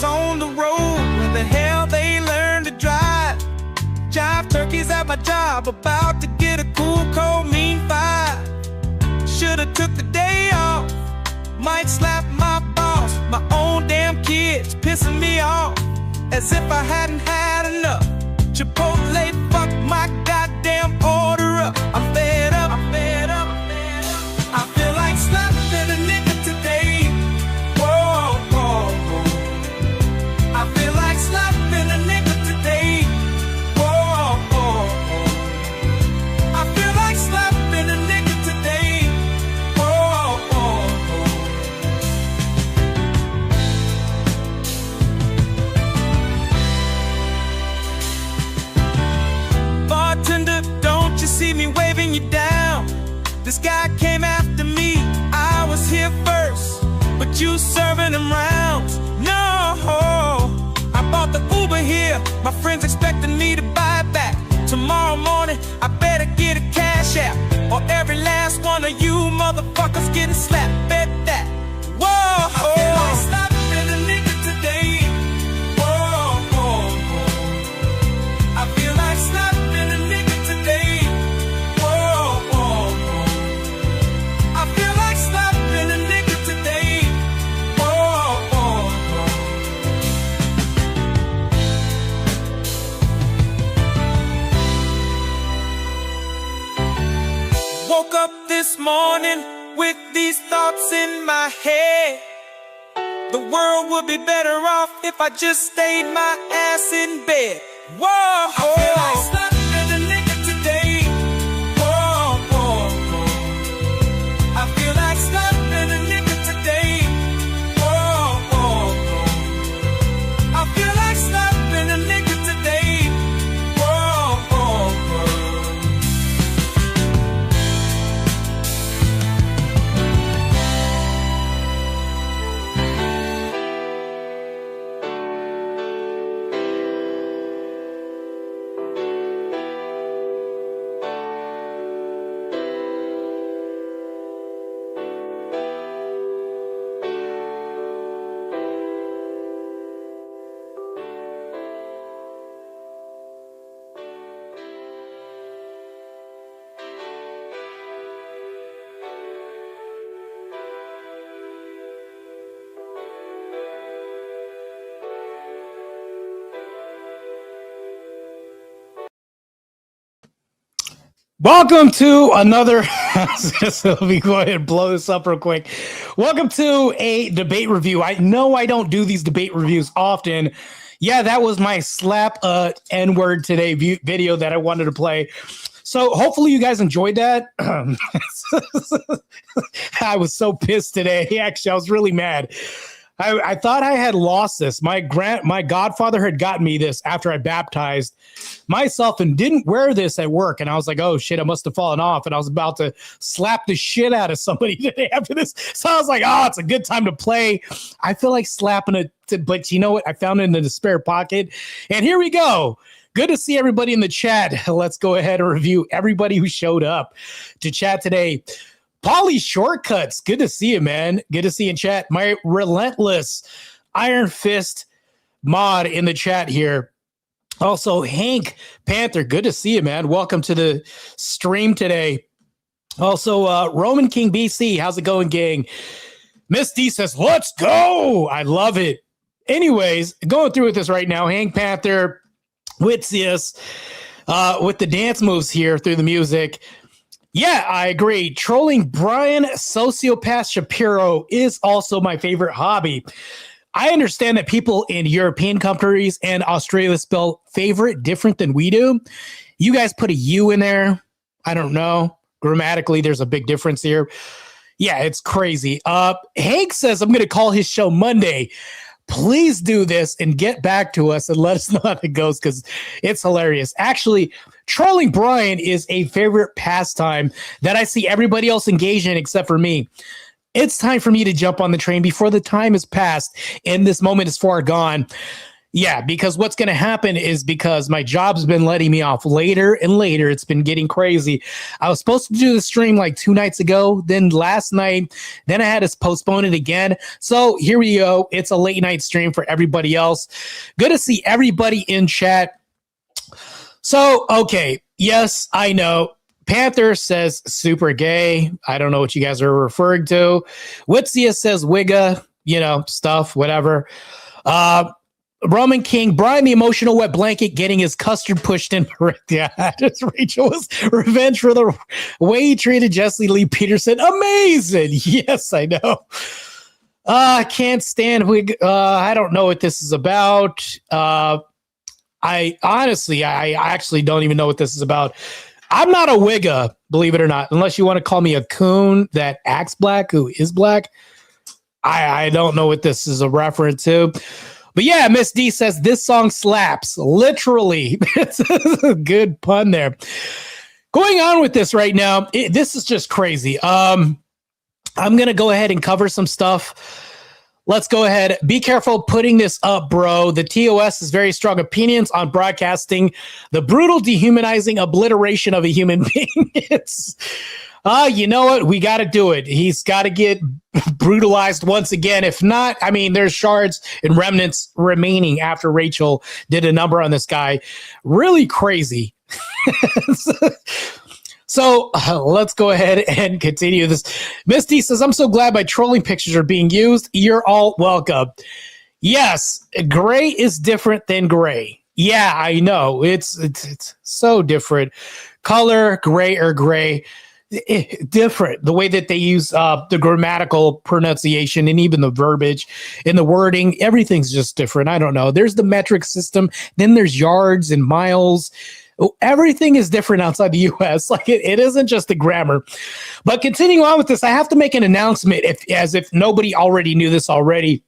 niggas on the road, where the hell they learn to drive. Jive turkeys at my job, about to get a cool, cold, mean five. Should've took the day off, might slap my boss. My own damn kids pissing me off, as if I hadn't had enough. Chipotle, fuck my goddamn order up. I'm fed up, I'm fed up, I'm fed up. I feel like slapping a nigga today. Whoa, whoa, whoa. I feel like slapping a nigga today. Whoa, whoa, whoa. I feel like slapping a nigga today. Whoa, whoa, whoa. Bartender, don't you see me waving you down? This guy came after me, I was here first, but you serving him rounds. No, I bought the Uber here, my friends expecting me to buy it back. Tomorrow morning, I better get a cash app, or every last one of you motherfuckers getting slapped. Bet that. Whoa, I feel like slapping a nigga today. Whoa, whoa, whoa. I feel like slapping a nigga today. Whoa, whoa, whoa. I feel like slapping a nigga today. Whoa, whoa, whoa. Woke up this morning with these thoughts in my head. The world would be better off if I just stayed my ass in bed. Whoa, I feel like slapping a nigga today. Whoa, whoa, whoa. I feel like slapping a nigga today. Whoa, whoa, whoa. I feel like slapping a nigga today. Whoa, whoa, whoa. Welcome to another. So let me go ahead and blow this up real quick. Welcome to a debate review. I know I don't do these debate reviews often. Yeah, that was my slap N-word today video that I wanted to play. So hopefully you guys enjoyed that. I was so pissed today. Actually, I was really mad. I thought I had lost this. My godfather had gotten me this after I baptized myself and didn't wear this at work. And I was like, oh shit, I must have fallen off. And I was about to slap the shit out of somebody today after this. So I was like, oh, it's a good time to play. I feel like slapping it, but you know what? I found it in the spare pocket. And here we go. Good to see everybody in the chat. Let's go ahead and review everybody who showed up to chat today. Polly Shortcuts, good to see you, man. Good to see you in chat. My relentless Iron Fist mod in the chat here. Also, Hank Panther, good to see you, man. Welcome to the stream today. Also, Roman King BC, how's it going, gang? Miss D says, let's go. I love it. Anyways, going through with this right now. Hank Panther, Witzius, with the dance moves here through the music. Yeah, I agree. Trolling Brian Sociopath Shapiro is also my favorite hobby. I understand that people in European countries and Australia spell favorite different than we do. You guys put a U in there. I don't know. Grammatically, there's a big difference here. Yeah, it's crazy. Hank says, I'm going to call his show Monday. Please do this and get back to us and let us know how it goes because it's hilarious. Actually, trolling Brian is a favorite pastime that I see everybody else engage in except for me. It's time for me to jump on the train before the time is past and this moment is far gone. Yeah, because what's going to happen is because my job's been letting me off later and later. It's been getting crazy. I was supposed to do the stream like 2 nights ago, then last night, then I had to postpone it again. So here we go. It's a late night stream for everybody else. Good to see everybody in chat. So, okay. Yes, I know. Panther says super gay. I don't know what you guys are referring to. Witsia says wigga, stuff, whatever. Roman King, Brian the emotional wet blanket getting his custard pushed in. Yeah, just Rachel's revenge for the way he treated Jesse Lee Peterson. Amazing. Yes, I know. I can't stand wig. I don't know what this is about. I actually don't even know what this is about. I'm not a wigga, believe it or not, unless you want to call me a coon that acts black, who is black. I don't know what this is a reference to. But yeah, Miss D says this song slaps. Literally. It's a good pun there. Going on with this right now, this is just crazy. I'm going to go ahead and cover some stuff. Let's go ahead. Be careful putting this up, bro. The TOS has very strong opinions on broadcasting the brutal, dehumanizing obliteration of a human being. It's... you know what? We got to do it. He's got to get brutalized once again. If not, there's shards and remnants remaining after Rachel did a number on this guy. Really crazy. So let's go ahead and continue this. Misty says, I'm so glad my trolling pictures are being used. You're all welcome. Yes, gray is different than gray. Yeah, I know. It's so different. Color, gray or gray. Different. The way that they use the grammatical pronunciation and even the verbiage and the wording, everything's just different. I don't know. There's the metric system. Then there's yards and miles. Everything is different outside the U.S. Like it isn't just the grammar. But continuing on with this, I have to make an announcement as if nobody already knew this already.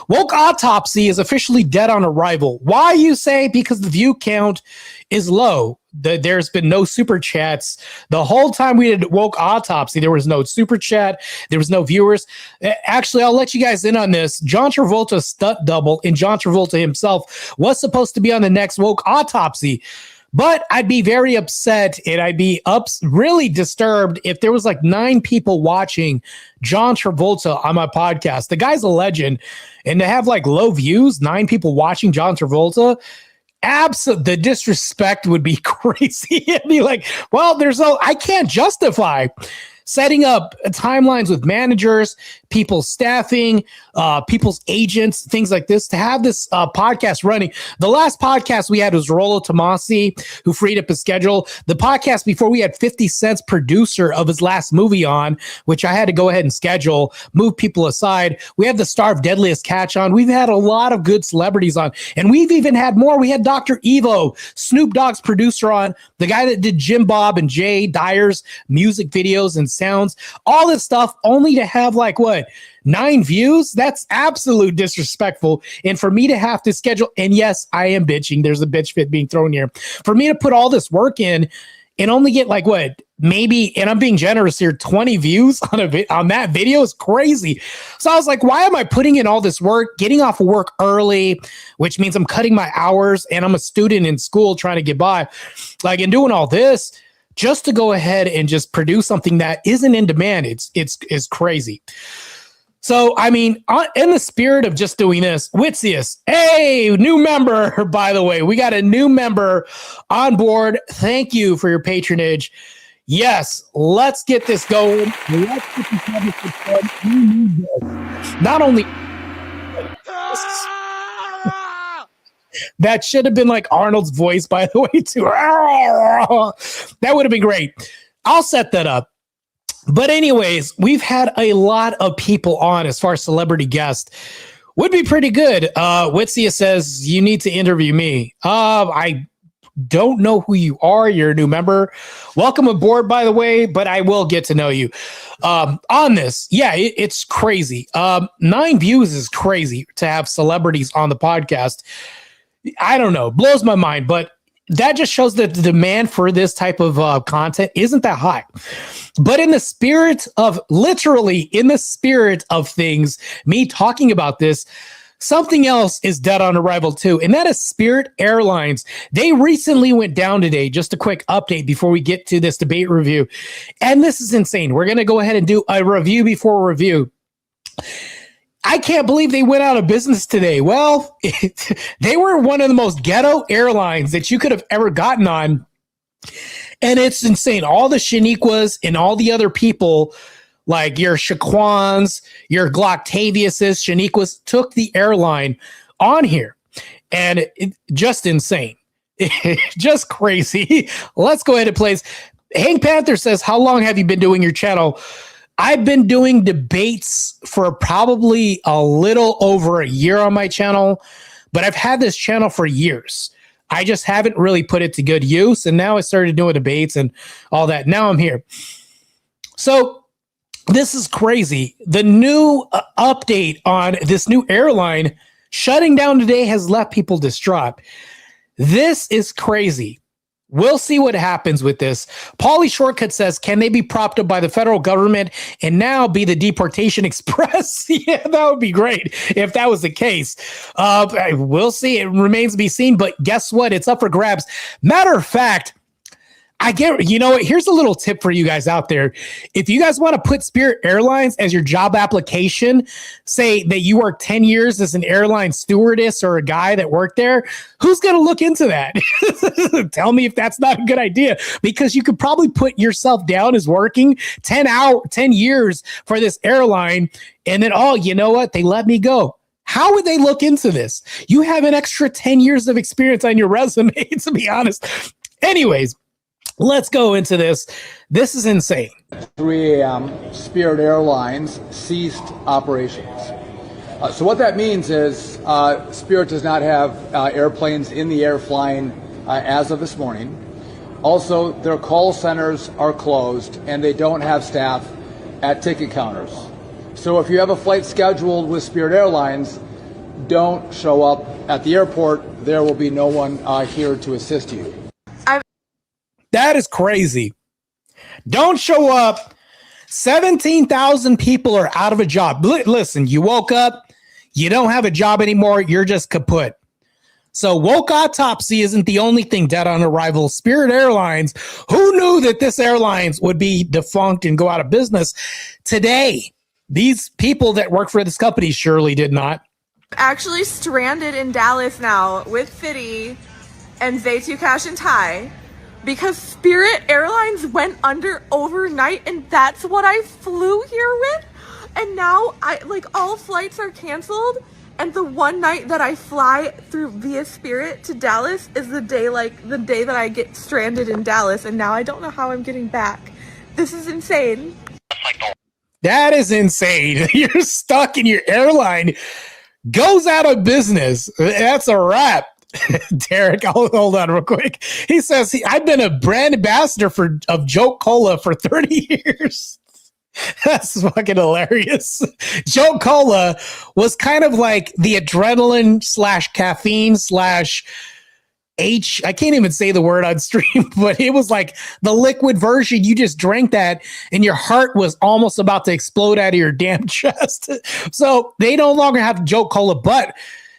Woke Autopsy is officially dead on arrival. Why, you say? Because the view count is low. There's been no super chats. The whole time we did Woke Autopsy, there was no super chat. There was no viewers. Actually, I'll let you guys in on this. John Travolta's stunt double and John Travolta himself was supposed to be on the next Woke Autopsy. But I'd be very upset and I'd be really disturbed if there was like 9 people watching John Travolta on my podcast. The guy's a legend. And to have like low views, 9 people watching John Travolta, the disrespect would be crazy. It'd be like, well, I can't justify setting up timelines with managers, people's staffing, people's agents, things like this, to have this podcast running. The last podcast we had was Rollo Tomasi, who freed up his schedule. The podcast before, we had 50 Cent's producer of his last movie on, which I had to go ahead and schedule, move people aside. We had the star of Deadliest Catch on. We've had a lot of good celebrities on, and we've even had more. We had Dr. Evo, Snoop Dogg's producer, on, the guy that did Jim Bob and Jay Dyer's music videos and sounds, all this stuff, only to have 9 views? That's absolute disrespectful. And for me to have to schedule, and yes, I am bitching, there's a bitch fit being thrown here, for me to put all this work in and only get maybe, and I'm being generous here, 20 views on that video is crazy. So I was like, why am I putting in all this work, getting off of work early, which means I'm cutting my hours, and I'm a student in school trying to get by, and doing all this just to go ahead and just produce something that isn't in demand. It's crazy. So, in the spirit of just doing this, Witsius, hey, new member, by the way, we got a new member on board. Thank you for your patronage. Yes, let's get this going. Let's get this going. We need this. Not only... That should have been like Arnold's voice, by the way, too. That would have been great. I'll set that up. But anyways, we've had a lot of people on as far as celebrity guests. Would be pretty good. Witsia says, you need to interview me. I don't know who you are. You're a new member. Welcome aboard, by the way, but I will get to know you. On this, yeah, it's crazy. 9 views is crazy to have celebrities on the podcast. I don't know, blows my mind, but that just shows that the demand for this type of content isn't that high. But in the spirit of, literally in the spirit of things, me talking about this, Something else is dead on arrival too, and that is Spirit Airlines. They recently went down today. Just a quick update before we get to this debate review. And this is insane. We're going to go ahead and do a review before review. I can't believe they went out of business today. Well, they were one of the most ghetto airlines that you could have ever gotten on. And it's insane. All the Shaniquas and all the other people, like your Shaquans, your Glocktaviuses, Shaniquas, took the airline on here. And just insane. Just crazy. Let's go ahead and play this. Hank Panther says, how long have you been doing your channel? I've been doing debates for probably a little over a year on my channel, but I've had this channel for years. I just haven't really put it to good use, and now I started doing debates and all that. Now I'm here. So this is crazy. The new update on this new airline shutting down today has left people distraught. This is crazy. We'll see what happens with this. Paulie Shortcut says, can they be propped up by the federal government and now be the deportation express? Yeah, that would be great if that was the case. We'll see. It remains to be seen, but guess what? It's up for grabs. Matter of fact, here's a little tip for you guys out there. If you guys want to put Spirit Airlines as your job application, say that you work 10 years as an airline stewardess or a guy that worked there, who's going to look into that? Tell me if that's not a good idea, because you could probably put yourself down as working 10 years for this airline. And then, oh, you know what? They let me go. How would they look into this? You have an extra 10 years of experience on your resume, to be honest. Anyways, let's go into this. This is insane. 3 a.m., Spirit Airlines ceased operations. So what that means is Spirit does not have airplanes in the air flying as of this morning. Also, their call centers are closed and they don't have staff at ticket counters. So if you have a flight scheduled with Spirit Airlines, don't show up at the airport. There will be no one here to assist you. That is crazy. Don't show up. 17,000 people are out of a job. Listen, you woke up, you don't have a job anymore, you're just kaput. So woke autopsy isn't the only thing dead on arrival. Spirit Airlines, who knew that this airlines would be defunct and go out of business today? These people that work for this company surely did not. Actually stranded in Dallas now with Fitty and Zaytu Cash and Ty. Because Spirit Airlines went under overnight, and that's what I flew here with. And now all flights are canceled, and the one night that I fly through via Spirit to Dallas is the day that I get stranded in Dallas, and now I don't know how I'm getting back. This is insane. That is insane. You're stuck in your airline, goes out of business. That's a wrap. Derek, hold on real quick. He says, I've been a brand ambassador of Joke Cola for 30 years. That's fucking hilarious. Joke Cola was kind of like the adrenaline / caffeine / I can't even say the word on stream, but it was like the liquid version. You just drank that and your heart was almost about to explode out of your damn chest. So they no longer have Joke Cola, but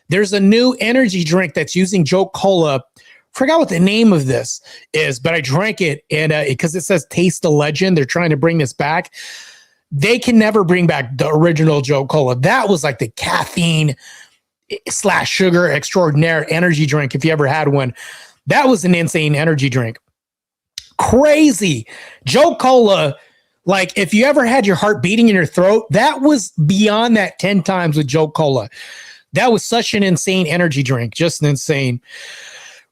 there's a new energy drink that's using Joke Cola. Forgot what the name of this is, but I drank it, and because it says Taste the Legend, they're trying to bring this back. They can never bring back the original Joke Cola. That was like the caffeine / sugar extraordinaire energy drink, if you ever had one. That was an insane energy drink. Crazy. Joke Cola, like if you ever had your heart beating in your throat, that was beyond that 10 times with Joke Cola. That was such an insane energy drink. Just insane.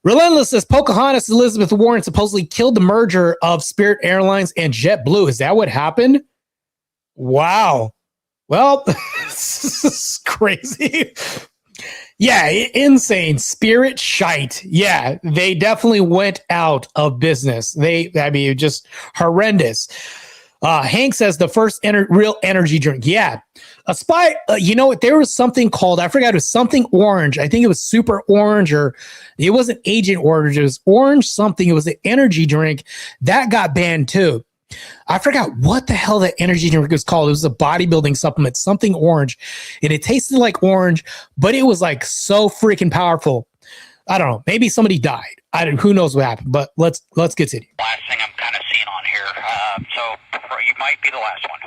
Relentless says Pocahontas Elizabeth Warren supposedly killed the merger of Spirit Airlines and JetBlue. Is that what happened? Wow. Well, this is crazy. Yeah, insane. Spirit shite. Yeah, they definitely went out of business. Just horrendous. Hank says the first real energy drink. Yeah. A spy, you know what? There was something called, I forgot, it was something orange. I think it was super orange, or it wasn't Agent Orange. It was orange something. It was an energy drink that got banned too. I forgot what the hell that energy drink was called. It was a bodybuilding supplement, something orange. And it tasted like orange, but it was like so freaking powerful. I don't know. Maybe somebody died. Who knows what happened, but let's continue. Last thing I'm kind of seeing on here. So you might be the last one.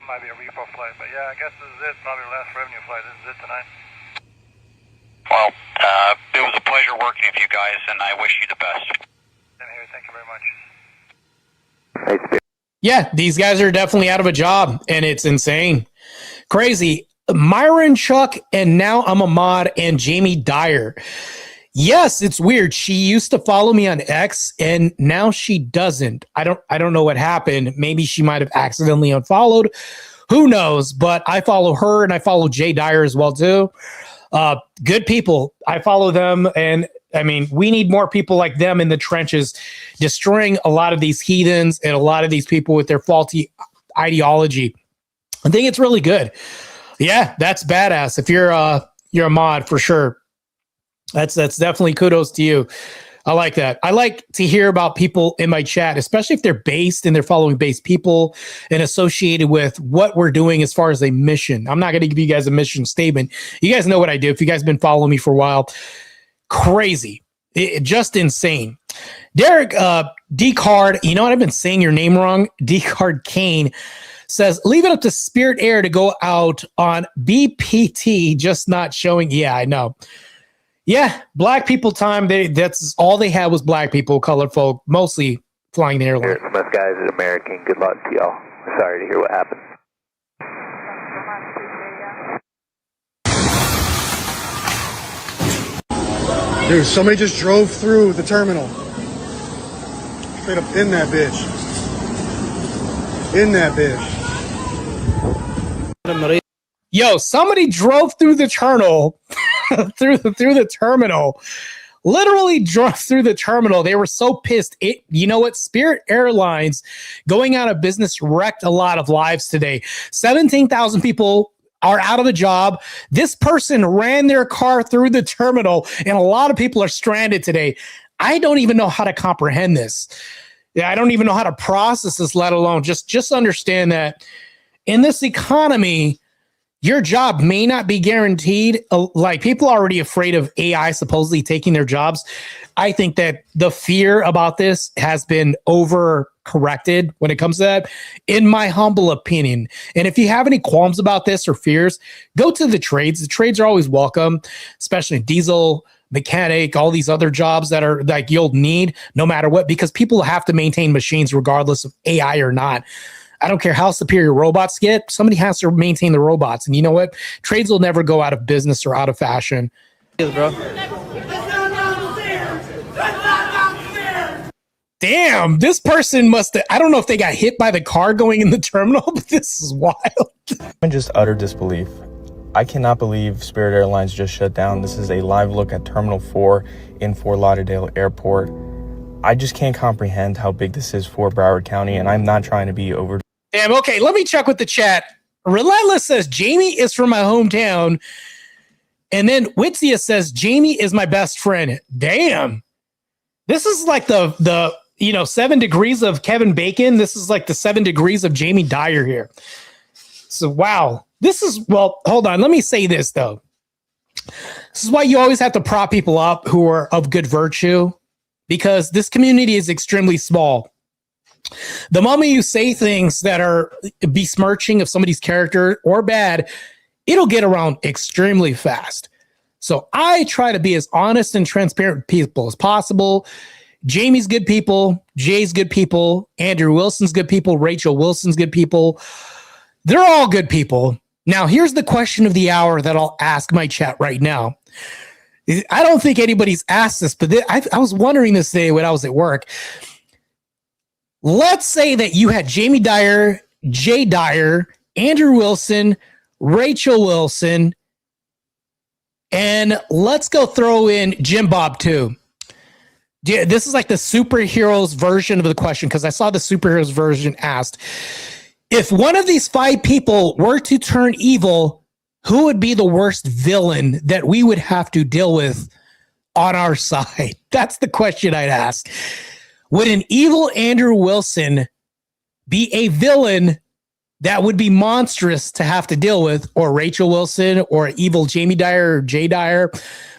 Might be a repo flight, but yeah, I guess this is it. Probably the last revenue flight. This is it tonight. Well, it was a pleasure working with you guys, and I wish you the best. Same here. Thank you very much. Yeah, these guys are definitely out of a job, and it's insane. Crazy. Myron Chuck, and now I'm a mod, and Jamie Dyer. Yes, it's weird. She used to follow me on X, and now she doesn't. I don't know what happened. Maybe she might have accidentally unfollowed. Who knows? But I follow her, and I follow Jay Dyer as well, too. Good people. I follow them, and I mean, we need more people like them in the trenches, destroying a lot of these heathens and a lot of these people with their faulty ideology. I think it's really good. Yeah, that's badass. If you're a mod for sure, that's definitely kudos to you. I like that. I like to hear about people in my chat, especially if they're based and they're following based people and associated with what we're doing as far as a mission. I'm not going to give you guys a mission statement. You guys know what I do. If you guys have been following me for a while, crazy, just insane. Derek D-Card, you know what? I've been saying your name wrong. D-Card Kane says, leave it up to Spirit Air to go out on BPT, just not showing. Yeah, I know. Yeah, black people time. That's all they had was black people, colored folk, mostly flying the airline. Most guys are American. Good luck to y'all. Sorry to hear what happened. Dude, somebody just drove through the terminal. Straight up in that bitch. In that bitch. Yo, somebody drove through the terminal, through the terminal, literally drove through the terminal. They were so pissed. You know what? Spirit Airlines going out of business wrecked a lot of lives today. 17,000 people are out of a job. This person ran their car through the terminal, and a lot of people are stranded today. I don't even know how to comprehend this. Yeah, I don't even know how to process this, let alone just understand that in this economy, your job may not be guaranteed. Like, people are already afraid of AI supposedly taking their jobs. I think that the fear about this has been overcorrected when it comes to that, in my humble opinion. And if you have any qualms about this or fears, go to the trades. The trades are always welcome, especially diesel, mechanic, all these other jobs that are like you'll need no matter what, because people have to maintain machines regardless of AI or not. I don't care how superior robots get. Somebody has to maintain the robots. And you know what? Trades will never go out of business or out of fashion. Damn, this person must have, I don't know if they got hit by the car going in the terminal, but this is wild. I'm just utter disbelief. I cannot believe Spirit Airlines just shut down. This is a live look at Terminal 4 in Fort Lauderdale Airport. I just can't comprehend how big this is for Broward County, and I'm not trying to be over. Damn, okay, let me check with the chat. Relentless says, Jamie is from my hometown. And then Witzia says, Jamie is my best friend. Damn. This is like the 7 degrees of Kevin Bacon. This is like the 7 degrees of Jamie Dyer here. So, wow. This is, well, hold on. Let me say this, though. This is why you always have to prop people up who are of good virtue, because this community is extremely small. The moment you say things that are besmirching of somebody's character or bad, it'll get around extremely fast. So I try to be as honest and transparent with people as possible. Jamie's good people. Jay's good people. Andrew Wilson's good people. Rachel Wilson's good people. They're all good people. Now, here's the question of the hour that I'll ask my chat right now. I don't think anybody's asked this, but I was wondering this today when I was at work. Let's say that you had Jamie Dyer, Jay Dyer, Andrew Wilson, Rachel Wilson, and let's go throw in Jim Bob too. This is like the superheroes version of the question, because I saw the superheroes version asked. If one of these 5 people were to turn evil, who would be the worst villain that we would have to deal with on our side? That's the question I'd ask. Would an evil Andrew Wilson be a villain that would be monstrous to have to deal with, or Rachel Wilson, or evil Jamie Dyer, or Jay Dyer,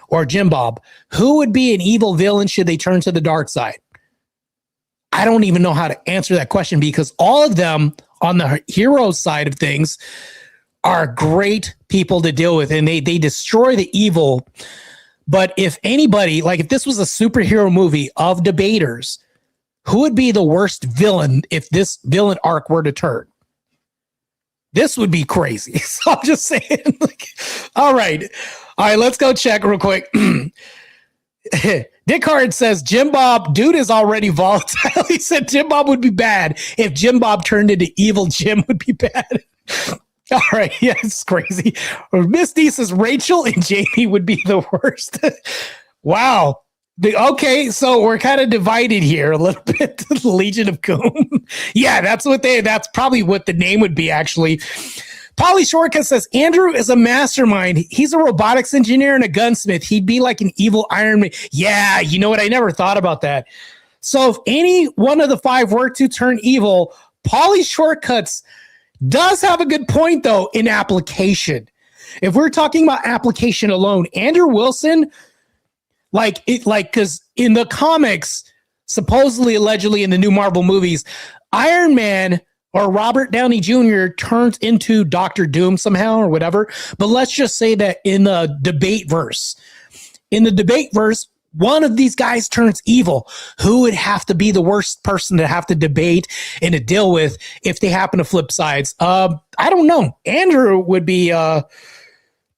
or Jim Bob? Who would be an evil villain should they turn to the dark side? I don't even know how to answer that question, because all of them on the hero side of things are great people to deal with, and they destroy the evil. But if anybody, like if this was a superhero movie of debaters, who would be the worst villain if this villain arc were to turn? This would be crazy. So I'm just saying, like, all right, let's go check real quick. Dick Hard says, Jim Bob, dude is already volatile. He said Jim Bob would be bad. If Jim Bob turned into evil, Jim would be bad. All right, yeah, it's crazy. Miss D says Rachel and Jamie would be the worst. Wow. Okay, so we're kind of divided here a little bit. The Legion of Coom. Yeah, that's probably what the name would be, actually. Polly Shortcut says, Andrew is a mastermind. He's a robotics engineer and a gunsmith. He'd be like an evil Iron Man. Yeah, you know what? I never thought about that. So if any one of the five were to turn evil, Polly Shortcuts does have a good point, though, in application. If we're talking about application alone, Andrew Wilson, because in the comics, supposedly, allegedly in the new Marvel movies, Iron Man or Robert Downey Jr. turns into Doctor Doom somehow or whatever. But let's just say that in the debate verse, one of these guys turns evil. Who would have to be the worst person to have to debate and to deal with if they happen to flip sides? I don't know. Andrew would be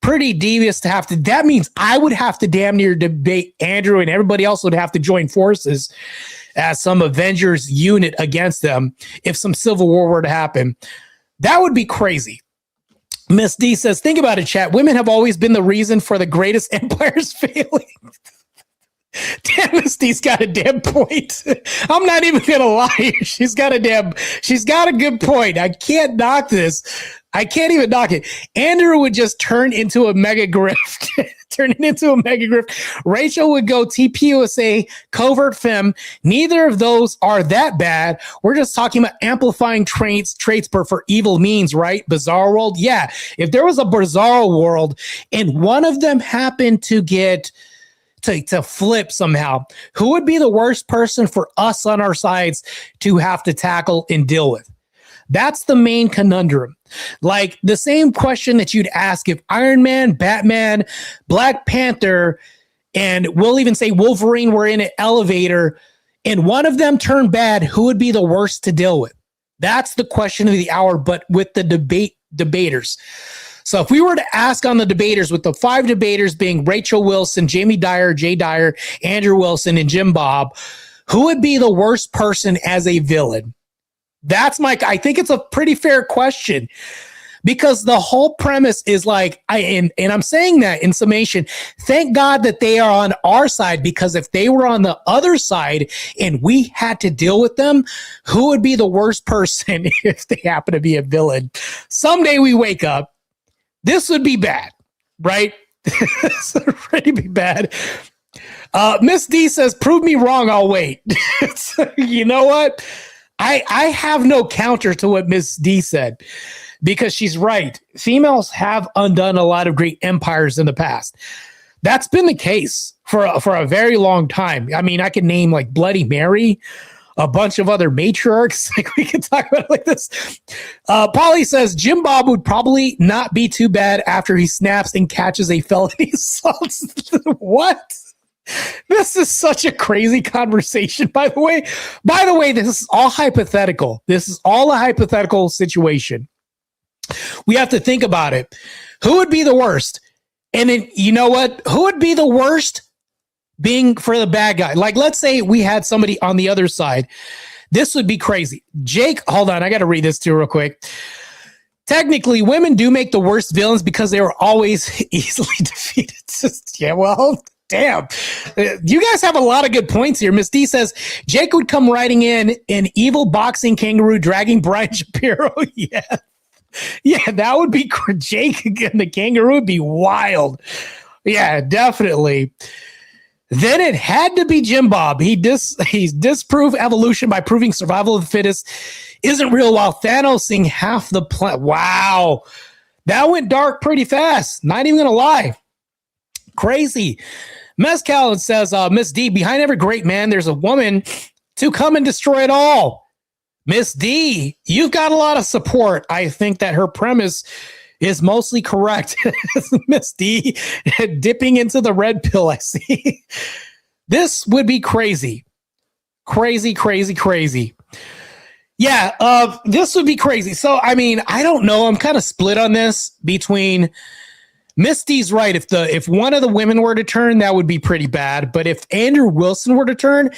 pretty devious to have to. That means I would have to damn near debate Andrew, and everybody else would have to join forces as some Avengers unit against them if some civil war were to happen. That would be crazy. Miss D says, think about it, chat. Women have always been the reason for the greatest empires failing. Damn, Miss D's got a damn point. I'm not even gonna lie. She's got a good point. I can't knock this. I can't even knock it. Andrew would just turn into a mega grift. Rachel would go TPUSA, covert femme. Neither of those are that bad. We're just talking about amplifying traits for evil means, right? Bizarre world. Yeah. If there was a bizarre world and one of them happened to get to flip somehow, who would be the worst person for us on our sides to have to tackle and deal with? That's the main conundrum. Like the same question that you'd ask if Iron Man, Batman, Black Panther, and we'll even say Wolverine were in an elevator and one of them turned bad, who would be the worst to deal with? That's the question of the hour, but with the debaters. So if we were to ask on the debaters, with the five debaters being Rachel Wilson, Jamie Dyer, Jay Dyer, Andrew Wilson, and Jim Bob, who would be the worst person as a villain? I think it's a pretty fair question, because the whole premise is like, and I'm saying that in summation, thank God that they are on our side, because if they were on the other side and we had to deal with them, who would be the worst person if they happen to be a villain? Someday we wake up, this would be bad, right? This would really be bad. Miss D says, prove me wrong, I'll wait. You know what? I have no counter to what Miss D said, because she's right. Females have undone a lot of great empires in the past. That's been the case for a very long time. I mean, I can name like Bloody Mary, a bunch of other matriarchs. Like we can talk about it like this. Polly says Jim Bob would probably not be too bad after he snaps and catches a felony assault. What? This is such a crazy conversation, by the way. This is all hypothetical. This is all a hypothetical situation. We have to think about it. Who would be the worst? And then, you know what? Who would be the worst being for the bad guy? Like, let's say we had somebody on the other side. This would be crazy. Jake, hold on. I got to read this too real quick. Technically, women do make the worst villains because they were always easily defeated. Yeah, well... Damn, you guys have a lot of good points here. Miss D says Jake would come riding in an evil boxing kangaroo dragging Brian Shapiro. Yeah, that would be Jake and the kangaroo would be wild. Yeah, definitely. Then it had to be Jim Bob. He's disproved evolution by proving survival of the fittest isn't real while Thanosing half the planet. Wow. That went dark pretty fast. Not even going to lie. Crazy. Mezcal says, Miss D, behind every great man, there's a woman to come and destroy it all. Miss D, you've got a lot of support. I think that her premise is mostly correct. Miss D dipping into the red pill, I see. This would be crazy. Crazy. Yeah, this would be crazy. So, I mean, I don't know. I'm kind of split on this between Miss D's right. If one of the women were to turn, that would be pretty bad. But if Andrew Wilson were to turn,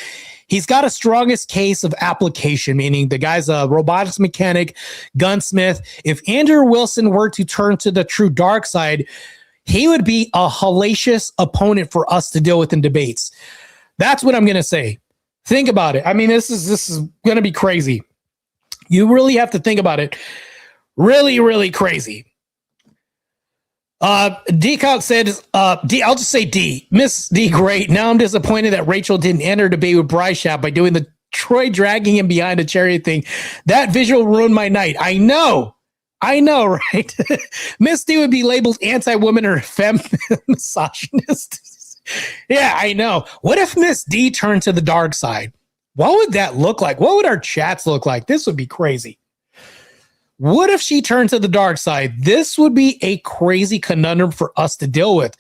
he's got a strongest case of application, meaning the guy's a robotics mechanic, gunsmith. If Andrew Wilson were to turn to the true dark side, he would be a hellacious opponent for us to deal with in debates. That's what I'm going to say. Think about it. I mean, this is going to be crazy. You really have to think about it. Really crazy. Decock said, I'll just say D. Miss D, great. Now I'm disappointed that Rachel didn't enter debate with Bryshaw by doing the Troy dragging him behind a chariot thing. That visual ruined my night. I know, right? Miss D would be labeled anti-woman or misogynist. Yeah, I know. What if Miss D turned to the dark side? What would that look like? What would our chats look like? This would be crazy. What if she turned to the dark side? This would be a crazy conundrum for us to deal with,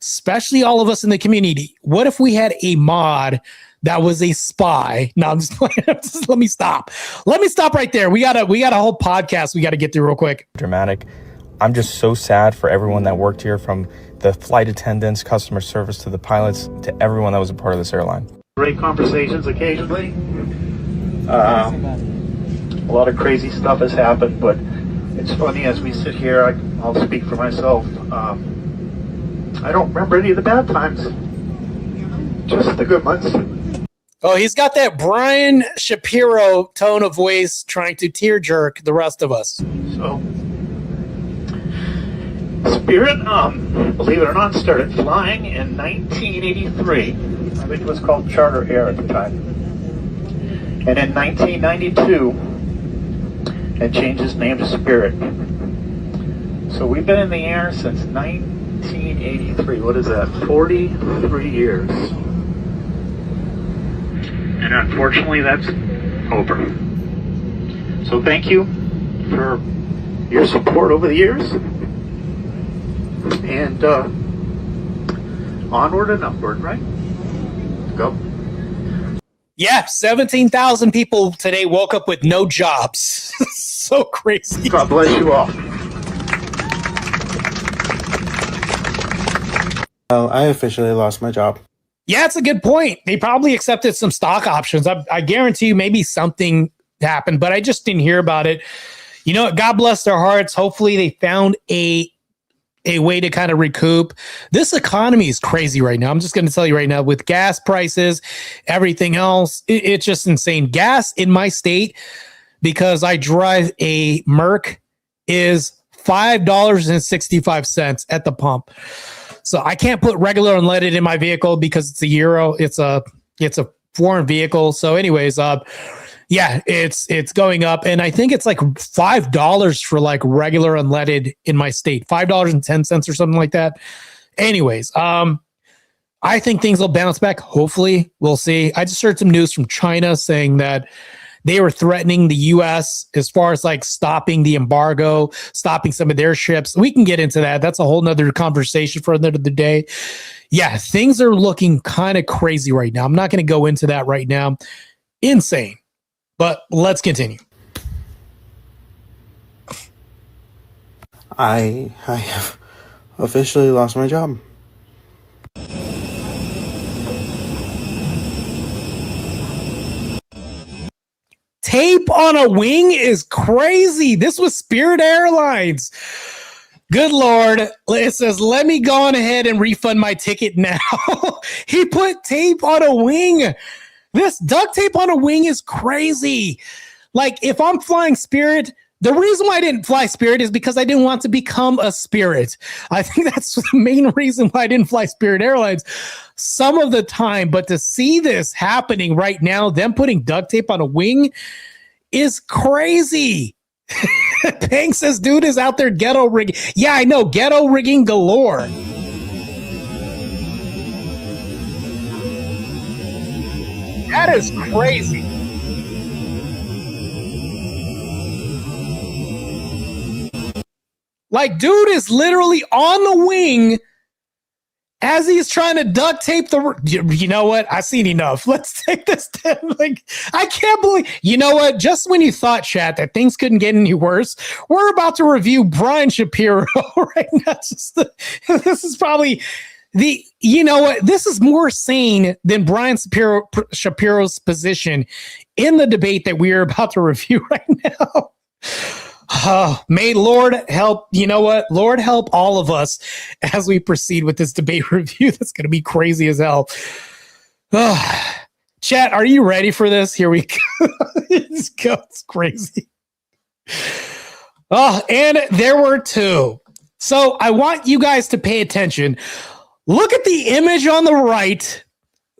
especially all of us in the community. What if we had a mod that was a spy? No, I'm just playing. Let me stop right there. We got a whole podcast we got to get through real quick. Dramatic. I'm just so sad for everyone that worked here, from the flight attendants, customer service, to the pilots, to everyone that was a part of this airline. Great conversations occasionally. A lot of crazy stuff has happened, but it's funny as we sit here, I'll speak for myself. I don't remember any of the bad times, just the good ones. Oh, he's got that Brian Shapiro tone of voice trying to tear jerk the rest of us. So, Spirit, believe it or not, started flying in 1983. I think it was called Charter Air at the time. And in 1992, it changed its name to Spirit. So we've been in the air since 1983. What is that? 43 years. And unfortunately, that's over. So thank you for your support over the years. And onward and upward, right? Go. Yeah, 17,000 people today woke up with no jobs. So crazy. God bless you all. I officially lost my job. Yeah, it's a good point. They probably accepted some stock options. I guarantee you maybe something happened, but I just didn't hear about it. You know what? God bless their hearts. Hopefully they found a way to kind of recoup. This economy is crazy right now. I'm just going to tell you right now, with gas prices, everything else, it's just insane. Gas in my state, because I drive a Merc, is $5.65 at the pump. So I can't put regular unleaded in my vehicle because it's a Euro. It's a foreign vehicle. So anyways, yeah, it's going up, and I think it's like $5 for like regular unleaded in my state, $5.10 or something like that. Anyways, I think things will bounce back. Hopefully, we'll see. I just heard some news from China saying that they were threatening the U.S. as far as like stopping the embargo, stopping some of their ships. We can get into that. That's a whole nother conversation for another day. Yeah, things are looking kind of crazy right now. I'm not going to go into that right now. Insane. But let's continue. I have officially lost my job. Tape on a wing is crazy. This was Spirit Airlines. Good Lord. It says, let me go on ahead and refund my ticket now. He put tape on a wing. This duct tape on a wing is crazy. Like, if I'm flying Spirit, The reason why I didn't fly Spirit is because I didn't want to become a Spirit. I think that's the main reason why I didn't fly Spirit Airlines some of the time. But to see this happening right now, them putting duct tape on a wing is crazy. Pink says, dude is out there ghetto rigging. Yeah, I know, ghetto rigging galore. That is crazy. Like, dude is literally on the wing as he's trying to duct tape the. You know what? I've seen enough. Let's take this down. Like, I can't believe. You know what? Just when you thought, chat, that things couldn't get any worse, we're about to review Brian Shapiro right now. This is probably the. You know what? This is more sane than Brian Shapiro's position in the debate that we are about to review right now. May Lord help, you know what? Lord help all of us as we proceed with this debate review. That's going to be crazy as hell. Chat, are you ready for this? Here we go. Let's go. It's crazy. And there were two. So I want you guys to pay attention. Look at the image on the right.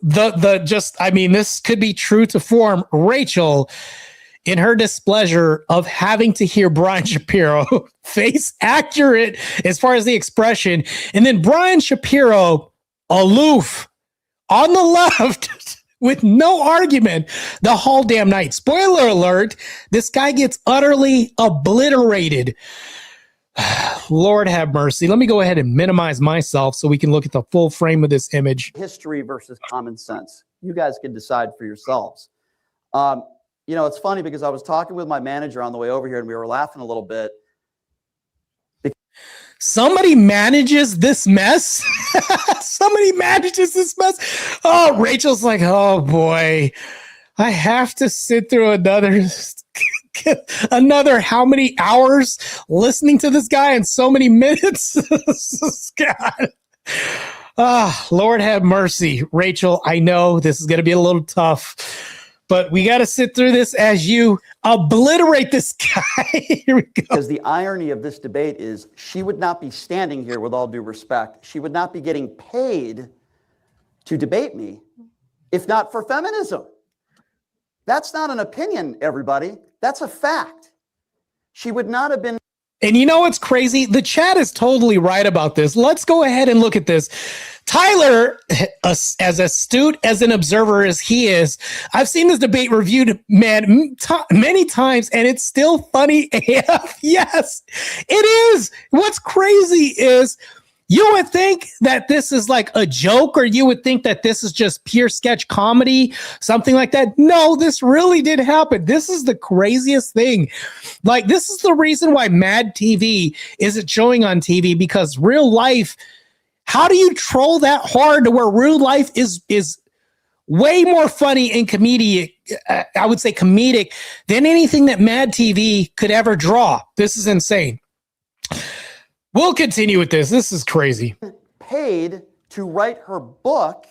This could be true to form. Rachel, in her displeasure of having to hear Brian Shapiro face accurate as far as the expression, and then Brian Shapiro aloof on the left with no argument the whole damn night. Spoiler alert, this guy gets utterly obliterated. Lord have mercy. Let me go ahead and minimize myself so we can look at the full frame of this image. History versus common sense. You guys can decide for yourselves. You know, it's funny because I was talking with my manager on the way over here and we were laughing a little bit. Somebody manages this mess. Somebody manages this mess. Oh, Rachel's like, oh boy, I have to sit through another how many hours listening to this guy in so many minutes. God. Lord have mercy. Rachel, I know this is going to be a little tough, but we got to sit through this as you obliterate this guy. Here we go. Because the irony of this debate is she would not be standing here, with all due respect. She would not be getting paid to debate me if not for feminism. That's not an opinion, everybody. That's a fact. She would not have been. And you know what's crazy? The chat is totally right about this. Let's go ahead and look at this. Tyler, as astute as an observer as he is, I've seen this debate reviewed, man, many times, and it's still funny AF. Yes, it is. What's crazy is you would think that this is like a joke, or you would think that this is just pure sketch comedy, something like that. No, this really did happen. This is the craziest thing. Like, this is the reason why Mad TV isn't showing on TV, because real life, how do you troll that hard to where real life is way more funny and comedic, I would say comedic, than anything that Mad TV could ever draw? This is insane. We'll continue with this. This is crazy. Paid to write her book,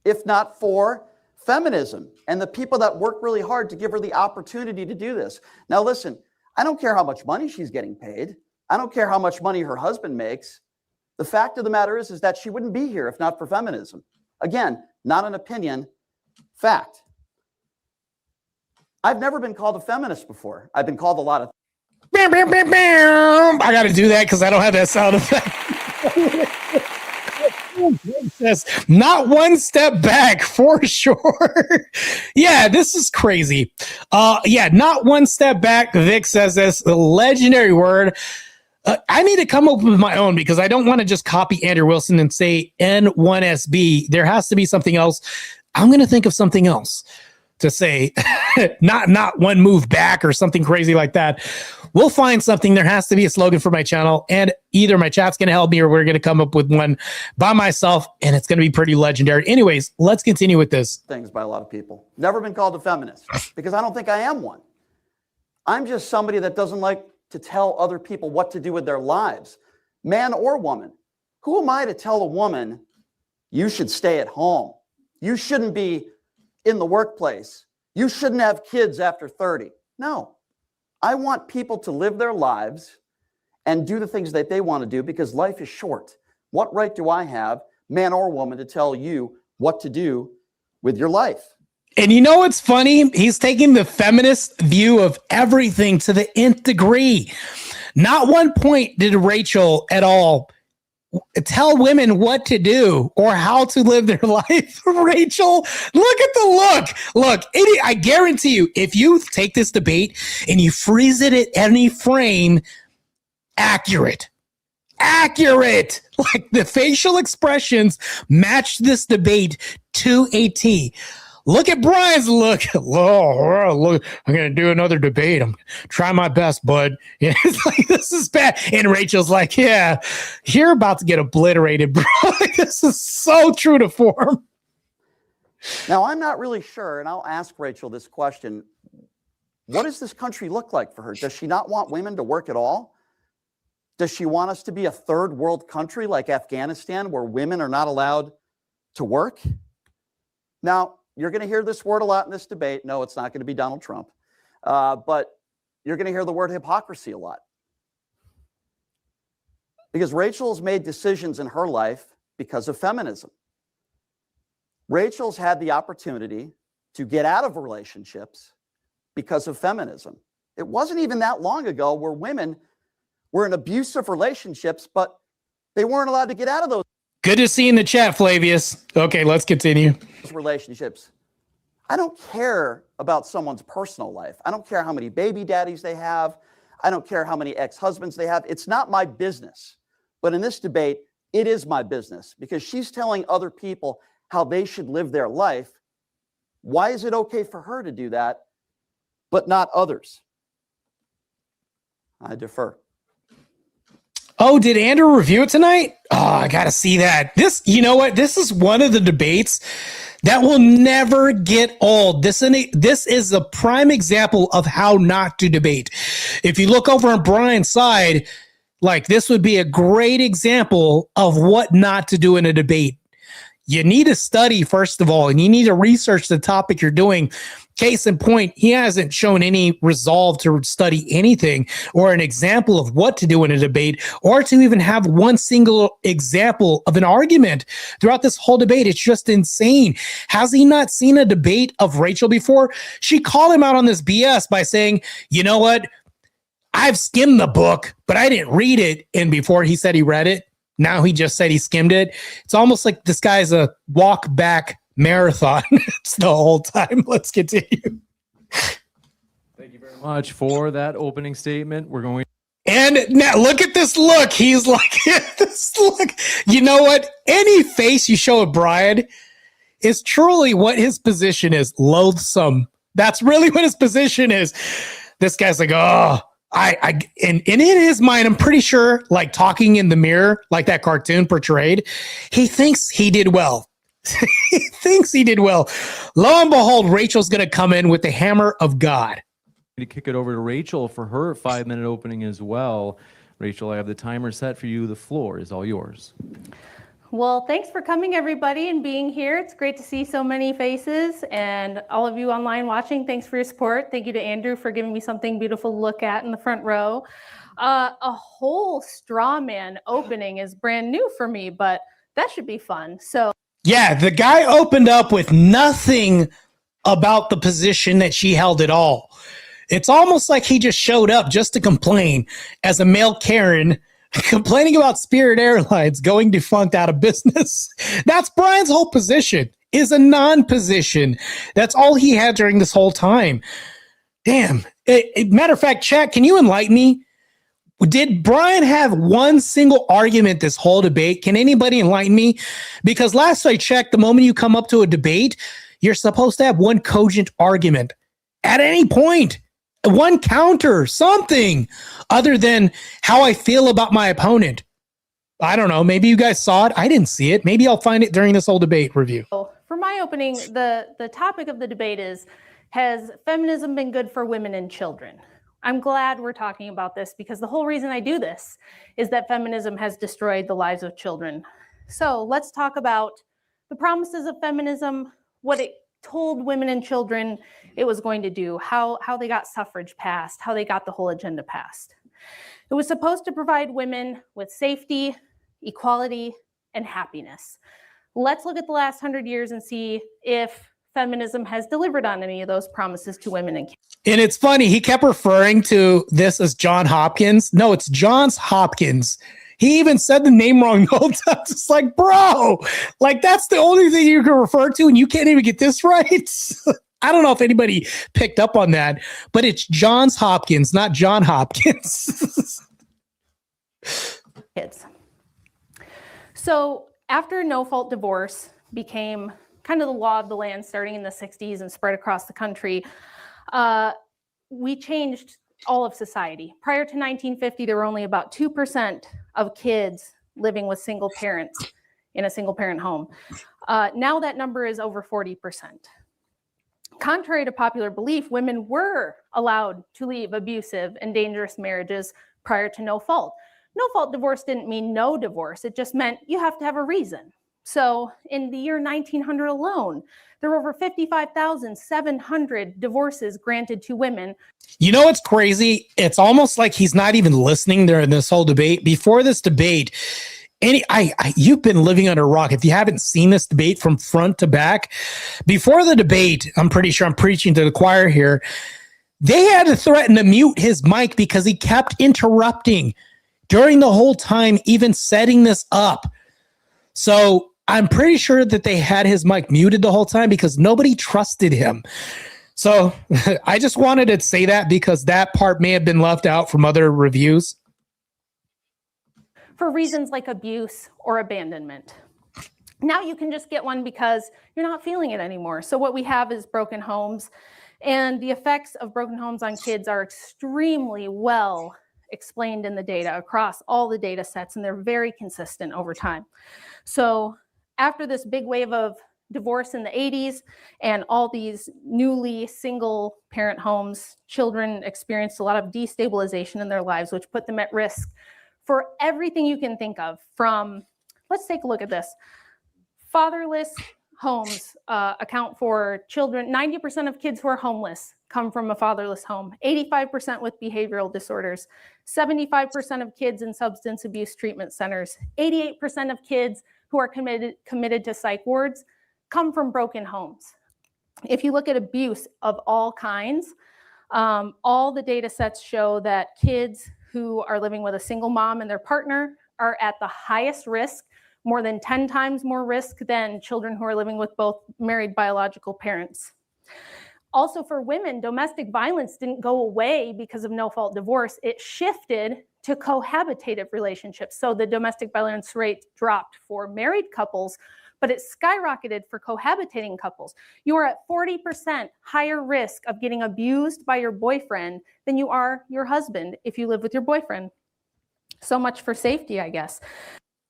if not for feminism, and the people that work really hard to give her the opportunity to do this. Now, listen, I don't care how much money she's getting paid. I don't care how much money her husband makes. The fact of the matter is that she wouldn't be here if not for feminism. Again, not an opinion, fact. I've never been called a feminist before. I've been called a lot of. I got to do that because I don't have that sound effect. Not one step back for sure. Yeah, this is crazy. Not one step back. Vic says this, the legendary word. I need to come up with my own because I don't want to just copy Andrew Wilson and say N1SB. There has to be something else. I'm going to think of something else to say, not one move back or something crazy like that. We'll find something. There has to be a slogan for my channel, and either my chat's going to help me or we're going to come up with one by myself, and it's going to be pretty legendary. Anyways, let's continue with this. Things by a lot of people. Never been called a feminist because I don't think I am one. I'm just somebody that doesn't like to tell other people what to do with their lives, man or woman. Who am I to tell a woman, you should stay at home? You shouldn't be in the workplace. You shouldn't have kids after 30. No, I want people to live their lives and do the things that they want to do because life is short. What right do I have, man or woman, to tell you what to do with your life? And you know what's funny? He's taking the feminist view of everything to the nth degree. Not one point did Rachel at all tell women what to do or how to live their life. Rachel, look at the look. Look, I guarantee you, if you take this debate and you freeze it at any frame, accurate. Like the facial expressions match this debate to a T. Look at Brian's look. Oh, look, I'm going to do another debate. I'm going to try my best, bud. It's like, this is bad. And Rachel's like, yeah, you're about to get obliterated, bro. This is so true to form. Now, I'm not really sure, and I'll ask Rachel this question. What does this country look like for her? Does she not want women to work at all? Does she want us to be a third world country like Afghanistan where women are not allowed to work? Now, you're going to hear this word a lot in this debate. No, it's not going to be Donald Trump. But you're going to hear the word hypocrisy a lot. Because Rachel's made decisions in her life because of feminism. Rachel's had the opportunity to get out of relationships because of feminism. It wasn't even that long ago where women were in abusive relationships, but they weren't allowed to get out of those. Good to see you in the chat, Flavius. Okay, let's continue. Relationships. I don't care about someone's personal life. I don't care how many baby daddies they have. I don't care how many ex-husbands they have. It's not my business. But in this debate, it is my business because she's telling other people how they should live their life. Why is it okay for her to do that, but not others? I defer. Oh, did Andrew review it tonight? Oh, I got to see that. You know what? This is one of the debates that will never get old. This is a prime example of how not to debate. If you look over on Brian's side, like this would be a great example of what not to do in a debate. You need to study, first of all, and you need to research the topic you're doing. Case in point, he hasn't shown any resolve to study anything or an example of what to do in a debate or to even have one single example of an argument throughout this whole debate. It's just insane. Has he not seen a debate of Rachel before? She called him out on this BS by saying, you know what? I've skimmed the book, but I didn't read it. And before he said he read it, now he just said he skimmed it. It's almost like this guy's a walk back marathon. It's the whole time. Let's continue. Thank you very much for that opening statement. We're going. And now look at this look. He's like, this look. You know what? Any face you show of Brian is truly what his position is. Loathsome. That's really what his position is. This guy's like, oh, and in his mind, I'm pretty sure, like talking in the mirror, like that cartoon portrayed, he thinks he did well. He thinks he did well. Lo and behold, Rachel's going to come in with the hammer of God. To kick it over to Rachel for her 5-minute opening as well. Rachel, I have the timer set for you. The floor is all yours. Well, thanks for coming, everybody, and being here. It's great to see so many faces, and all of you online watching, thanks for your support. Thank you to Andrew for giving me something beautiful to look at in the front row. A whole straw man opening is brand new for me, but that should be fun. So yeah, the guy opened up with nothing about the position that she held at all. It's almost like he just showed up just to complain as a male Karen, complaining about Spirit Airlines going defunct, out of business. That's Brian's whole position, is a non-position. That's all he had during this whole time. Damn. Matter of fact, chat, can you enlighten me? Did Brian have one single argument this whole debate? Can anybody enlighten me? Because last I checked, the moment you come up to a debate, you're supposed to have one cogent argument at any point. One counter, something other than how I feel about my opponent. I don't know. Maybe you guys saw it. I didn't see it. Maybe I'll find it during this whole debate review. For my opening, the topic of the debate is, has feminism been good for women and children? I'm glad we're talking about this because the whole reason I do this is that feminism has destroyed the lives of children. So let's talk about the promises of feminism, what it told women and children it was going to do, how they got suffrage passed, how they got the whole agenda passed. It was supposed to provide women with safety, equality, and happiness. Let's look at the last 100 years and see if feminism has delivered on any of those promises to women and kids. And it's funny, he kept referring to this as John Hopkins. No, it's Johns Hopkins. He even said the name wrong the whole time. It's like, bro, like that's the only thing you can refer to and you can't even get this right. I don't know if anybody picked up on that, but it's Johns Hopkins, not John Hopkins. Kids. So after no-fault divorce became kind of the law of the land starting in the 60s and spread across the country, we changed all of society. Prior to 1950, there were only about 2% of kids living with single parents in a single parent home. Now that number is over 40%. Contrary to popular belief, women were allowed to leave abusive and dangerous marriages prior to no fault. No fault divorce didn't mean no divorce. It just meant you have to have a reason. So in the year 1900 alone, there were over 55,700 divorces granted to women. You know what's crazy? It's almost like he's not even listening during this whole debate. Before this debate, you've been living under a rock. If you haven't seen this debate from front to back, before the debate, I'm pretty sure I'm preaching to the choir here, they had to threaten to mute his mic because he kept interrupting during the whole time, even setting this up. So I'm pretty sure that they had his mic muted the whole time because nobody trusted him. So I just wanted to say that because that part may have been left out from other reviews. For reasons like abuse or abandonment. Now you can just get one because you're not feeling it anymore. So what we have is broken homes, and the effects of broken homes on kids are extremely well explained in the data across all the data sets, and they're very consistent over time. So after this big wave of divorce in the 80s and all these newly single parent homes, children experienced a lot of destabilization in their lives, which put them at risk for everything you can think of. From, let's take a look at this. Fatherless homes account for children. 90% of kids who are homeless come from a fatherless home. 85% with behavioral disorders. 75% of kids in substance abuse treatment centers. 88% of kids who are committed to psych wards come from broken homes. If you look at abuse of all kinds, all the data sets show that kids who are living with a single mom and their partner are at the highest risk, more than 10 times more risk than children who are living with both married biological parents. Also for women, domestic violence didn't go away because of no-fault divorce. It shifted to cohabitative relationships. So the domestic violence rate dropped for married couples, but it skyrocketed for cohabitating couples. You are at 40% higher risk of getting abused by your boyfriend than you are your husband if you live with your boyfriend. So much for safety, I guess.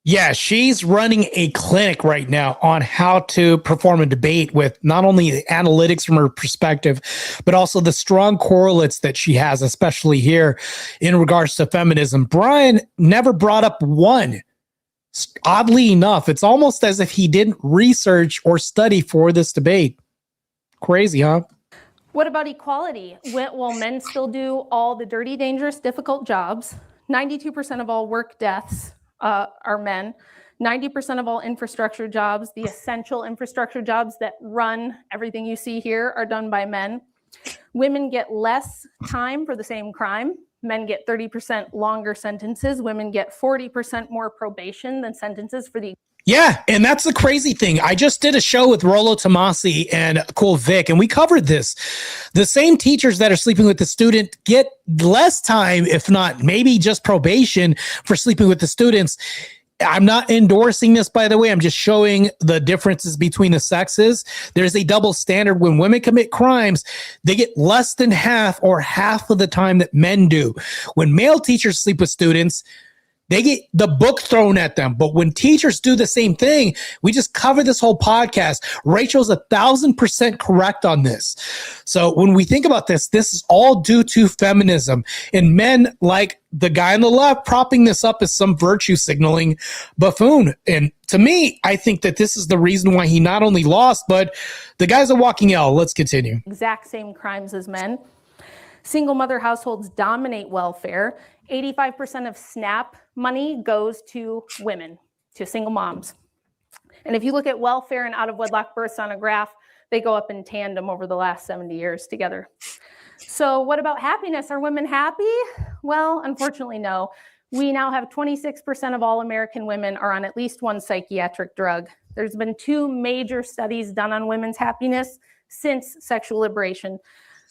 Yeah, she's running a clinic right now on how to perform a debate with not only the analytics from her perspective, but also the strong correlates that she has, especially here in regards to feminism. Brian never brought up one. Oddly enough, it's almost as if he didn't research or study for this debate. Crazy, huh? What about equality? Will men still do all the dirty, dangerous, difficult jobs? 92% of all work deaths are men. 90% of all infrastructure jobs, the essential infrastructure jobs that run everything you see here, are done by men. Women get less time for the same crime. Men get 30% longer sentences. Women get 40% more probation than sentences for the... Yeah, and that's the crazy thing. I just did a show with Rollo Tomasi and Cool Vic, and we covered this. The same teachers that are sleeping with the student get less time, if not maybe just probation, for sleeping with the students. I'm not endorsing this, by the way. I'm just showing the differences between the sexes. There's a double standard. When women commit crimes, they get less than half or half of the time that men do. When male teachers sleep with students, They get the book thrown at them. But when teachers do the same thing, we just cover this whole podcast. Rachel's 1,000% correct on this. So when we think about this, this is all due to feminism, and men like the guy on the left propping this up as some virtue signaling buffoon. And to me, I think that this is the reason why he not only lost, but the guy's a walking L. Let's continue. Exact same crimes as men. Single mother households dominate welfare. 85% of SNAP money goes to women, to single moms. And if you look at welfare and out-of-wedlock births on a graph, they go up in tandem over the last 70 years together. So what about happiness? Are women happy? Well, unfortunately, no. We now have 26% of all American women are on at least one psychiatric drug. There's been 2 major studies done on women's happiness since sexual liberation.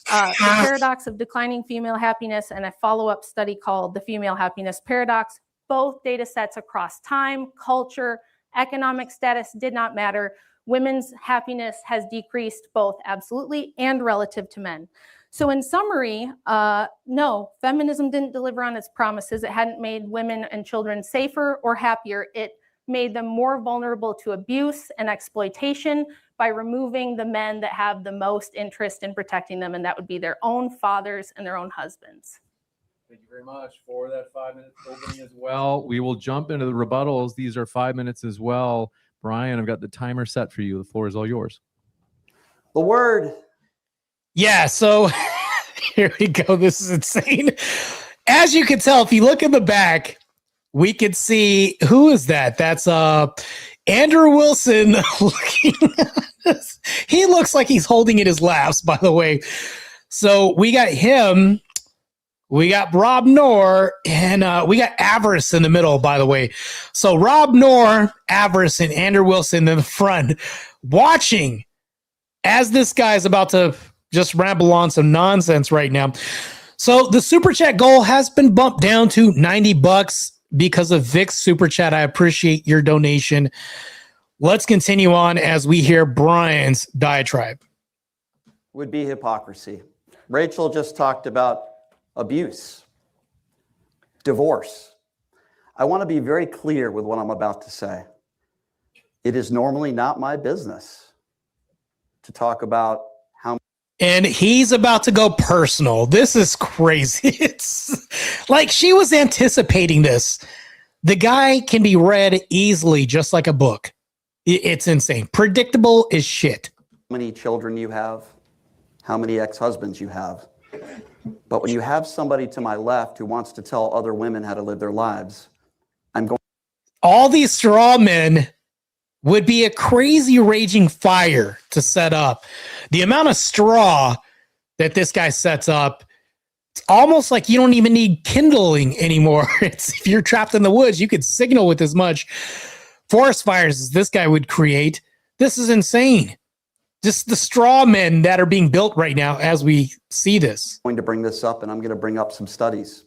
The paradox of declining female happiness and a follow-up study called the female happiness paradox. Both data sets across time, culture, economic status did not matter. Women's happiness has decreased both absolutely and relative to men. So in summary, no, feminism didn't deliver on its promises. It hadn't made women and children safer or happier. It made them more vulnerable to abuse and exploitation by removing the men that have the most interest in protecting them, and that would be their own fathers and their own husbands. Thank you very much for that 5 minute opening as well. We will jump into the rebuttals. These are 5 minutes as well. Brian, I've got the timer set for you. The floor is all yours. The word. Yeah, so here we go. This is insane. As you can tell, if you look in the back, we could see, who is that? That's Andrew Wilson. He looks like he's holding in his laps, by the way. So we got him. We got Rob Knorr, and we got Avarice in the middle, by the way. So Rob Knorr, Avarice, and Andrew Wilson in the front, watching as this guy is about to just ramble on some nonsense right now. So the Super Chat goal has been bumped down to $90 because of Vic's Super Chat. I appreciate your donation. Let's continue on as we hear Brian's diatribe. Would be hypocrisy. Rachel just talked about abuse, divorce. I want to be very clear with what I'm about to say. It is normally not my business to talk about how. And he's about to go personal. This is crazy. It's like she was anticipating this. The guy can be read easily, just like a book. It's insane. Predictable as shit. How many children you have, how many ex-husbands you have. But when you have somebody to my left who wants to tell other women how to live their lives, I'm going. All these straw men would be a crazy raging fire to set up. The amount of straw that this guy sets up, it's almost like you don't even need kindling anymore. It's, if you're trapped in the woods, you could signal with as much forest fires as this guy would create. This is insane. Just the straw men that are being built right now as we see this. I'm going to bring this up, and I'm going to bring up some studies.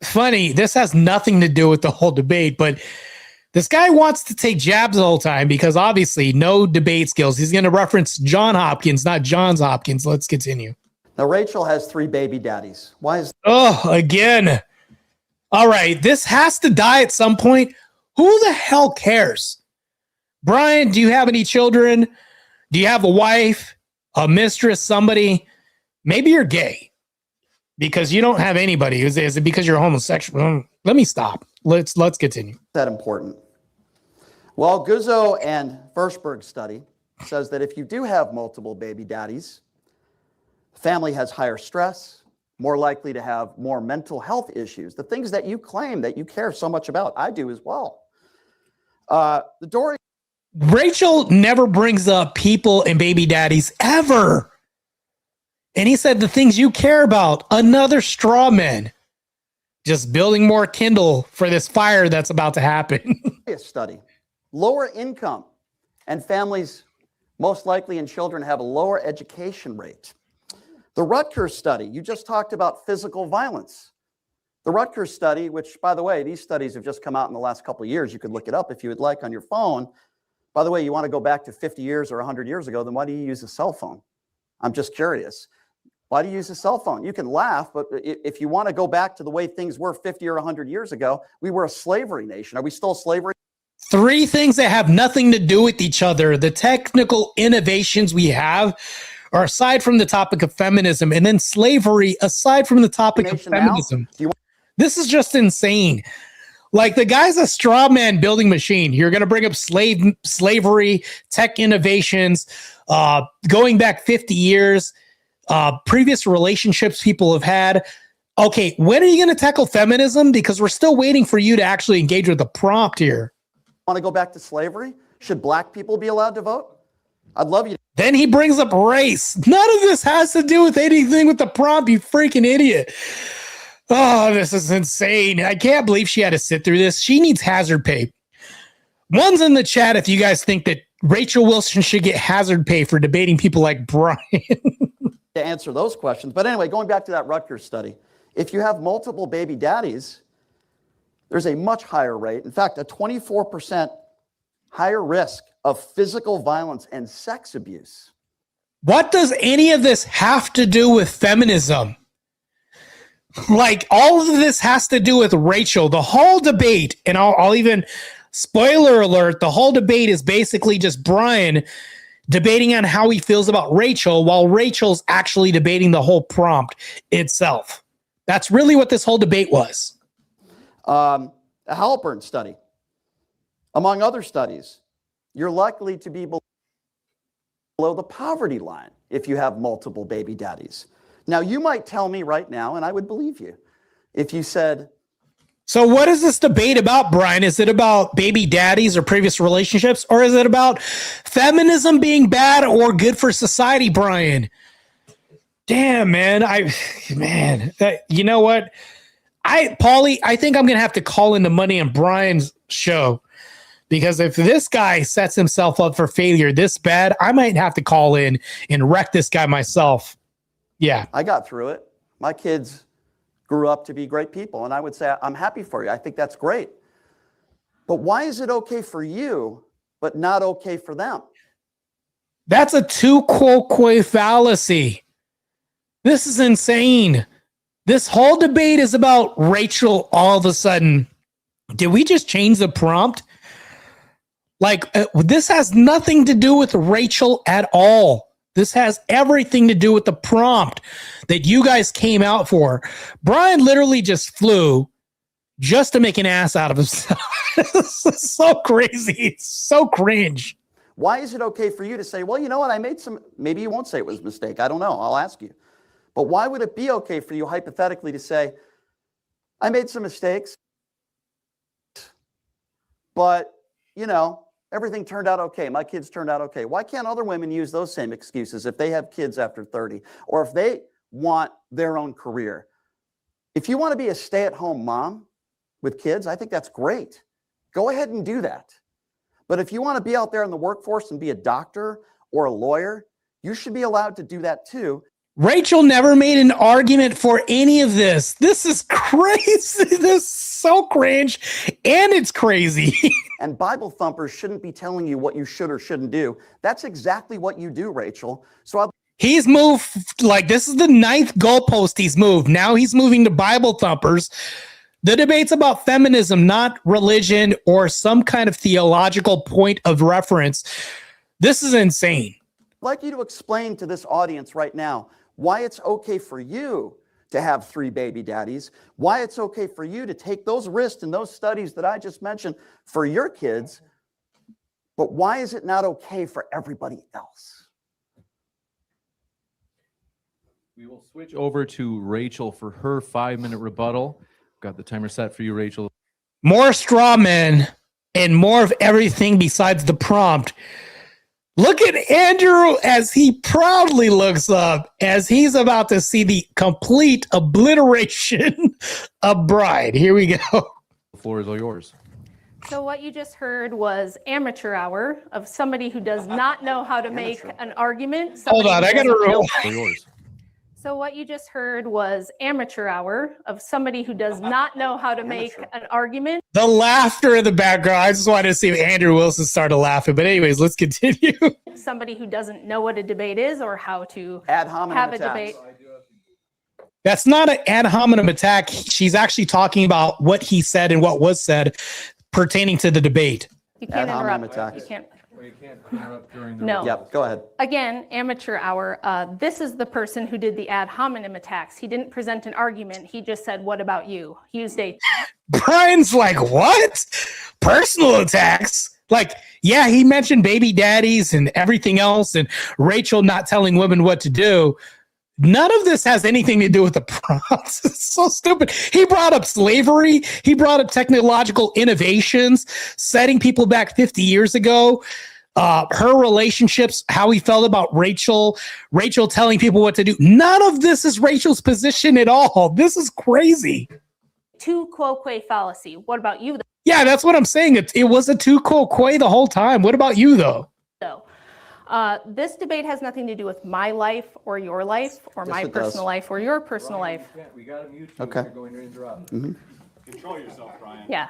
Funny, this has nothing to do with the whole debate, but this guy wants to take jabs the whole time because obviously no debate skills. He's going to reference John Hopkins, not Johns Hopkins. Let's continue. Now, Rachel has 3 baby daddies. Why is... Oh, again. All right, this has to die at some point. Who the hell cares? Brian, do you have any children? Do you have a wife, a mistress, somebody? Maybe you're gay because you don't have anybody. Is it because you're homosexual? Let me stop. Let's continue. That important? Well, Guzzo and Firstberg study says that if you do have multiple baby daddies, the family has higher stress, more likely to have more mental health issues. The things that you claim that you care so much about, I do as well. Rachel never brings up people and baby daddies ever. And he said the things you care about, another straw man. Just building more kindle for this fire that's about to happen. Study. Lower income and families most likely in children have a lower education rate. The Rutgers study, you just talked about physical violence. The Rutgers study, which, by the way, these studies have just come out in the last couple of years. You could look it up if you would like on your phone. By the way, you want to go back to 50 years or 100 years ago, then why do you use a cell phone? I'm just curious. Why do you use a cell phone? You can laugh, but if you want to go back to the way things were 50 or 100 years ago, we were a slavery nation. Are we still slavery? 3 things that have nothing to do with each other. The technical innovations we have are aside from the topic of feminism, and then slavery aside from the topic of feminism. This is just insane. Like, the guy's a straw man building machine. You're going to bring up slavery, tech innovations, going back 50 years, previous relationships people have had. Okay, when are you going to tackle feminism? Because we're still waiting for you to actually engage with the prompt here. Want to go back to slavery? Should black people be allowed to vote? I'd love you. Then he brings up race. None of this has to do with anything with the prompt, you freaking idiot. Oh, this is insane. I can't believe she had to sit through this. She needs hazard pay. One's in the chat if you guys think that Rachel Wilson should get hazard pay for debating people like Brian. To answer those questions. But anyway, going back to that Rutgers study, if you have multiple baby daddies, there's a much higher rate, in fact, a 24% higher risk of physical violence and sex abuse. What does any of this have to do with feminism? Like, all of this has to do with Rachel. The whole debate, and I'll even, spoiler alert, the whole debate is basically just Brian debating on how he feels about Rachel while Rachel's actually debating the whole prompt itself. That's really what this whole debate was. A Halpern study, among other studies, you're likely to be below the poverty line if you have multiple baby daddies. Now, you might tell me right now, and I would believe you, if you said... So what is this debate about, Brian? Is it about baby daddies or previous relationships, or is it about feminism being bad or good for society, Brian? Damn, man. You know what? Paulie, I think I'm going to have to call in the money on Brian's show, because if this guy sets himself up for failure this bad, I might have to call in and wreck this guy myself. Yeah. I got through it. My kids grew up to be great people, and I would say I'm happy for you. I think that's great. But why is it okay for you, but not okay for them? That's a tu quoque fallacy. This is insane. This whole debate is about Rachel all of a sudden. Did we just change the prompt? Like, this has nothing to do with Rachel at all. This has everything to do with the prompt that you guys came out for. Brian literally just flew just to make an ass out of himself. This is so crazy. It's so cringe. Why is it okay for you to say, well, you know what, I made some, maybe you won't say it was a mistake. I don't know. I'll ask you. But why would it be okay for you hypothetically to say, I made some mistakes, but, you know, everything turned out okay. My kids turned out okay. Why can't other women use those same excuses if they have kids after 30, or if they want their own career? If you want to be a stay-at-home mom with kids, I think that's great. Go ahead and do that. But if you want to be out there in the workforce and be a doctor or a lawyer, you should be allowed to do that too. Rachel never made an argument for any of this. This is crazy. This is so cringe, and it's crazy. And Bible thumpers shouldn't be telling you what you should or shouldn't do. That's exactly what you do, Rachel. So he's moved, like, this is the 9th goalpost he's moved. Now he's moving to Bible thumpers. The debate's about feminism, not religion or some kind of theological point of reference. This is insane. I'd like you to explain to this audience right now why it's okay for you to have 3 baby daddies, why it's okay for you to take those risks and those studies that I just mentioned for your kids, but why is it not okay for everybody else? We will switch over to Rachel for her 5-minute rebuttal. Got the timer set for you, Rachel. More straw men and more of everything besides the prompt. Look at Andrew as he proudly looks up as he's about to see the complete obliteration of Bride. Here we go. The floor is all yours. So what you just heard was amateur hour of somebody who does not know how to make an argument. Hold on, I got to roll. Yours. So what you just heard was amateur hour of somebody who does not know how to make an argument. The laughter in the background. I just wanted to see if Andrew Wilson started laughing. But anyways, let's continue. Somebody who doesn't know what a debate is or how to ad hominem have a attacks. debate. That's not an ad hominem attack. She's actually talking about what he said and what was said pertaining to the debate. You can't Ad hominem interrupt. attacks. You can't. You can't interrupt during the No. Yep, go ahead. Again, amateur hour. This is the person who did the ad hominem attacks. He didn't present an argument. He just said, "What about you?" He used a. Brian's like, what? Personal attacks? Like, yeah, he mentioned baby daddies and everything else and Rachel not telling women what to do. None of this has anything to do with the prompts. It's so stupid. He brought up slavery. He brought up technological innovations, setting people back 50 years ago. Her relationships, how he felt about Rachel telling people what to do. None of this is Rachel's position at all. This is crazy. Tu quo que fallacy. What about you, Yeah, that's what I'm saying. It was a tu quo que the whole time. What about you, though? though? This debate has nothing to do with my life or your life or Yes, my it personal does. life or your personal life. We got to mute you. Okay. You're going to interrupt. Control yourself, Brian. Yeah.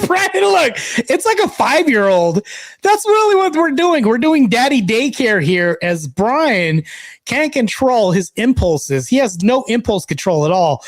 Brian, look, it's like a 5-year-old. That's really what we're doing. We're doing daddy daycare here as Brian can't control his impulses. He has no impulse control at all.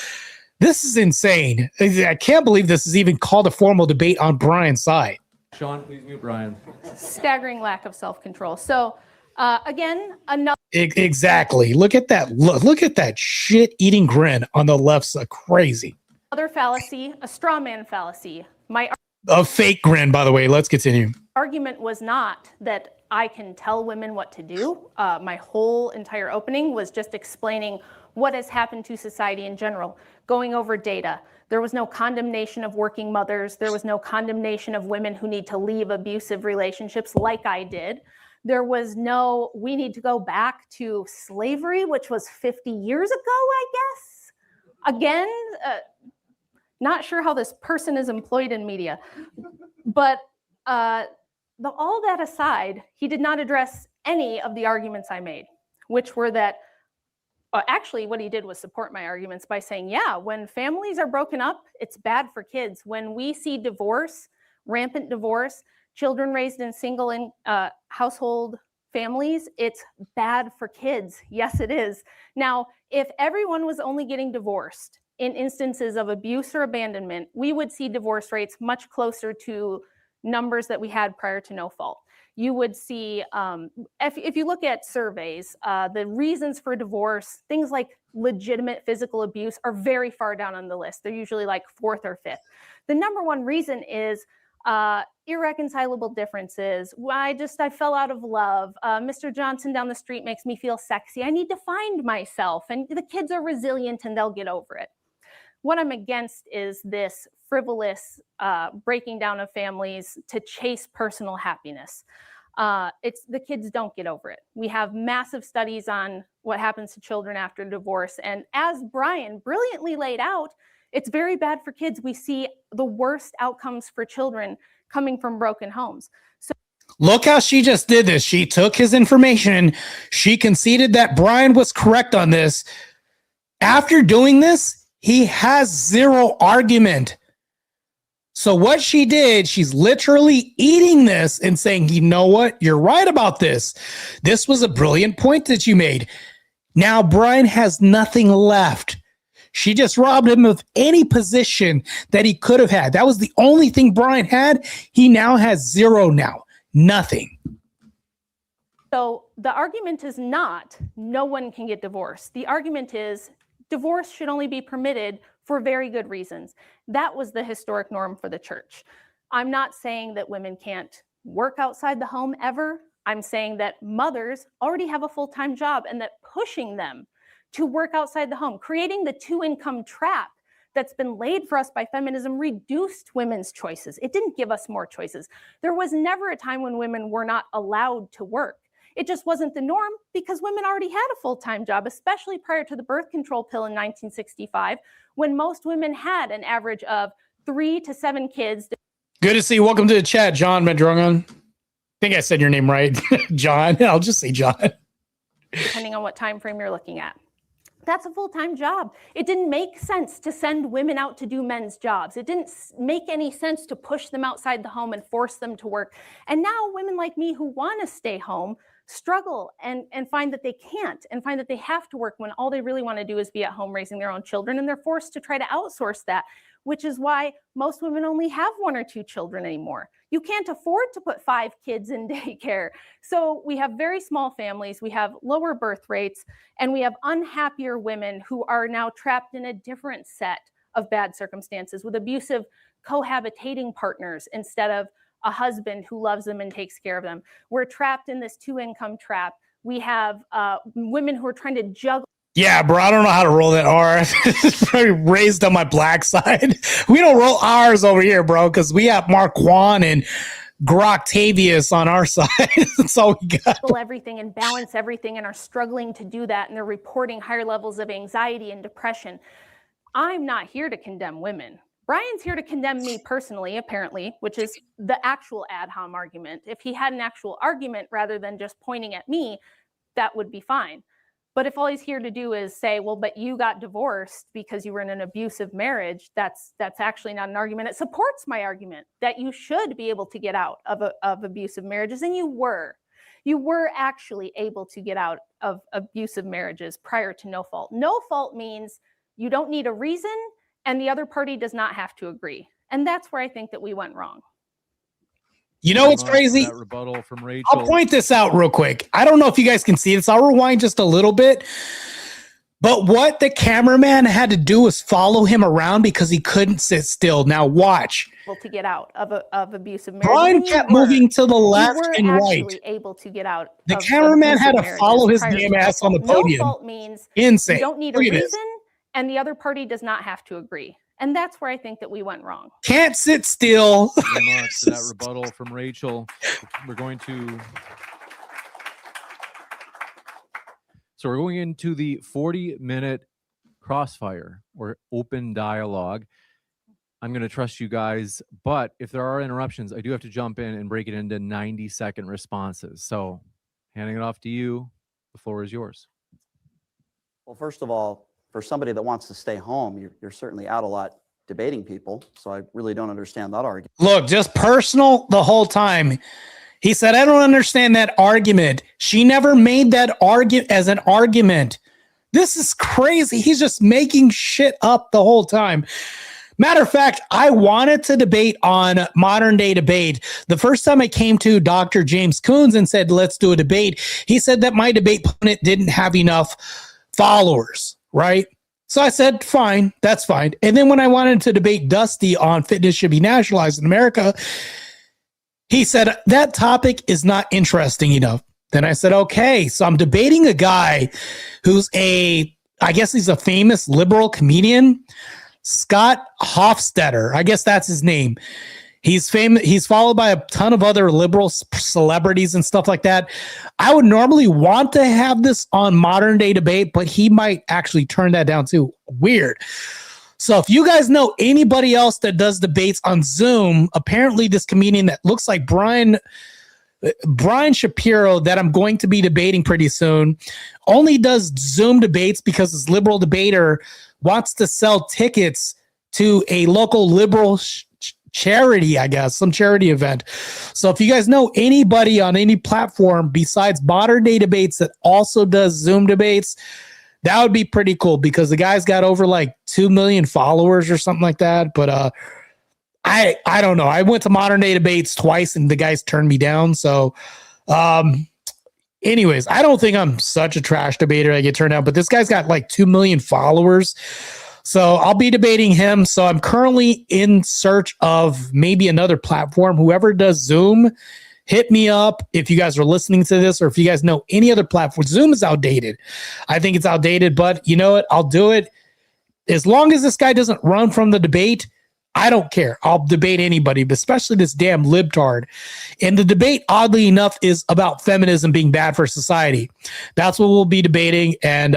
This is insane. I can't believe this is even called a formal debate on Brian's side. Sean, please mute Brian. Staggering lack of self-control. So again, another. Exactly. Look at that. Look at that shit-eating grin on the left side. Crazy. Other fallacy, a straw man fallacy. My A fake grin, by the way. Let's continue. argument was not that I can tell women what to do. My whole entire opening was just explaining what has happened to society in general, going over data. There was no condemnation of working mothers. There was no condemnation of women who need to leave abusive relationships like I did. There was no, we need to go back to slavery, which was 50 years ago, I guess. Again, not sure how this person is employed in media, but all that aside, he did not address any of the arguments I made, which were that, actually what he did was support my arguments by saying, yeah, when families are broken up, it's bad for kids. When we see divorce, rampant divorce, children raised in single household families, it's bad for kids. Yes, it is. Now, if everyone was only getting divorced in instances of abuse or abandonment, we would see divorce rates much closer to numbers that we had prior to no fault. You would see, if you look at surveys, the reasons for divorce, things like legitimate physical abuse are very far down on the list. They're usually like 4th or 5th. The number one reason is irreconcilable differences. I fell out of love. Mr. Johnson down the street makes me feel sexy. I need to find myself. And the kids are resilient and they'll get over it. What I'm against is this frivolous breaking down of families to chase personal happiness. The kids don't get over it. We have massive studies on what happens to children after divorce. And as Brian brilliantly laid out, it's very bad for kids. We see the worst outcomes for children coming from broken homes. So look how she just did this. She took his information. She conceded that Brian was correct on this. After doing this, he has zero argument. So what she did, she's literally eating this and saying, you know what? You're right about this. This was a brilliant point that you made. Now Brian has nothing left. She just robbed him of any position that he could have had. That was the only thing Brian had. He now has zero now. Nothing. So the argument is not no one can get divorced. The argument is divorce should only be permitted for very good reasons. That was the historic norm for the church. I'm not saying that women can't work outside the home ever. I'm saying that mothers already have a full-time job and that pushing them to work outside the home, creating the two-income trap that's been laid for us by feminism reduced women's choices. It didn't give us more choices. There was never a time when women were not allowed to work. It just wasn't the norm because women already had a full-time job, especially prior to the birth control pill in 1965, when most women had an average of 3 to 7 kids. Good to see you. Welcome to the chat, John Medrongan. I think I said your name right. John. I'll just say John. Depending on what time frame you're looking at. That's a full-time job. It didn't make sense to send women out to do men's jobs. It didn't make any sense to push them outside the home and force them to work. And now women like me who want to stay home struggle and find that they can't, and find that they have to work when all they really want to do is be at home raising their own children, and they're forced to try to outsource that, which is why most women only have 1 or 2 children anymore. You can't afford to put 5 kids in daycare. So we have very small families, we have lower birth rates, and we have unhappier women who are now trapped in a different set of bad circumstances with abusive cohabitating partners instead of a husband who loves them and takes care of them. We're trapped in this 2-income trap. We have women who are trying to juggle. Yeah, bro, I don't know how to roll that R. It's probably raised on my black side. We don't roll R's over here, bro, because we have Marquand and Groctavius on our side. That's all we got. Everything and balance everything and are struggling to do that, and they're reporting higher levels of anxiety and depression. I'm not here to condemn women. Brian's here to condemn me personally, apparently, which is the actual ad hom argument. If he had an actual argument rather than just pointing at me, that would be fine. But if all he's here to do is say, well, but you got divorced because you were in an abusive marriage, that's actually not an argument. It supports my argument that you should be able to get out of abusive marriages, and you were. You were actually able to get out of abusive marriages prior to no fault. No fault means you don't need a reason, and the other party does not have to agree. And that's where I think that we went wrong. You know what's crazy? That rebuttal from Rachel. I'll point this out real quick. I don't know if you guys can see this. I'll rewind just a little bit. But what the cameraman had to do was follow him around because he couldn't sit still. Now watch. Able to get out of abusive marriage. Brian kept moving to the left and right. Actually able to get out. The cameraman had to follow his damn ass on the podium. No fault means insane. You don't need a reason, and the other party does not have to agree. And that's where I think that we went wrong. Can't sit still. Thank you very much for that rebuttal from Rachel. We're going into the 40-minute crossfire or open dialogue. I'm going to trust you guys, but if there are interruptions, I do have to jump in and break it into 90-second responses. So handing it off to you. The floor is yours. Well, first of all, for somebody that wants to stay home, you're certainly out a lot debating people. So I really don't understand that argument. Look, just personal the whole time. He said, I don't understand that argument. She never made that argument as an argument. This is crazy. He's just making shit up the whole time. Matter of fact, I wanted to debate on Modern Day Debate. The first time I came to Dr. James Coons and said, let's do a debate, he said that my debate opponent didn't have enough followers, right? So I said, fine, that's fine. And then when I wanted to debate Dusty on fitness should be nationalized in America, he said, that topic is not interesting enough. Then I said, okay, so I'm debating a guy who's I guess he's a famous liberal comedian, Scott Hofstetter. I guess that's his name. He's famous. He's followed by a ton of other liberal celebrities and stuff like that. I would normally want to have this on Modern Day Debate, but he might actually turn that down too. Weird. So if you guys know anybody else that does debates on Zoom, apparently this comedian that looks like Brian Shapiro that I'm going to be debating pretty soon only does Zoom debates because his liberal debater wants to sell tickets to a local liberal charity, I guess, some charity event. So if you guys know anybody on any platform besides Modern Day Debates that also does Zoom debates, that would be pretty cool because the guy's got over like 2 million followers or something like that. But I don't know. I went to Modern Day Debates twice and the guys turned me down. So anyways, I don't think I'm such a trash debater. I get turned down, but this guy's got like 2 million followers. So I'll be debating him. So I'm currently in search of maybe another platform. Whoever does Zoom, hit me up if you guys are listening to this or if you guys know any other platform. Zoom is outdated. I think it's outdated, but you know what? I'll do it. As long as this guy doesn't run from the debate, I don't care. I'll debate anybody, but especially this damn libtard. And the debate, oddly enough, is about feminism being bad for society. That's what we'll be debating. And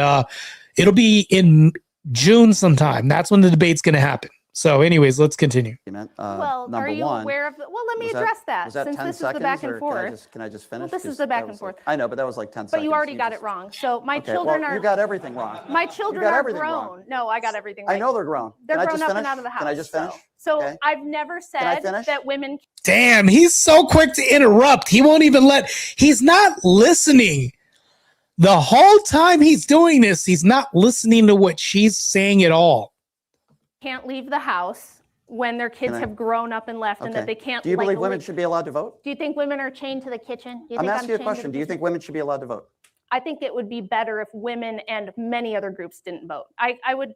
it'll be in June sometime. That's when the debate's going to happen. So anyways, let's continue. Well, are you aware of the, well, let me address that. Was that since 10 this seconds, is the back and or forth. can I just finish? Well, this is the back and forth. I know, but that was like 10 seconds. But you already got it wrong. So my children are. You got everything wrong. My children are grown. No, I got everything right. I know they're grown. They're grown up and out of the house. Can I just finish? So I've never said that women. Damn, he's so quick to interrupt. He won't even he's not listening. The whole time he's doing this, he's not listening to what she's saying at all. Can't leave the house when their kids have grown up and left, and that they can't. Do you believe women should be allowed to vote? Do you think women are chained to the kitchen? I'm asking you a question. Do you think women should be allowed to vote? I think it would be better if women and many other groups didn't vote. I would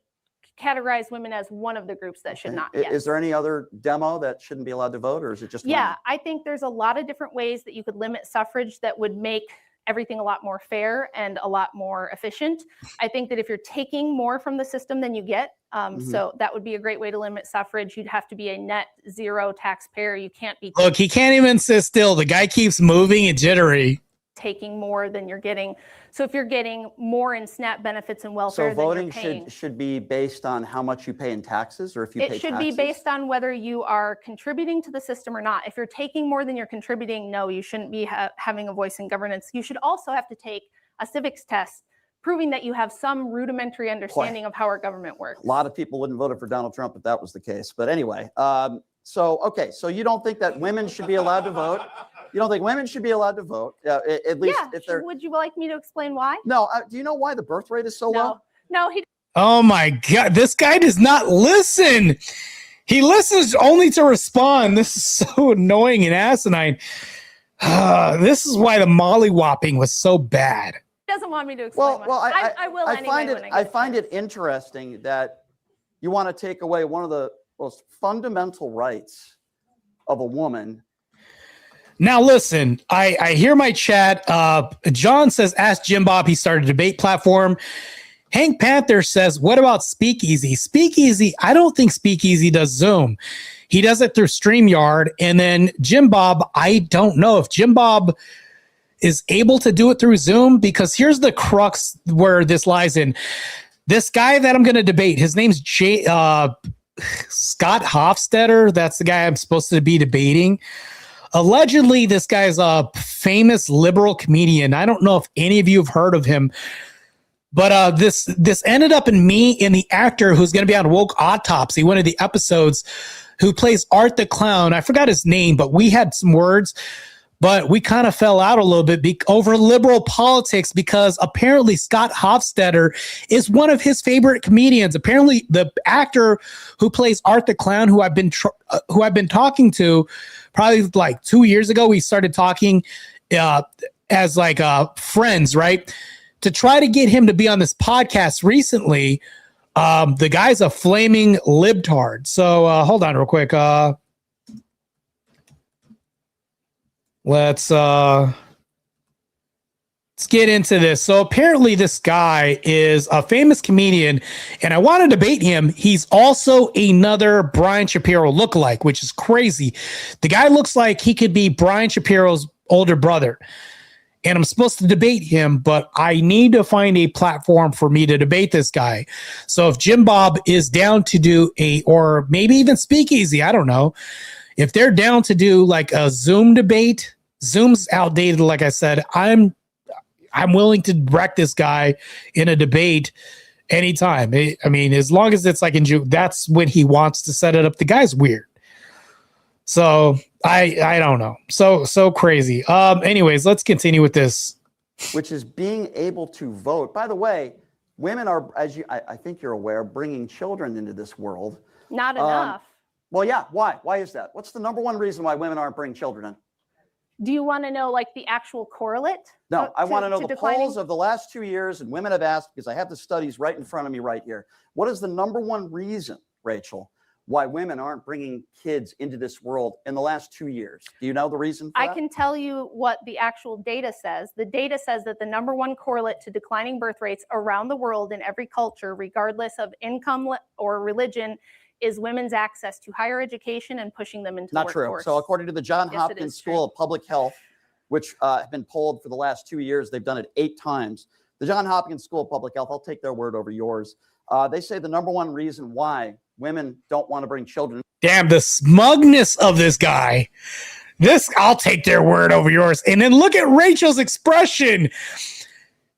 categorize women as one of the groups that should not. Yes. Is there any other demo that shouldn't be allowed to vote, or is it just Yeah, women? I think there's a lot of different ways that you could limit suffrage that would make everything a lot more fair and a lot more efficient. I think that if you're taking more from the system than you get, so that would be a great way to limit suffrage. You'd have to be a net zero taxpayer. You can't be. Look, he can't even sit still. The guy keeps moving and jittery. Taking more than you're getting. So if you're getting more in SNAP benefits and welfare, So voting than you're paying, should be based on how much you pay in taxes, or if you pay taxes? It should be based on whether you are contributing to the system or not. If you're taking more than you're contributing, no, you shouldn't be having a voice in governance. You should also have to take a civics test proving that you have some rudimentary understanding of how our government works. A lot of people wouldn't vote for Donald Trump if that was the case. But anyway, so you don't think that women should be allowed to vote? You don't think women should be allowed to vote, at least if they're... Would you like me to explain why? No. Do you know why the birth rate is so low? No, he... Oh my God, this guy does not listen. He listens only to respond. This is so annoying and asinine. This is why the mollywopping was so bad. He doesn't want me to explain why. I will anyway. I find it interesting that you want to take away one of the most fundamental rights of a woman. Now, listen, I hear my chat. John says, ask Jim Bob. He started a debate platform. Hank Panther says, what about Speakeasy? Speakeasy, I don't think Speakeasy does Zoom. He does it through StreamYard. And then Jim Bob, I don't know if Jim Bob is able to do it through Zoom, because here's the crux where this lies in. This guy that I'm going to debate, his name's Scott Hofstetter. That's the guy I'm supposed to be debating. Allegedly, this guy's a famous liberal comedian. I don't know if any of you have heard of him, but this ended up in me and the actor who's going to be on Woke Autopsy, one of the episodes, who plays Art the Clown. I forgot his name, but we had some words, but we kind of fell out a little bit over liberal politics, because apparently Scott Hofstetter is one of his favorite comedians. Apparently, the actor who plays Art the Clown, who I've been talking to, probably like 2 years ago, we started talking as like friends, right? To try to get him to be on this podcast recently. The guy's a flaming libtard. So hold on real quick. Let's get into this. So apparently this guy is a famous comedian, and I want to debate him. He's also another Brian Shapiro lookalike, which is crazy. The guy looks like he could be Brian Shapiro's older brother, and I'm supposed to debate him, but I need to find a platform for me to debate this guy. So if Jim Bob is down to do or maybe even Speakeasy, I don't know, if they're down to do like a Zoom debate, Zoom's outdated. Like I said, I'm willing to wreck this guy in a debate anytime. I mean, as long as it's like in June, that's when he wants to set it up. The guy's weird. So I don't know. So crazy. Anyways, let's continue with this. Which is being able to vote. By the way, women are, I think you're aware, bringing children into this world. Not enough. Well, yeah. Why? Why is that? What's the number one reason why women aren't bringing children in? Do you want to know like the actual correlate? No, I want to know the polls of the last 2 years, and women have asked, because I have the studies right in front of me right here. What is the number one reason, Rachel, why women aren't bringing kids into this world in the last 2 years? Do you know the reason for that? I can tell you what the actual data says. The data says that the number one correlate to declining birth rates around the world in every culture, regardless of income or religion, is women's access to higher education and pushing them into the workforce. So according to the Johns Hopkins School of Public Health, which have been polled for the last 2 years, they've done it 8 times. The Johns Hopkins School of Public Health, I'll take their word over yours. They say the number one reason why women don't want to bring children. Damn, the smugness of this guy. I'll take their word over yours. And then look at Rachel's expression.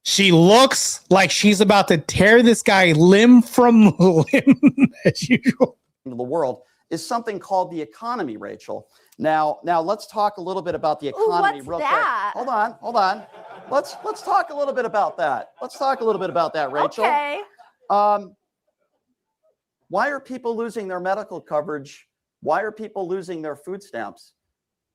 She looks like she's about to tear this guy limb from limb as usual. The world is something called the economy, Rachel. Now let's talk a little bit about the economy. Ooh, real what's that? quick. Hold on. Let's talk a little bit about that. Let's talk a little bit about that, Rachel. Okay. Why are people losing their medical coverage? Why are people losing their food stamps?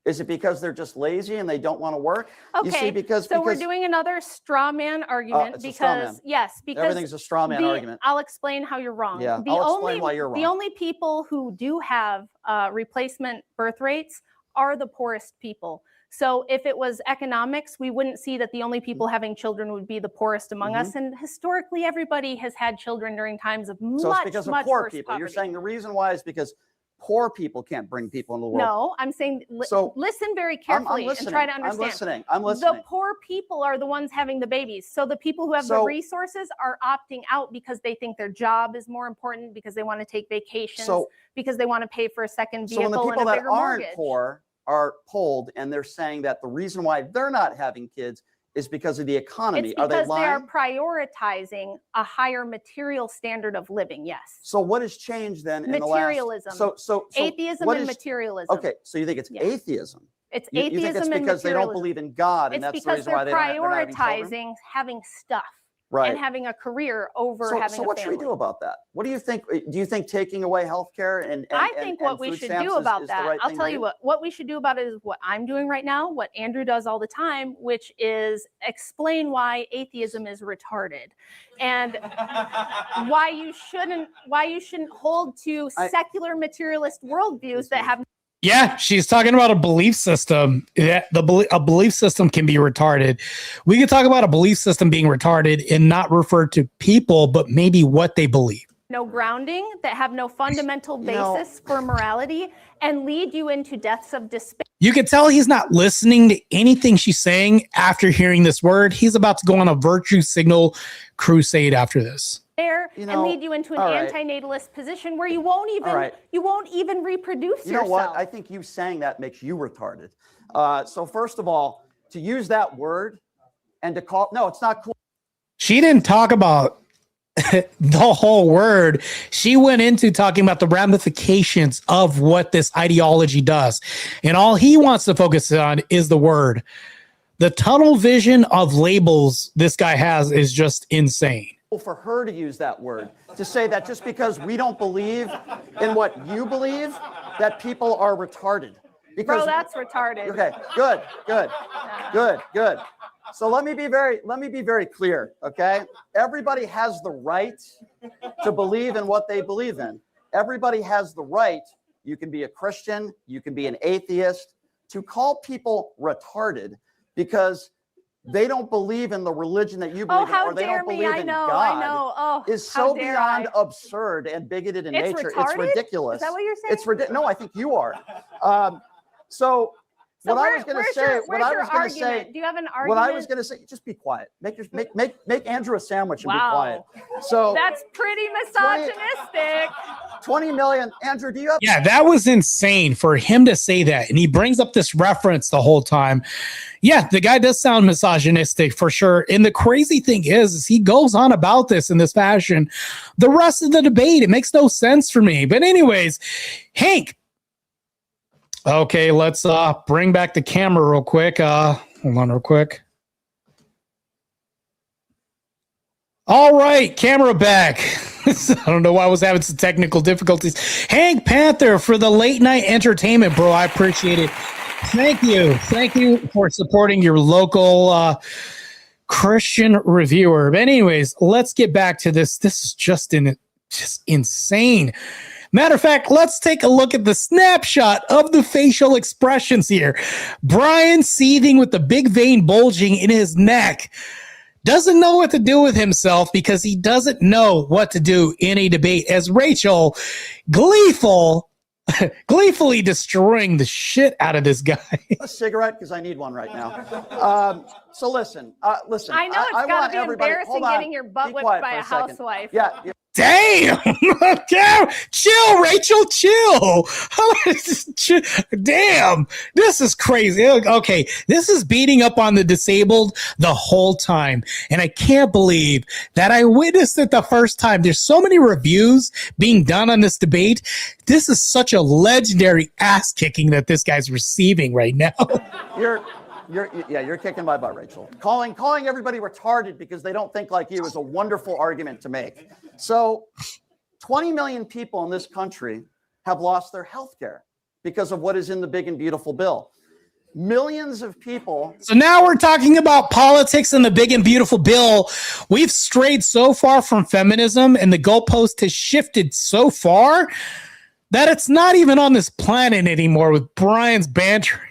Is it because they're just lazy and they don't want to work? Okay, you see, because we're doing another straw man argument it's a straw man. Yes, because everything's a straw man argument. I'll explain how you're wrong. Yeah, I'll explain why you're wrong. The only people who do have replacement birth rates are the poorest people. So if it was economics, we wouldn't see that the only people having children would be the poorest among us. And historically, everybody has had children during times of so it's because of poor worse people. poverty. You're saying the reason why is because poor people can't bring people into the world. No, I'm saying listen very carefully and try to understand. I'm listening. The poor people are the ones having the babies. So the people who have the resources are opting out because they think their job is more important, because they want to take vacations, because they want to pay for a second vehicle and the people and a that bigger aren't mortgage. poor are polled, and they're saying that the reason why they're not having kids is because of the economy. It's because are they lying? They are prioritizing a higher material standard of living. Yes. So what has changed then in materialism? The last, so atheism and materialism. Okay, so you think it's atheism? It's you atheism think it's and because they don't believe in God, and that's the reason why they're prioritizing having stuff. Right. And having a career over having a family. So what should we do about that? What do you think? Do you think taking away health care and I think what we should do about that, I'll tell you what we should do about it is what I'm doing right now, what Andrew does all the time, which is explain why atheism is retarded and why you shouldn't hold to secular materialist worldviews that have. Yeah, she's talking about a belief system. A belief system can be retarded. We could talk about a belief system being retarded and not refer to people, but maybe what they believe. No grounding, that have no fundamental basis for morality, and lead you into deaths of despair. You can tell he's not listening to anything she's saying after hearing this word. He's about to go on a virtue signal crusade after this. And lead you into an antinatalist position where you won't even reproduce yourself. You know what? I think you saying that makes you retarded. So first of all, to use that word and to call it's not cool. She didn't talk about the whole word. She went into talking about the ramifications of what this ideology does. And all he wants to focus on is the word. The tunnel vision of labels this guy has is just insane. For her to use that word, to say that just because we don't believe in what you believe, that people are retarded. Bro, that's retarded. Okay, good. So let me be very clear, okay? Everybody has the right to believe in what they believe in. Everybody has the right. You can be a Christian, you can be an atheist. To call people retarded because they don't believe in the religion that you believe in, or they don't believe in God, is so beyond absurd and bigoted in nature. Retarded? It's ridiculous. Is that what you're saying? It's ridiculous. No, I think you are. So what I was going to say, do you have an argument? What I was going to say, just be quiet. Make Andrew a sandwich and be quiet. So that's pretty misogynistic. 20 million. Andrew, do you have? Yeah, that was insane for him to say that. And he brings up this reference the whole time. Yeah, the guy does sound misogynistic for sure. And the crazy thing is he goes on about this in this fashion. The rest of the debate, it makes no sense for me. But anyways, Hank. Okay, let's bring back the camera real quick. Hold on real quick. All right, camera back. I don't know why I was having some technical difficulties. Hank Panther for the late night entertainment, bro. I appreciate it. Thank you. Thank you for supporting your local Christian reviewer. But anyways, let's get back to this. This is just insane. Matter of fact, let's take a look at the snapshot of the facial expressions here. Brian seething with the big vein bulging in his neck. Doesn't know what to do with himself because he doesn't know what to do in a debate, as Rachel gleefully destroying the shit out of this guy. A cigarette because I need one right now. So listen. I know it's got to be embarrassing getting your butt whipped by a housewife. Yeah. Damn. Damn. Chill, Rachel. Chill. Damn. This is crazy. Okay. This is beating up on the disabled the whole time. And I can't believe that I witnessed it the first time. There's so many reviews being done on this debate. This is such a legendary ass kicking that this guy's receiving right now. You're kicking my butt, Rachel. Calling everybody retarded because they don't think like you is a wonderful argument to make. So 20 million people in this country have lost their health care because of what is in the big and beautiful bill. Millions of people. So now we're talking about politics and the big and beautiful bill. We've strayed so far from feminism and the goalpost has shifted so far that it's not even on this planet anymore with Brian's bantering.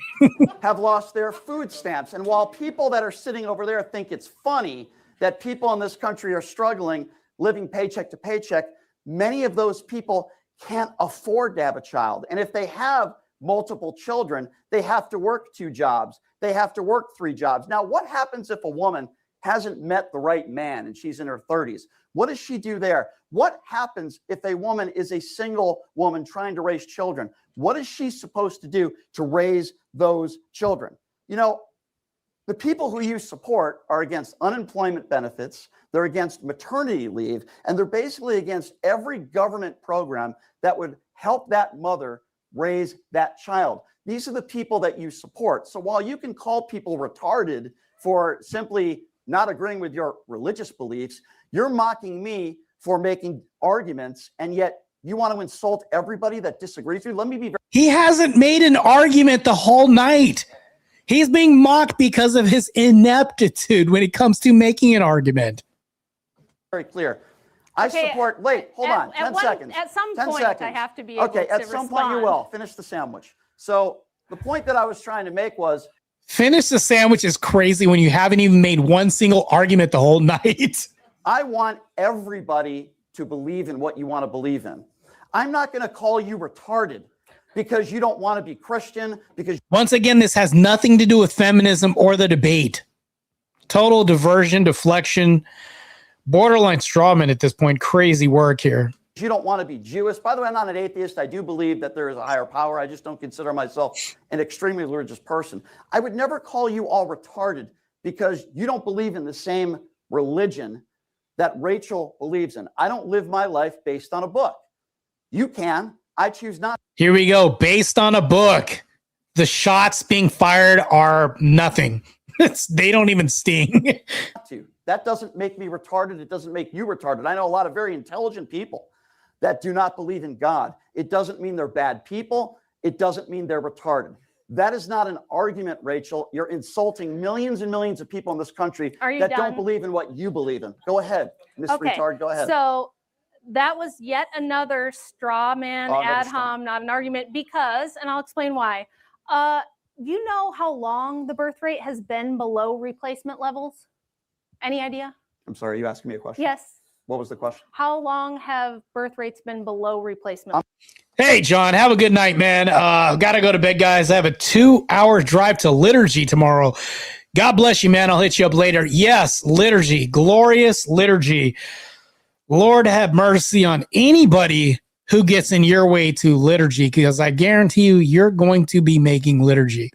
Have lost their food stamps. And while people that are sitting over there think it's funny that people in this country are struggling, living paycheck to paycheck, many of those people can't afford to have a child. And if they have multiple children, they have to work 2 jobs. They have to work 3 jobs. Now, what happens if a woman hasn't met the right man and she's in her 30s? What does she do there? What happens if a woman is a single woman trying to raise children? What is she supposed to do to raise those children? You know, the people who you support are against unemployment benefits, they're against maternity leave, and they're basically against every government program that would help that mother raise that child. These are the people that you support. So while you can call people retarded for simply not agreeing with your religious beliefs, you're mocking me for making arguments, and yet you want to insult everybody that disagrees with you. Let me be very— He hasn't made an argument the whole night. He's being mocked because of his ineptitude when it comes to making an argument. very clear. I support— wait, hold on, 10 seconds. At some 10 point, seconds. I have to be able okay, to at some point you will. Finish the sandwich. So the point that I was trying to make was— Finish the sandwich is crazy when you haven't even made one single argument the whole night. I want everybody to believe in what you want to believe in. I'm not going to call you retarded because you don't want to be Christian, because— Once again, this has nothing to do with feminism or the debate. Total diversion, deflection, borderline strawman at this point. Crazy work here. You don't want to be Jewish. By the way, I'm not an atheist. I do believe that there is a higher power. I just don't consider myself an extremely religious person. I would never call you all retarded because you don't believe in the same religion that Rachel believes in. I don't live my life based on a book. You can. I choose not. Here we go. Based on a book. The shots being fired are nothing. They don't even sting. That doesn't make me retarded. It doesn't make you retarded. I know a lot of very intelligent people that do not believe in God. It doesn't mean they're bad people. It doesn't mean they're retarded. That is not an argument, Rachel. You're insulting millions and millions of people in this country that don't believe in what you believe in. Go ahead, Miss Retard. Go ahead. So that was yet another straw man ad hom, not an argument, because, and I'll explain why. You know how long the birth rate has been below replacement levels? Any idea? I'm sorry, are you asking me a question? Yes. What was the question? How long have birth rates been below replacement? Hey, John, have a good night, man. Gotta go to bed, guys. I have a 2-hour drive to liturgy tomorrow. God bless you, man. I'll hit you up later. Yes, liturgy, glorious liturgy. Lord, have mercy on anybody who gets in your way to liturgy, because I guarantee you, you're going to be making liturgy.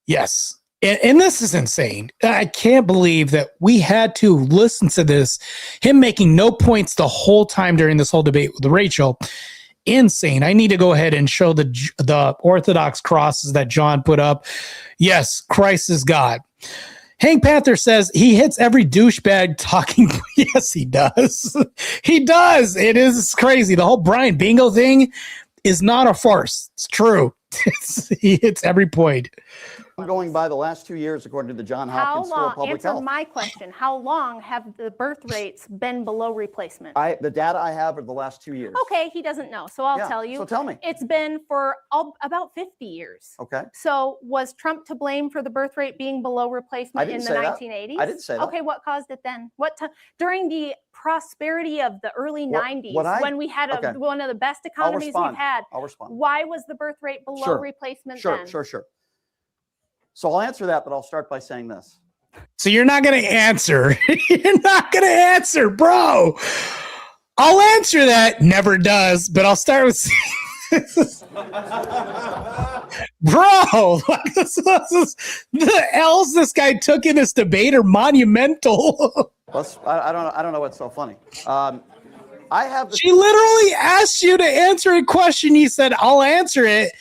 Yes. And this is insane. I can't believe that we had to listen to this, him making no points the whole time during this whole debate with Rachel. Insane. I need to go ahead and show the Orthodox crosses that John put up. Yes, Christ is God. Hank Panther says he hits every douchebag talking. Yes, he does. He does. It's crazy. The whole Brian Bingo thing is not a farce. It's true. He hits every point. I'm going by the last 2 years, according to the John Hopkins School of Public Health. Answer my question. How long have the birth rates been below replacement? The data I have are the last 2 years. Okay, he doesn't know, so I'll tell you. So tell me. It's been for about 50 years. Okay. So was Trump to blame for the birth rate being below replacement in the 1980s? I didn't say that. Okay, what caused it then? During the prosperity of the early 90s, when we had one of the best economies we've had, I'll respond. why was the birth rate below replacement then? Sure. So I'll answer that, but I'll start by saying this. So you're not going to answer. You're not going to answer, bro. I'll answer that. Never does, but I'll start with bro. The L's this guy took in this debate are monumental. I don't know what's so funny. She literally asked you to answer a question. You said, I'll answer it,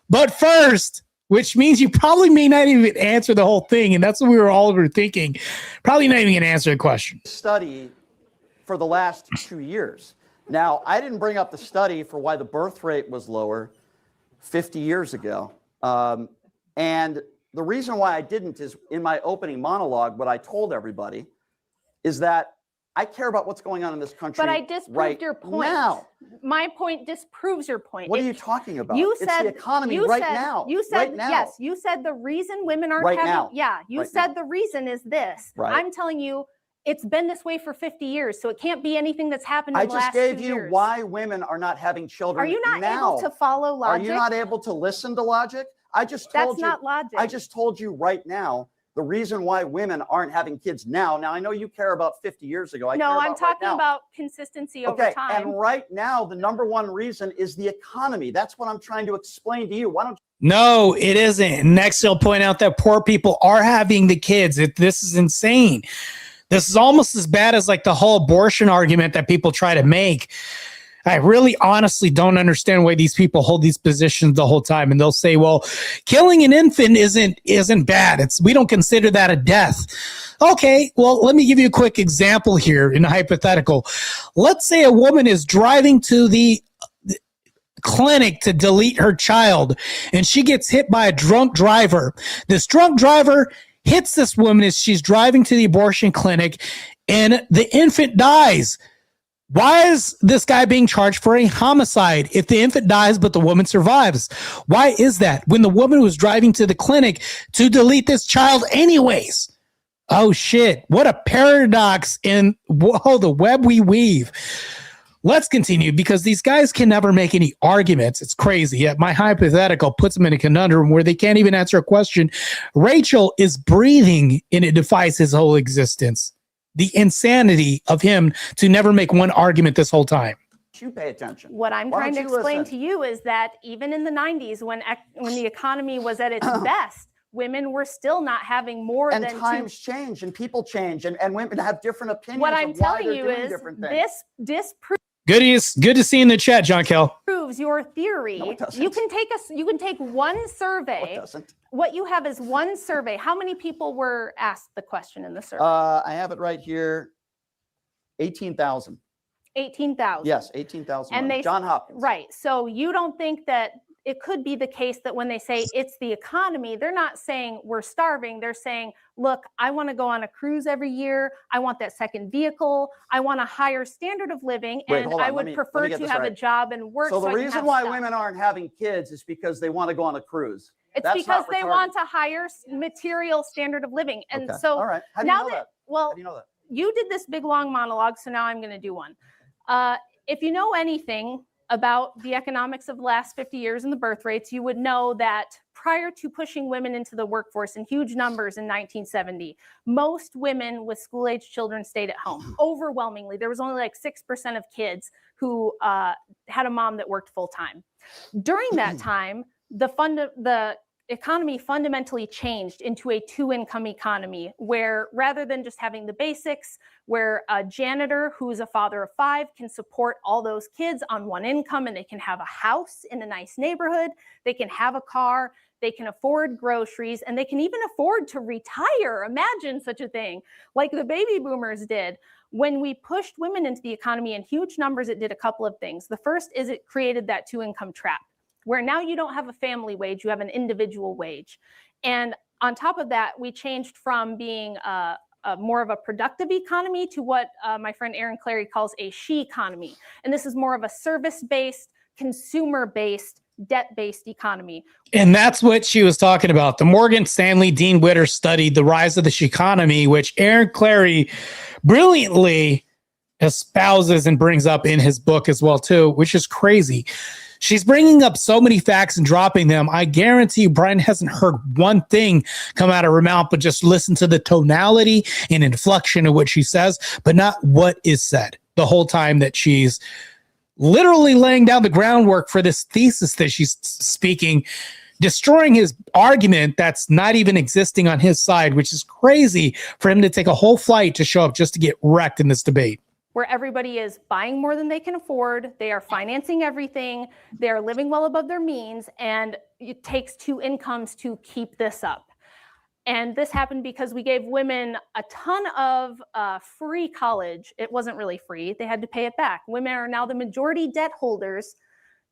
but first, which means you probably may not even answer the whole thing. And that's what we were all thinking. Probably not even going to answer the question. Study for the last 2 years. Now, I didn't bring up the study for why the birth rate was lower 50 years ago. And the reason why I didn't is in my opening monologue, what I told everybody is that I care about what's going on in this country. But I disproved your point. Now. My point disproves your point. What are you talking about? You it's said the economy you right said, now. You said right now. yes. You said the reason women aren't right having. Now. Yeah. You right said now. the reason is this. Right. I'm telling you, it's been this way for 50 years, so it can't be anything that's happened in the last 2 years. I just gave you why women are not having children. Are you not now. able to follow logic? Are you not able to listen to logic? I just told That's not logic. I just told you right now the reason why women aren't having kids now. Now, I know you care about 50 years ago. I'm talking about consistency over time. And right now, the number one reason is the economy. That's what I'm trying to explain to you. Why don't No, it isn't. Next, he'll point out that poor people are having the kids. This is insane. This is almost as bad as like the whole abortion argument that people try to make. I really honestly don't understand why these people hold these positions the whole time. And they'll say, well, killing an infant isn't bad. We don't consider that a death. Okay, well, let me give you a quick example here in a hypothetical. Let's say a woman is driving to the clinic to delete her child and she gets hit by a drunk driver. This drunk driver hits this woman as she's driving to the abortion clinic and the infant dies. Why is this guy being charged for a homicide if the infant dies but the woman survives? Why is that when the woman was driving to the clinic to delete this child anyways? Oh shit, what a paradox in the web we weave. Let's continue because these guys can never make any arguments. It's crazy. Yet my hypothetical puts them in a conundrum where they can't even answer a question. Rachel is breathing and it defies his whole existence. The insanity of him to never make one argument this whole time. You pay attention. What I'm trying to explain to you is that even in the 90s, when the economy was at its best, women were still not having more than times change and people change and women have different opinions. What I'm telling you is this disproves. Good to see you in the chat, John Kell. Proves your theory. No, it doesn't. You can take one survey. No, it doesn't. What you have is one survey. How many people were asked the question in the survey? I have it right here. 18,000. 18,000. Yes, 18,000. And they John Hopkins. Right. So you don't think that it could be the case that when they say it's the economy, they're not saying we're starving. They're saying, look, I want to go on a cruise every year. I want that second vehicle. I want a higher standard of living. And I would prefer to have a job and work. So the reason why women aren't having kids is because they want to go on a cruise. It's because they want a higher material standard of living. And so all right. How do you know that? Well, how do you know that? You did this big long monologue, so now I'm going to do one. If you know anything about the economics of the last 50 years and the birth rates, you would know that prior to pushing women into the workforce in huge numbers in 1970, most women with school-age children stayed at home. Overwhelmingly, there was only like 6% of kids who had a mom that worked full-time. During that time, the economy fundamentally changed into a two-income economy where rather than just having the basics, where a janitor who's a father of 5 can support all those kids on one income and they can have a house in a nice neighborhood, they can have a car, they can afford groceries, and they can even afford to retire. Imagine such a thing, like the baby boomers did. When we pushed women into the economy in huge numbers, it did a couple of things. The first is it created that two-income trap, where now you don't have a family wage, you have an individual wage. And on top of that, we changed from being more of a productive economy to what my friend Aaron Clary calls a she economy. And this is more of a service-based, consumer-based, debt-based economy. And that's what she was talking about. The Morgan Stanley Dean Witter studied The Rise of the She Economy, which Aaron Clary brilliantly espouses and brings up in his book as well, too, which is crazy. She's bringing up so many facts and dropping them. I guarantee you Brian hasn't heard one thing come out of her mouth, but just listen to the tonality and inflection of what she says, but not what is said. the whole time that she's literally laying down the groundwork for this thesis that she's speaking, destroying his argument that's not even existing on his side, which is crazy for him to take a whole flight to show up just to get wrecked in this debate. Where everybody is buying more than they can afford, they are financing everything, they are living well above their means, and it takes two incomes to keep this up. And this happened because we gave women a ton of free college. It wasn't really free. They had to pay it back. Women are now the majority debt holders.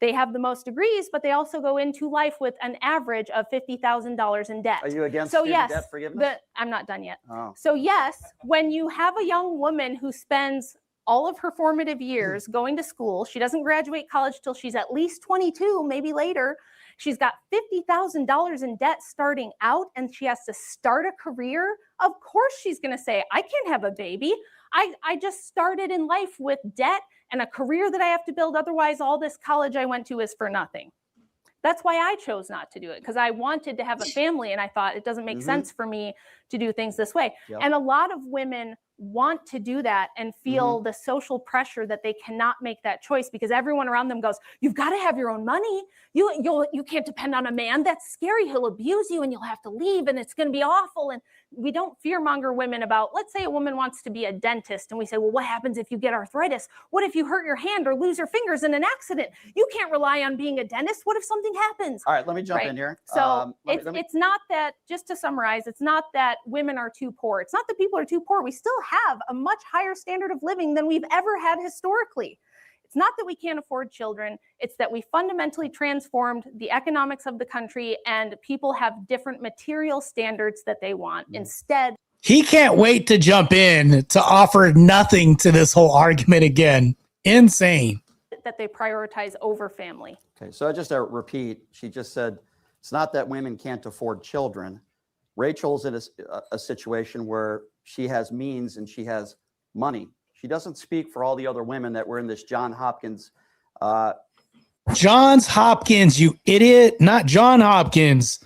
They have the most degrees, but they also go into life with an average of $50,000 in debt. Are you against so student yes, debt forgiveness? I'm not done yet. Oh. So yes, when you have a young woman who spends all of her formative years going to school, she doesn't graduate college till she's at least 22, maybe later. She's got $50,000 in debt starting out, and she has to start a career. Of course she's going to say, I can't have a baby. I just started in life with debt and a career that I have to build. Otherwise, all this college I went to is for nothing. That's why I chose not to do it, because I wanted to have a family, and I thought it doesn't make sense for me to do things this way. Yep. And a lot of women want to do that and feel the social pressure that they cannot make that choice because everyone around them goes, you've got to have your own money. You can't depend on a man. That's scary. He'll abuse you and you'll have to leave and it's going to be awful. And we don't fearmonger women about, let's say a woman wants to be a dentist and we say, well, what happens if you get arthritis? What if you hurt your hand or lose your fingers in an accident? You can't rely on being a dentist. What if something happens? All right, let me jump in here. So it's not that, just to summarize, it's not that women are too poor. It's not that people are too poor. We still have a much higher standard of living than we've ever had historically. It's not that we can't afford children. It's that we fundamentally transformed the economics of the country and people have different material standards that they want. Instead, he can't wait to jump in to offer nothing to this whole argument again. Insane. That they prioritize over family. Okay, so just to repeat, she just said, it's not that women can't afford children. Rachel's in a situation where she has means and she has money. She doesn't speak for all the other women that were in this Johns Hopkins. Johns Hopkins, you idiot, not John Hopkins.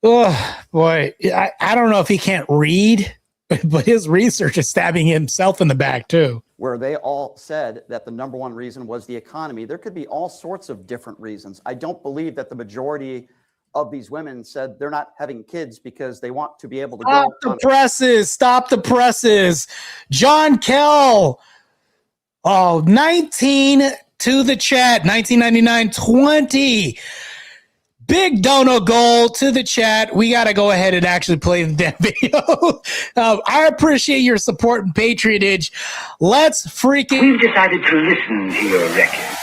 Oh, boy, I don't know if he can't read, but his research is stabbing himself in the back, too. Where they all said that the number one reason was the economy. There could be all sorts of different reasons. I don't believe that the majority of these women said they're not having kids because they want to be able to Stop the presses. Stop the presses. John Kell. Oh, 19 to the chat. 1999, 20. Big dono goal to the chat. We got to go ahead and actually play the damn video. I appreciate your support and patronage. Let's freaking... We've decided to listen to your record.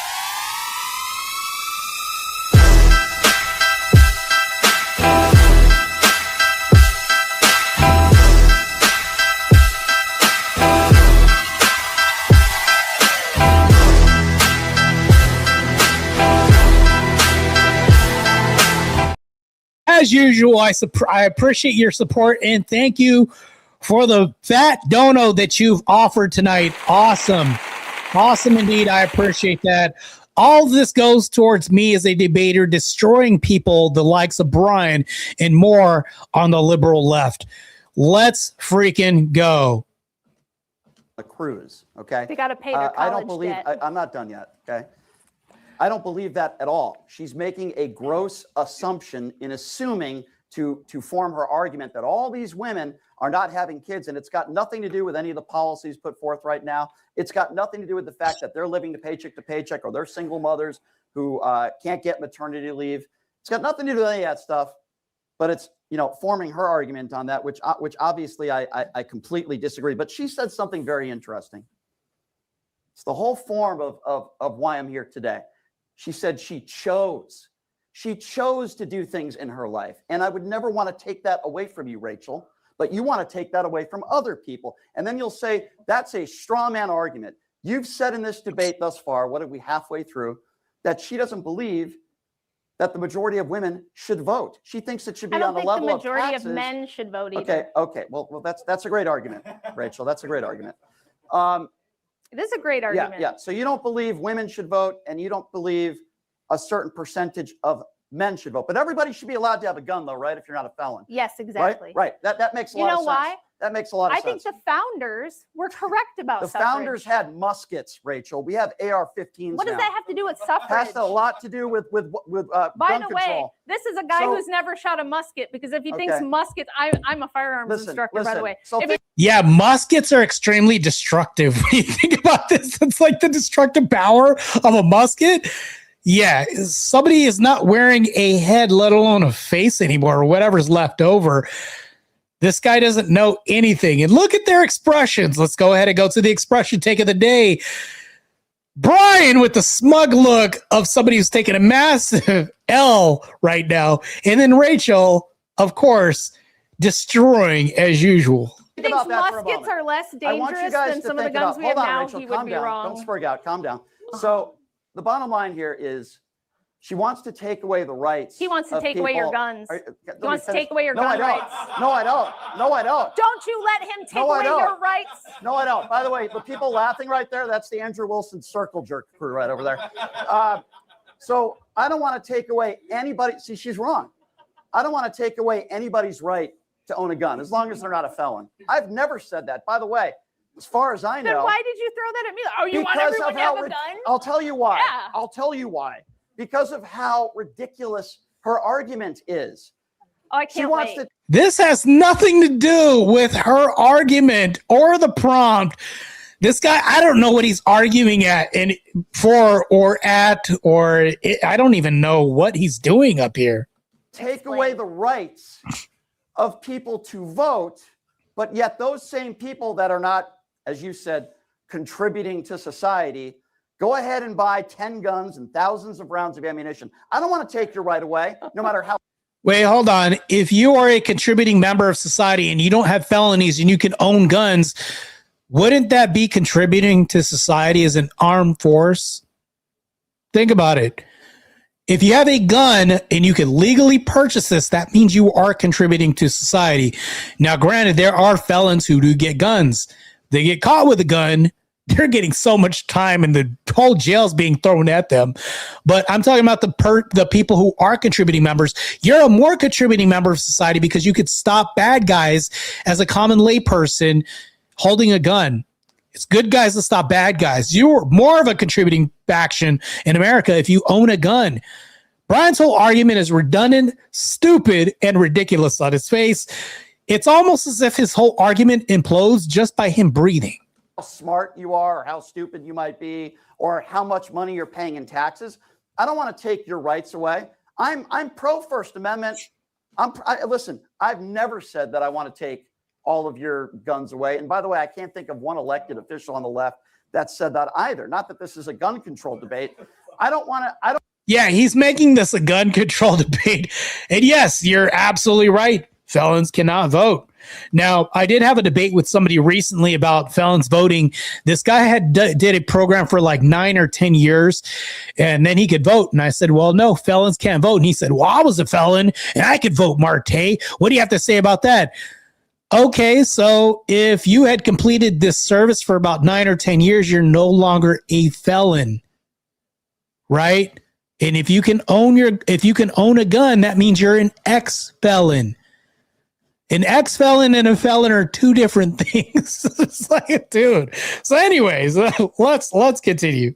As usual, I appreciate your support and thank you for the fat dono that you've offered tonight. Awesome. Awesome indeed. I appreciate that. All of this goes towards me as a debater, destroying people the likes of Brian and more on the liberal left. Let's freaking go. A cruise, okay? They got to pay their college I don't believe, debt. I'm not done yet, okay? I don't believe that at all. She's making a gross assumption in assuming to form her argument that all these women are not having kids, and it's got nothing to do with any of the policies put forth right now. It's got nothing to do with the fact that they're living to paycheck or they're single mothers who can't get maternity leave. It's got nothing to do with any of that stuff, but it's, you know, forming her argument on that, which obviously I completely disagree. But she said something very interesting. It's the whole form of why I'm here today. She said she chose to do things in her life. And I would never want to take that away from you, Rachel, but you want to take that away from other people. And then you'll say, that's a straw man argument. You've said in this debate thus far, what are we halfway through, that she doesn't believe that the majority of women should vote. She thinks it should be on the level of taxes. I don't think the majority of men should vote either. Okay. Well, that's a great argument, Rachel. That's a great argument. It is a great argument. Yeah. So you don't believe women should vote, and you don't believe a certain percentage of men should vote. But everybody should be allowed to have a gun, though, right? If you're not a felon. Yes, exactly. Right. That makes a lot of sense. You know why? That makes a lot of sense. I think the founders were correct about the suffrage. founders had muskets, Rachel. We have AR-15s. What does that have to do with suffrage? Has a lot to do with By gun the control. way, this is a guy who's never shot a musket, because if he thinks muskets, I'm a firearms instructor, by the way. So Yeah, muskets are extremely destructive. When you think about this, it's like the destructive power of a musket. Yeah, somebody is not wearing a head, let alone a face anymore, or whatever's left over. This guy doesn't know anything. And look at their expressions. Let's go ahead and go to the expression take of the day. Brian with the smug look of somebody who's taking a massive L right now. And then Rachel, of course, destroying as usual. He thinks muskets are less dangerous than some of the guns we have now. Rachel, he would be wrong. Don't spurg out. Calm down. So the bottom line here is she wants to take away the rights. He wants to take away your guns. He wants to take away your gun rights. No, I don't. No, I don't. Don't you let him take away your rights. No, I don't. By the way, the people laughing right there, that's the Andrew Wilson circle jerk crew right over there. So I don't want to take away anybody. See, she's wrong. I don't want to take away anybody's right to own a gun as long as they're not a felon. I've never said that. By the way, as far as I know. Then why did you throw that at me? Oh, you want everyone to have a gun? I'll tell you why. Yeah. I'll tell you why. Because of how ridiculous her argument is. Oh, I can't wait. This has nothing to do with her argument or the prompt. This guy, I don't know what he's arguing at and for or at, or I don't even know what he's doing up here. Take away the rights of people to vote, but yet those same people that are not, as you said, contributing to society, go ahead and buy 10 guns and thousands of rounds of ammunition. I don't want to take your right away, no matter how. Wait, hold on. If you are a contributing member of society and you don't have felonies and you can own guns, wouldn't that be contributing to society as an armed force? Think about it. If you have a gun and you can legally purchase this, that means you are contributing to society. Now, granted, there are felons who do get guns. They get caught with a gun. They're getting so much time and the whole jail's being thrown at them. But I'm talking about the people who are contributing members. You're a more contributing member of society because you could stop bad guys as a common layperson holding a gun. It's good guys to stop bad guys. You're more of a contributing faction in America if you own a gun. Brian's whole argument is redundant, stupid, and ridiculous on his face. It's almost as if his whole argument implodes just by him breathing. How smart you are or how stupid you might be or how much money you're paying in taxes. I don't want to take your rights away. I'm pro First Amendment. Listen, I've never said that I want to take all of your guns away. And by the way, I can't think of one elected official on the left that said that either. Not that this is a gun control debate. Yeah, he's making this a gun control debate. And yes, you're absolutely right. Felons cannot vote. Now, I did have a debate with somebody recently about felons voting. This guy did a program for like 9 or 10 years, and then he could vote. And I said, well, no, felons can't vote. And he said, well, I was a felon, and I could vote, Marte. What do you have to say about that? Okay, so if you had completed this service for about 9 or 10 years, you're no longer a felon, right? And if you can own a gun, that means you're an ex-felon. An ex-felon and a felon are two different things. It's like, dude. So anyways, let's continue.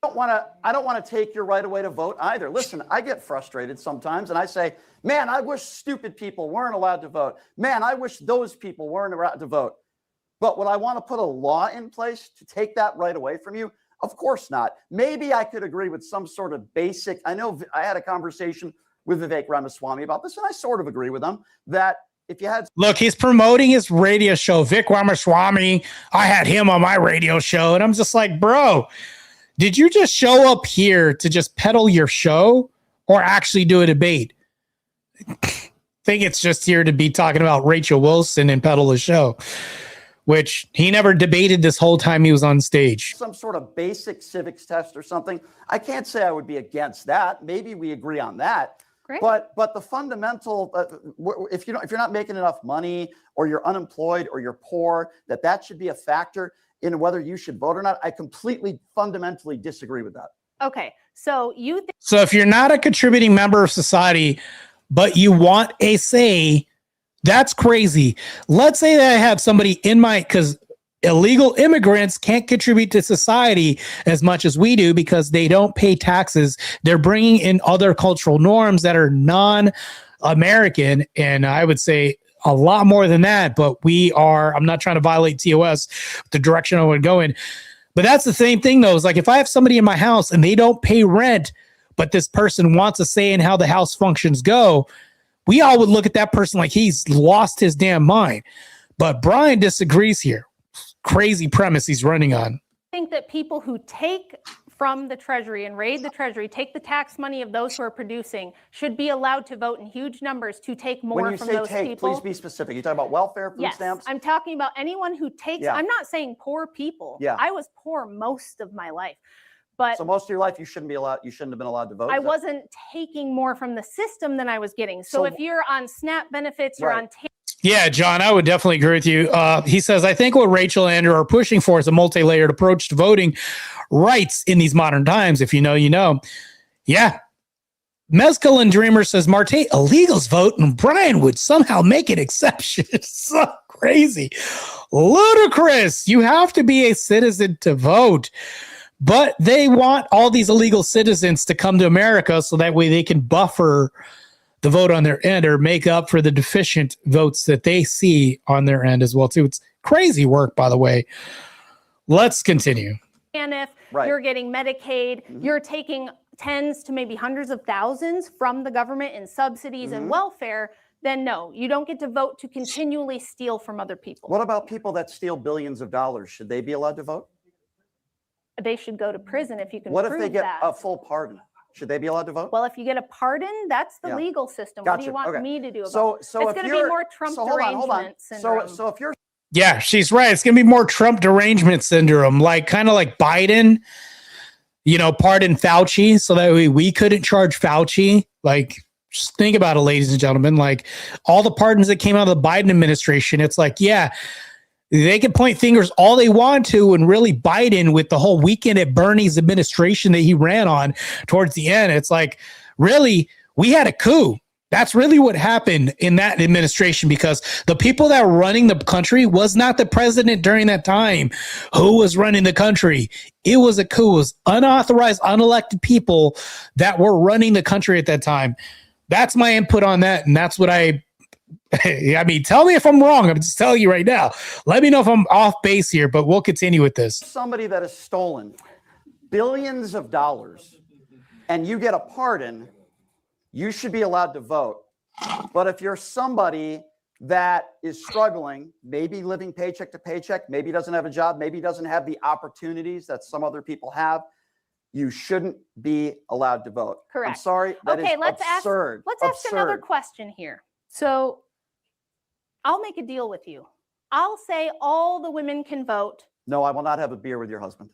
I don't want to take your right away to vote either. Listen, I get frustrated sometimes and I say, man, I wish stupid people weren't allowed to vote. Man, I wish those people weren't allowed to vote. But would I want to put a law in place to take that right away from you? Of course not. Maybe I could agree with some sort of basic. I know I had a conversation with Vivek Ramaswamy about this, and I sort of agree with him that if you had... Look, he's promoting his radio show, Vic Ramaswamy. I had him on my radio show, and I'm just like, bro, did you just show up here to just peddle your show or actually do a debate? I think it's just here to be talking about Rachel Wilson and peddle the show, which he never debated this whole time he was on stage. Some sort of basic civics test or something. I can't say I would be against that. Maybe we agree on that. Great. But the fundamental, if you're not making enough money or you're unemployed or you're poor, that should be a factor in whether you should vote or not. I completely fundamentally disagree with that. Okay, so you think So if you're not a contributing member of society, but you want a say, that's crazy. Let's say that I have somebody in my, because illegal immigrants can't contribute to society as much as we do because they don't pay taxes. They're bringing in other cultural norms that are non-American. And I would say a lot more than that, but we are, I'm not trying to violate TOS, the direction I would go in. But that's the same thing though, is like if I have somebody in my house and they don't pay rent, but this person wants a say in how the house functions go, we all would look at that person like he's lost his damn mind. But Brian disagrees here. Crazy premise he's running on. I think that people who take from the Treasury and raid the Treasury, take the tax money of those who are producing, should be allowed to vote in huge numbers to take more from those people. When you say take, please be specific. You talking about welfare, food stamps? I'm talking about anyone who takes, I'm not saying poor people. Yeah. I was poor most of my life. But so most of your life you shouldn't have been allowed to vote. I wasn't taking more from the system than I was getting. So if you're on SNAP benefits, you're on Yeah, John, I would definitely agree with you. He says, I think what Rachel and Andrew are pushing for is a multi-layered approach to voting rights in these modern times. If you know, you know. Yeah. Mezcal and Dreamer says, Marte, illegals vote and Brian would somehow make an exception. It's so crazy. Ludicrous. You have to be a citizen to vote. But they want all these illegal citizens to come to America so that way they can buffer the vote on their end or make up for the deficient votes that they see on their end as well, too. It's crazy work, by the way. Let's continue. And if you're getting Medicaid, you're taking tens to maybe hundreds of thousands from the government in subsidies and welfare, then no, you don't get to vote to continually steal from other people. What about people that steal billions of dollars? Should they be allowed to vote? They should go to prison if you can What prove if they get that. a full pardon? Should they be allowed to vote? Well, if you get a pardon, that's the legal system. What do you want me to do about it? It's going to be more Trump derangement syndrome. So if you're Yeah, she's right. It's going to be more Trump derangement syndrome, like kind of like Biden, you know, pardon Fauci so that we couldn't charge Fauci. Like, just think about it, ladies and gentlemen. Like all the pardons that came out of the Biden administration, it's like, yeah, they can point fingers all they want to, and really Biden with the whole weekend at Bernie's administration that he ran on towards the end, it's like, really, we had a coup. That's really what happened in that administration, because the people that were running the country was not the president during that time. Who was running the country? It was a coup. It was unauthorized, unelected people that were running the country at that time. That's my input on that, and that's what I mean, tell me if I'm wrong. I'm just telling you right now. Let me know if I'm off base here, but we'll continue with this. Somebody that has stolen billions of dollars and you get a pardon, you should be allowed to vote. But if you're somebody that is struggling, maybe living paycheck to paycheck, maybe doesn't have a job, maybe doesn't have the opportunities that some other people have, you shouldn't be allowed to vote. Correct. I'm sorry. That is absurd. Let's ask another question here. So I'll make a deal with you. I'll say all the women can vote. No, I will not have a beer with your husband.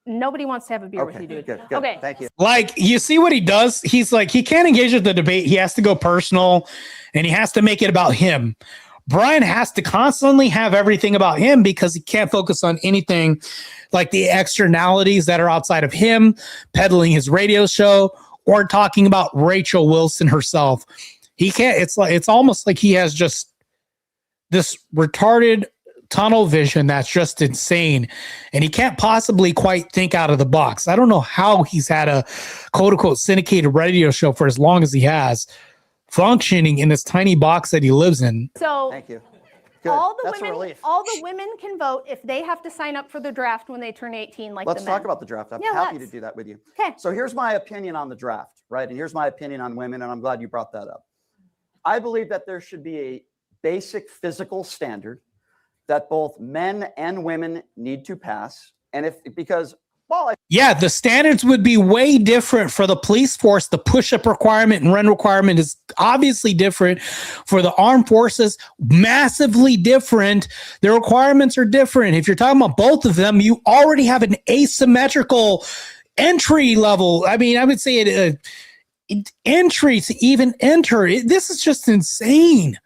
Nobody wants to have a beer with you, dude. Good. Okay. Thank you. Like, you see what he does? He's like, he can't engage with the debate. He has to go personal and he has to make it about him. Brian has to constantly have everything about him because he can't focus on anything like the externalities that are outside of him, peddling his radio show or talking about Rachel Wilson herself. He can't, it's almost like he has just this retarded tunnel vision that's just insane, and he can't possibly quite think out of the box. I don't know how he's had a quote unquote syndicated radio show for as long as he has, functioning in this tiny box that he lives in. So thank you. All the women can vote if they have to sign up for the draft when they turn 18, like Let's the men. talk about the draft. I'm happy to do that with you. Okay. So here's my opinion on the draft, right? And here's my opinion on women, and I'm glad you brought that up. I believe that there should be a basic physical standard that both men and women need to pass. And yeah, the standards would be way different for the police force. The push-up requirement and run requirement is obviously different. For the armed forces, massively different. The requirements are different. If you're talking about both of them, you already have an asymmetrical entry level. I mean, I would say entry to even enter. This is just insane.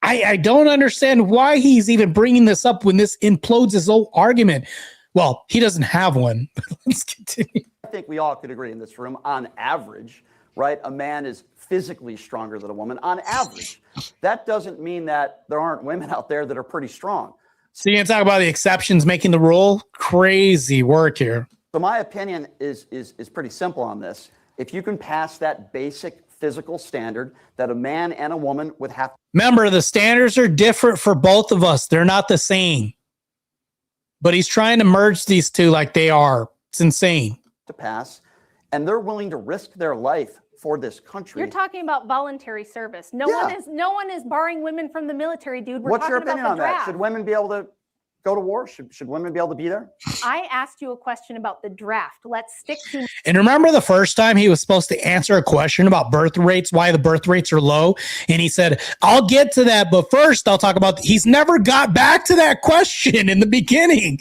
I don't understand why he's even bringing this up when this implodes his whole argument. Well, he doesn't have one. Let's continue. I think think we all could agree in this room, on average, right? A man is physically stronger than a woman on average. That doesn't mean that there aren't women out there that are pretty strong. So you can talk about the exceptions making the rule. Crazy work here. So my opinion is pretty simple on this. If you can pass that basic physical standard that a man and a woman would have. Remember, the standards are different for both of us. They're not the same. But he's trying to merge these two like they are. It's insane. To pass, and they're willing to risk their life for this country. You're talking about voluntary service. No one is barring women from the military, dude. We're What's your talking opinion about on the that? draft. Should women be able to go to war? Should women be able to be there? I asked you a question about the draft. Let's stick to. And remember the first time he was supposed to answer a question about birth rates, why the birth rates are low? And he said, I'll get to that, but first I'll talk about, he's never got back to that question in the beginning.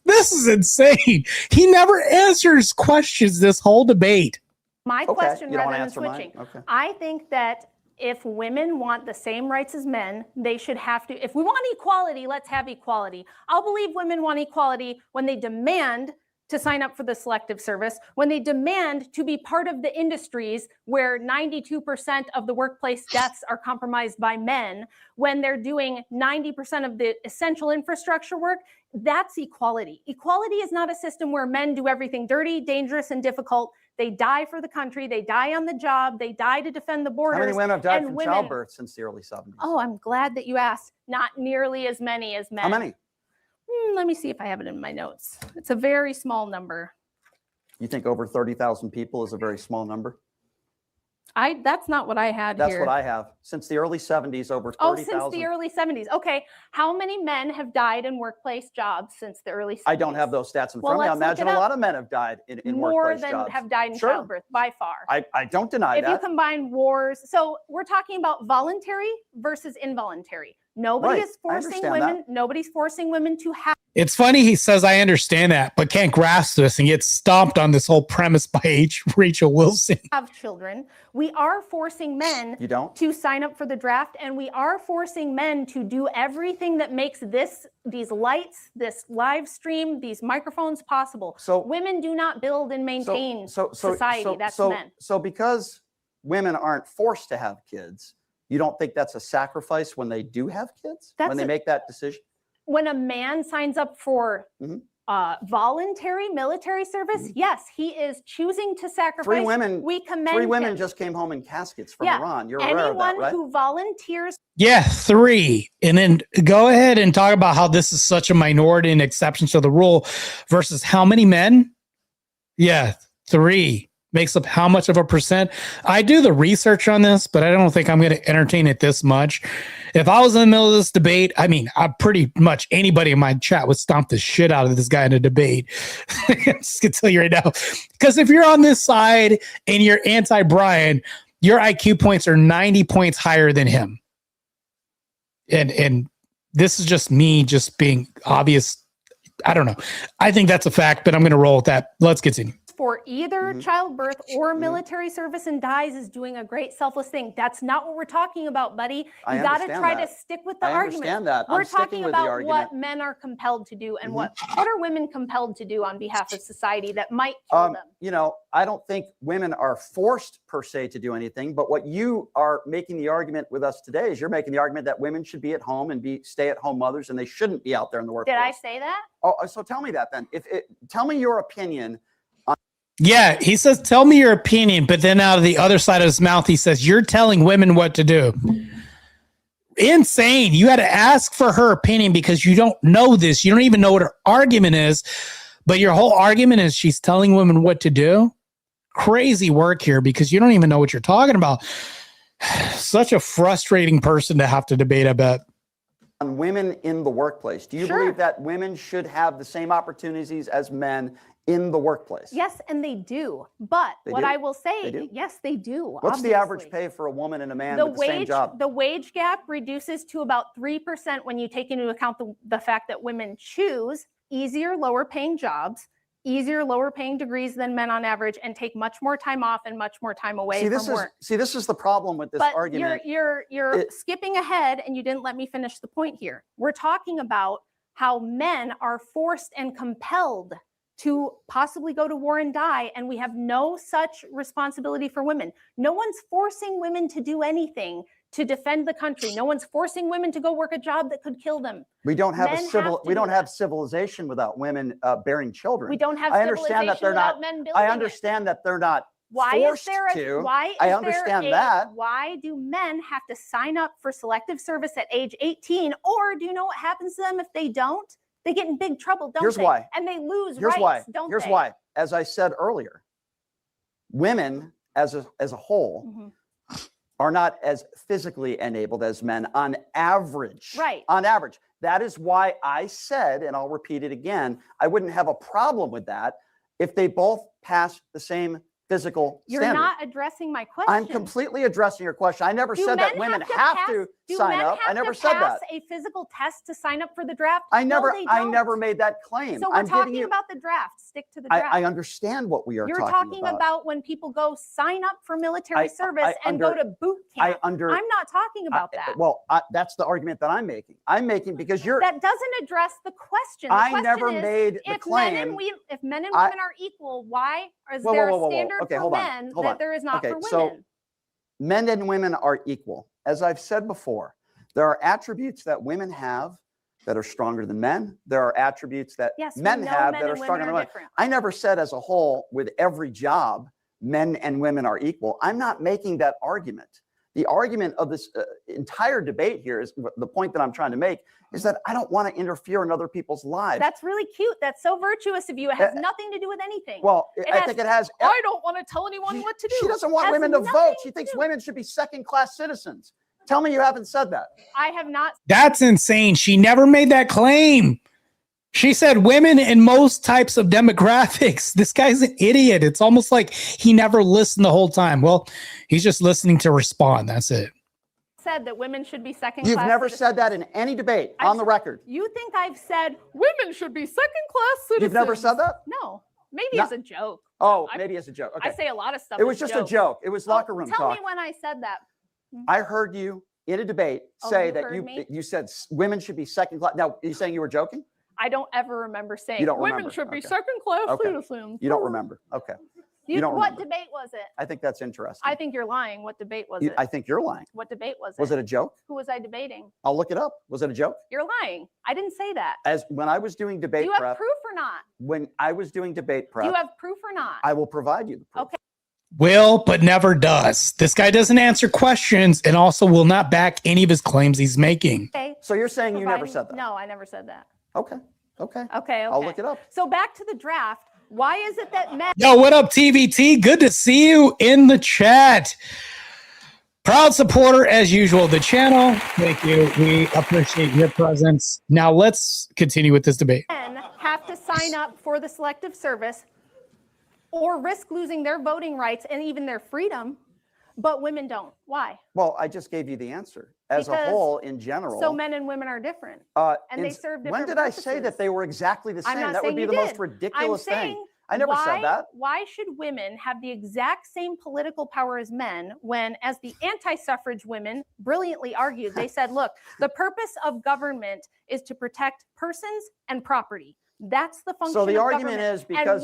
This is insane. He never answers questions this whole debate. My question rather than switching. Okay. I think that if women want the same rights as men, they should have to. If we want equality, let's have equality. I'll believe women want equality when they demand to sign up for the selective service, when they demand to be part of the industries where 92% of the workplace deaths are compromised by men, when they're doing 90% of the essential infrastructure work. That's equality. Equality is not a system where men do everything dirty, dangerous, and difficult. They die for the country. They die on the job. They die to defend the borders. How many women have died from childbirth since the early 70s? Oh, I'm glad that you asked. Not nearly as many as men. How many? Let me see if I have it in my notes. It's a very small number. You think over 30,000 people is a very small number? That's not what I had That's here. what I have. Since the early 70s, over 30,000. Oh, since the early 70s. Okay. How many men have died in workplace jobs since the early 70s? I don't have those stats in front of me. I imagine a lot of men have died in workplace jobs. More than have died in childbirth, by far. I don't deny that. If you combine wars, so we're talking about voluntary versus involuntary. Nobody is forcing women. Nobody's forcing women to have. It's funny he says, I understand that, but can't grasp this and gets stomped on this whole premise by Rachel Wilson. Have children. We are forcing men to sign up for the draft, and we are forcing men to do everything that makes these lights, this live stream, these microphones possible. So women do not build and maintain society. That's men. So because women aren't forced to have kids, you don't think that's a sacrifice when they do have kids? When they make that decision? When a man signs up for voluntary military service, yes, he is choosing to sacrifice. We commend three women him. just came home in caskets from Iran. You're aware of that, Anyone right? who volunteers. Yeah, 3. And then go ahead and talk about how this is such a minority and exception to the rule versus how many men? Yeah, 3. Makes up how much of a percent? I do the research on this, but I don't think I'm going to entertain it this much. If I was in the middle of this debate, I mean, I pretty much anybody in my chat would stomp the shit out of this guy in a debate. I'm just going to tell you right now. Because if you're on this side and you're anti-Brian, your IQ points are 90 points higher than him. And this is just me just being obvious. I don't know. I think that's a fact, but I'm going to roll with that. Let's continue. For either childbirth or military service and dies is doing a great selfless thing. That's not what we're talking about, buddy. You got to try to stick with the argument. I understand that. We're talking about what men are compelled to do and what are women compelled to do on behalf of society that might kill them. You know, I don't think women are forced per se to do anything, but what you are making the argument with us today is you're making the argument that women should be at home and be stay-at-home mothers and they shouldn't be out there in the workplace. Did I say that? Oh, so tell me that then. Tell me your opinion. Yeah, he says, tell me your opinion, but then out of the other side of his mouth, he says, you're telling women what to do. Insane. You had to ask for her opinion because you don't know this. You don't even know what her argument is, but your whole argument is she's telling women what to do. Crazy work here because you don't even know what you're talking about. Such a frustrating person to have to debate about. On women in the workplace, do you believe that women should have the same opportunities as men in the workplace? Yes, and they do. But I will say, yes, they do. What's the average pay for a woman and a man with the same job? The wage gap reduces to about 3% when you take into account the fact that women choose easier, lower paying jobs, easier, lower paying degrees than men on average, and take much more time off and much more time away from work. This is the problem with this argument. You're skipping ahead and you didn't let me finish the point here. We're talking about how men are forced and compelled to possibly go to war and die, and we have no such responsibility for women. No one's forcing women to do anything to defend the country. No one's forcing women to go work a job that could kill them. We don't have have civilization without women bearing children. We don't have civilization without men building I understand that they're not Why forced is there a, to. Why is I understand there a, that. Why do men have to sign up for selective service at age 18? Or do you know what happens to them if they don't? They get in big trouble, don't Here's they? why. And they lose Here's rights, why. don't Here's they? why. As I said earlier, women as a whole are not as physically enabled as men on average. Right. On average. That is why I said, and I'll repeat it again, I wouldn't have a problem with that if they both pass the same physical You're standard. not addressing my question. I'm completely addressing your question. I never said that women have to sign up. I never said that. a physical test to sign up for the draft? I never No, made that claim. So we're talking about the draft. Stick to the draft. I understand what we are You're talking about. about when people go sign up for military service and go to boot camp. I'm not talking about that. Well, that's the argument that I'm making. I'm making because that doesn't address the question. The I question never is, made the claim. If men and women are equal, why is there a standard for men that there is not for women? So men and women are equal. As I've said before, there are attributes that women have that are stronger than men. There are attributes that men have that are stronger than women. I never said as a whole, with every job, men and women are equal. I'm not making that argument. The argument of this entire debate here is the point that I'm trying to make is that I don't want to interfere in other people's lives. That's really cute. That's so virtuous of you. It has nothing to do with anything. Well, I think it has. I don't want to tell anyone what to do. She doesn't want women to vote. She thinks women should be second-class citizens. Tell me you haven't said that. I have not. That's insane. She never made that claim. She said women in most types of demographics. This guy's an idiot. It's almost like he never listened the whole time. Well, he's just listening to respond. That's it. Said that women should be second-class. You've never said that in any debate on the record. You think I've said women should be second-class citizens? You've never said that? No. Maybe as a joke. Oh, maybe as a joke. Okay. I say a lot of stuff. It was just a joke. It was locker room talk. Tell me when I said that. I heard you in a debate say that you said women should be second-class. Now, are you saying you were joking? I don't ever remember saying you don't women remember. should be second-class citizens. You don't remember. Okay. What debate was it? I think that's interesting. I think you're lying. What debate was it? I think you're lying. What debate was it? Was it a joke? Who was I debating? I'll look it up. Was it a joke? You're lying. I didn't say that. When I was doing debate prep. Do you have proof or not? When I was doing debate prep. Do you have proof or not? I will provide you the proof. Okay. Will, but never does. This guy doesn't answer questions and also will not back any of his claims he's making. Okay. So you're saying you never said that? No, I never said that. Okay. I'll look it up. So back to the draft. Why is it that men... Yo, what up, TVT? Good to see you in the chat. Proud supporter, as usual, of the channel. Thank you. We appreciate your presence. Now let's continue with this debate. Men have to sign up for the selective service or risk losing their voting rights and even their freedom, but women don't. Why? Well, I just gave you the answer. As a whole, in general. So men and women are different. And they serve different When did purposes. I say that they were exactly the same? That would be the most ridiculous thing. I never said that. Why should women have the exact same political power as men when, as the anti-suffrage women brilliantly argued, they said, look, the purpose of government is to protect persons and property. That's the function of government. So the argument is because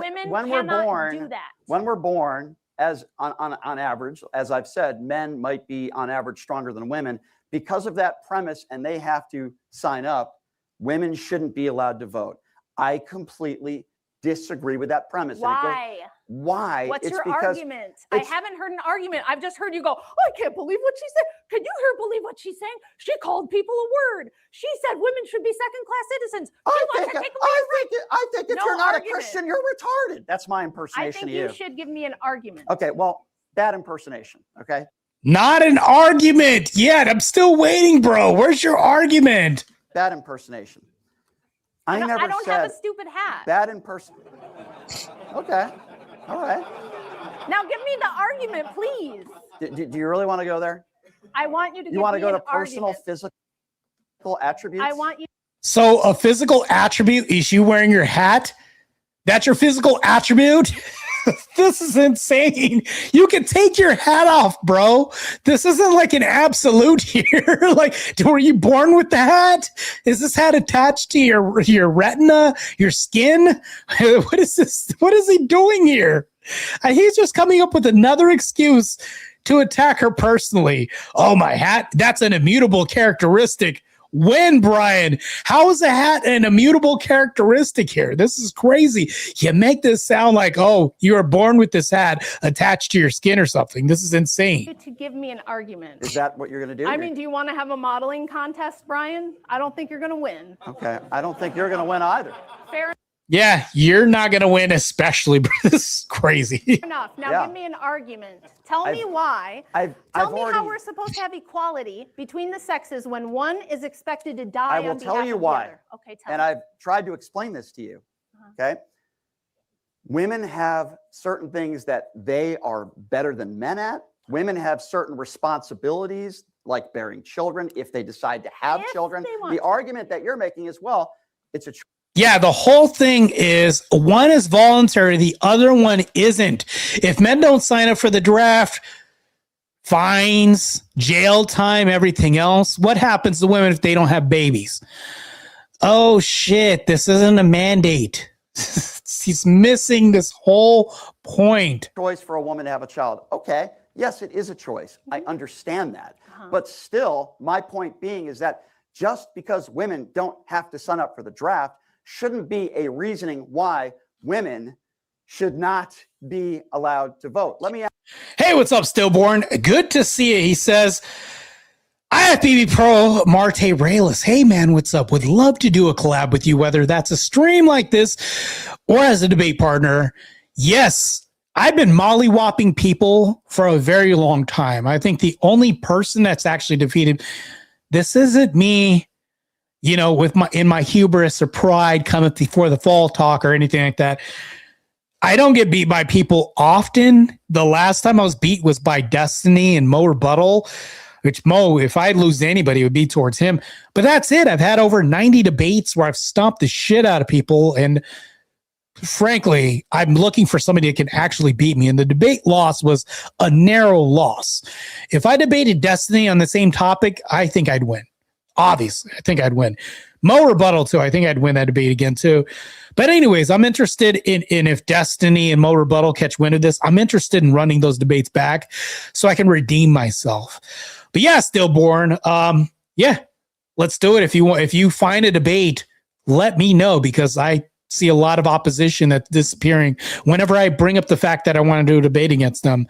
when we're born, as on average, as I've said, men might be on average stronger than women. Because of that premise, and they have to sign up, women shouldn't be allowed to vote. I completely disagree with that premise. Why? Why? What's your argument? I haven't heard an argument. I've just heard you go, oh, I can't believe what she said. Can you believe what she's saying? She called people a word. She said women should be second-class citizens. I think if you're not a Christian, you're retarded. That's my impersonation of you. I think you should give me an argument. Okay, well, bad impersonation, okay? Not an argument yet. I'm still waiting, bro. Where's your argument? Bad impersonation. I don't have a stupid hat. Bad impersonation. Okay. All right. Now give me the argument, please. Do you really want to go there? I want you to. You want to go to personal, physical attributes? I want you. So a physical attribute is you wearing your hat? That's your physical attribute? This is insane. You can take your hat off, bro. This isn't like an absolute here. Like, were you born with the hat? Is this hat attached to your retina, your skin? What is this? What is he doing here? He's just coming up with another excuse to attack her personally. Oh, my hat. That's an immutable characteristic. When, Brian? How is a hat an immutable characteristic here? This is crazy. You make this sound like, oh, you were born with this hat attached to your skin or something. This is insane. To give me an argument. Is that what you're going to do? I mean, do you want to have a modeling contest, Brian? I don't think you're going to win. Okay. I don't think you're going to win either. Fair Yeah, you're not going to win, especially. This is crazy. enough. Now give me an argument. Tell me why. Tell me how we're supposed to have equality between the sexes when one is expected to die. I will tell you why. Okay, and I've tried to explain this to you. Okay. Women have certain things that they are better than men at. Women have certain responsibilities, like bearing children, if they decide to have children. The argument that you're making as well, it's a Yeah, the whole thing is one is voluntary, the other one isn't. If men don't sign up for the draft, fines, jail time, everything else. What happens to women if they don't have babies? Oh, shit, this isn't a mandate. He's missing this whole point. Choice for a woman to have a child. Okay, yes, it is a choice. I understand that. But still, my point being is that just because women don't have to sign up for the draft shouldn't be a reasoning why women should not be allowed to vote. Let me ask. Hey, what's up, Stillborn? Good to see you. He says, IFBB Pro Marte Reyes. Hey, man, what's up? Would love to do a collab with you, whether that's a stream like this or as a debate partner. Yes, I've been mollywopping people for a very long time. I think the only person that's actually defeated, this isn't me, you know, with my hubris or pride coming before the fall talk or anything like that. I don't get beat by people often. The last time I was beat was by Destiny and Mo Rebuttal, which Mo, if I lose to anybody, it would be towards him. But that's it. I've had over 90 debates where I've stomped the shit out of people. And frankly, I'm looking for somebody that can actually beat me. And the debate loss was a narrow loss. If I debated Destiny on the same topic, I think I'd win. Obviously, I think I'd win. Mo Rebuttal, too. I think I'd win that debate again, too. But anyways, I'm interested in if Destiny and Mo Rebuttal catch wind of this. I'm interested in running those debates back so I can redeem myself. But yeah, Stillborn. Yeah, let's do it. If you find a debate, let me know, because I see a lot of opposition that's disappearing. Whenever I bring up the fact that I want to do a debate against them,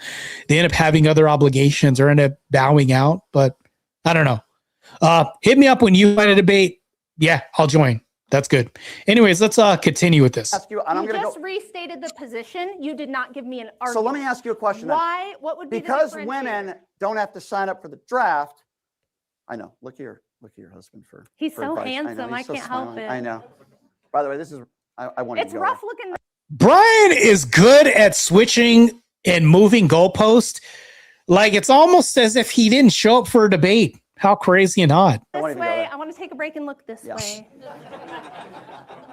they end up having other obligations or end up bowing out. But I don't know. Hit me up when you find a debate. Yeah, I'll join. That's good. Anyways, let's continue with this. You just restated the position. You did not give me an argument. So let me ask you a question. Why? What would be because the women don't have to sign up for the draft? I know. Look at your husband for. He's for so advice. handsome. I can't help it. I know. By the way, this is. I want. It's rough looking. Brian is good at switching and moving goalposts. Like, it's almost as if he didn't show up for a debate. How crazy and odd. This way. I want to take a break and look this way.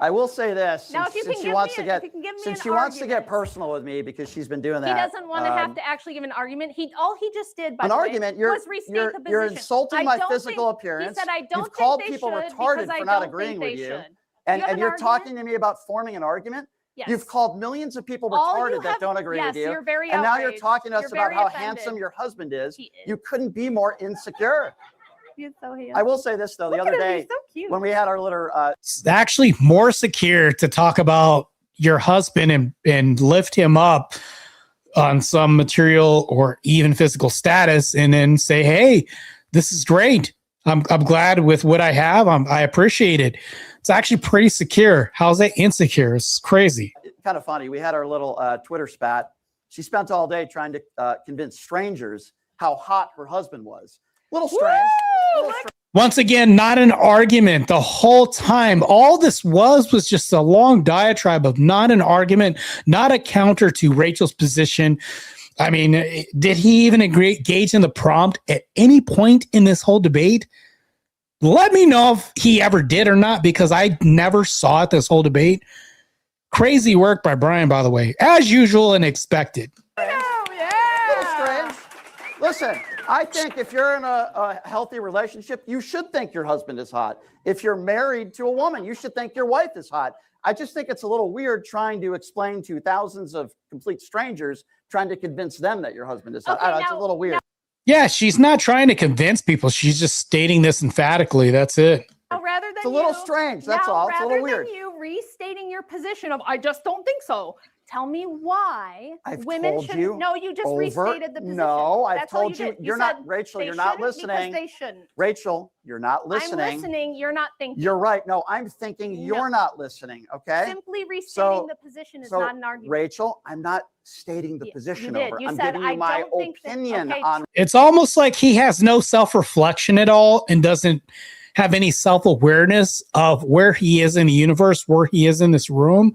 I will say this. Now, since she wants to get personal with me, because she's been doing that. He doesn't want to have to actually give an argument. All he just did, by an the way, argument. was restate the position. You're insulting my physical appearance. He said, I don't You've called think people they should retarded for not agreeing with you. And you're talking to me about forming an argument? Yes. You've called millions of people retarded that don't agree with you. You're very and now you're outraged. talking to us You're about how offended. handsome your husband is. He is. You couldn't be more insecure. He's so handsome. I will say this, though. The other day, so cute. when we had our little... It's actually more secure to talk about your husband and lift him up on some material or even physical status, and then say, hey, this is great. I'm glad with what I have. I appreciate it. It's actually pretty secure. How's that insecure? It's crazy. Kind of funny. We had our little Twitter spat. She spent all day trying to convince strangers how hot her husband was. Little strange. Once again, not an argument the whole time. All this was just a long diatribe of not an argument, not a counter to Rachel's position. I mean, did he even engage in the prompt at any point in this whole debate? Let me know if he ever did or not, because I never saw it this whole debate. Crazy work by Brian, by the way, as usual and expected. Oh, yeah. Little strange. Listen, I think if you're in a healthy relationship, you should think your husband is hot. If you're married to a woman, you should think your wife is hot. I just think it's a little weird trying to explain to thousands of complete strangers, trying to convince them that your husband is hot. Okay, It's a little weird. Yeah, she's not trying to convince people. She's just stating this emphatically. That's it. Rather than It's a little strange. That's all. It's a little weird. Rather than you restating your position of, I just don't think so. Tell me why women shouldn't. No, you just restated the position. No, I've That's all told you. You're not, Rachel, you're not listening. Because they shouldn't. Rachel, you're not listening. I'm listening. You're not thinking. You're right. No, I'm thinking you're not listening. Okay. Simply restating the position is not an argument. Rachel, I'm not stating the position over. You I'm said, giving you my opinion on. It's almost like he has no self-reflection at all and doesn't have any self-awareness of where he is in the universe, where he is in this room,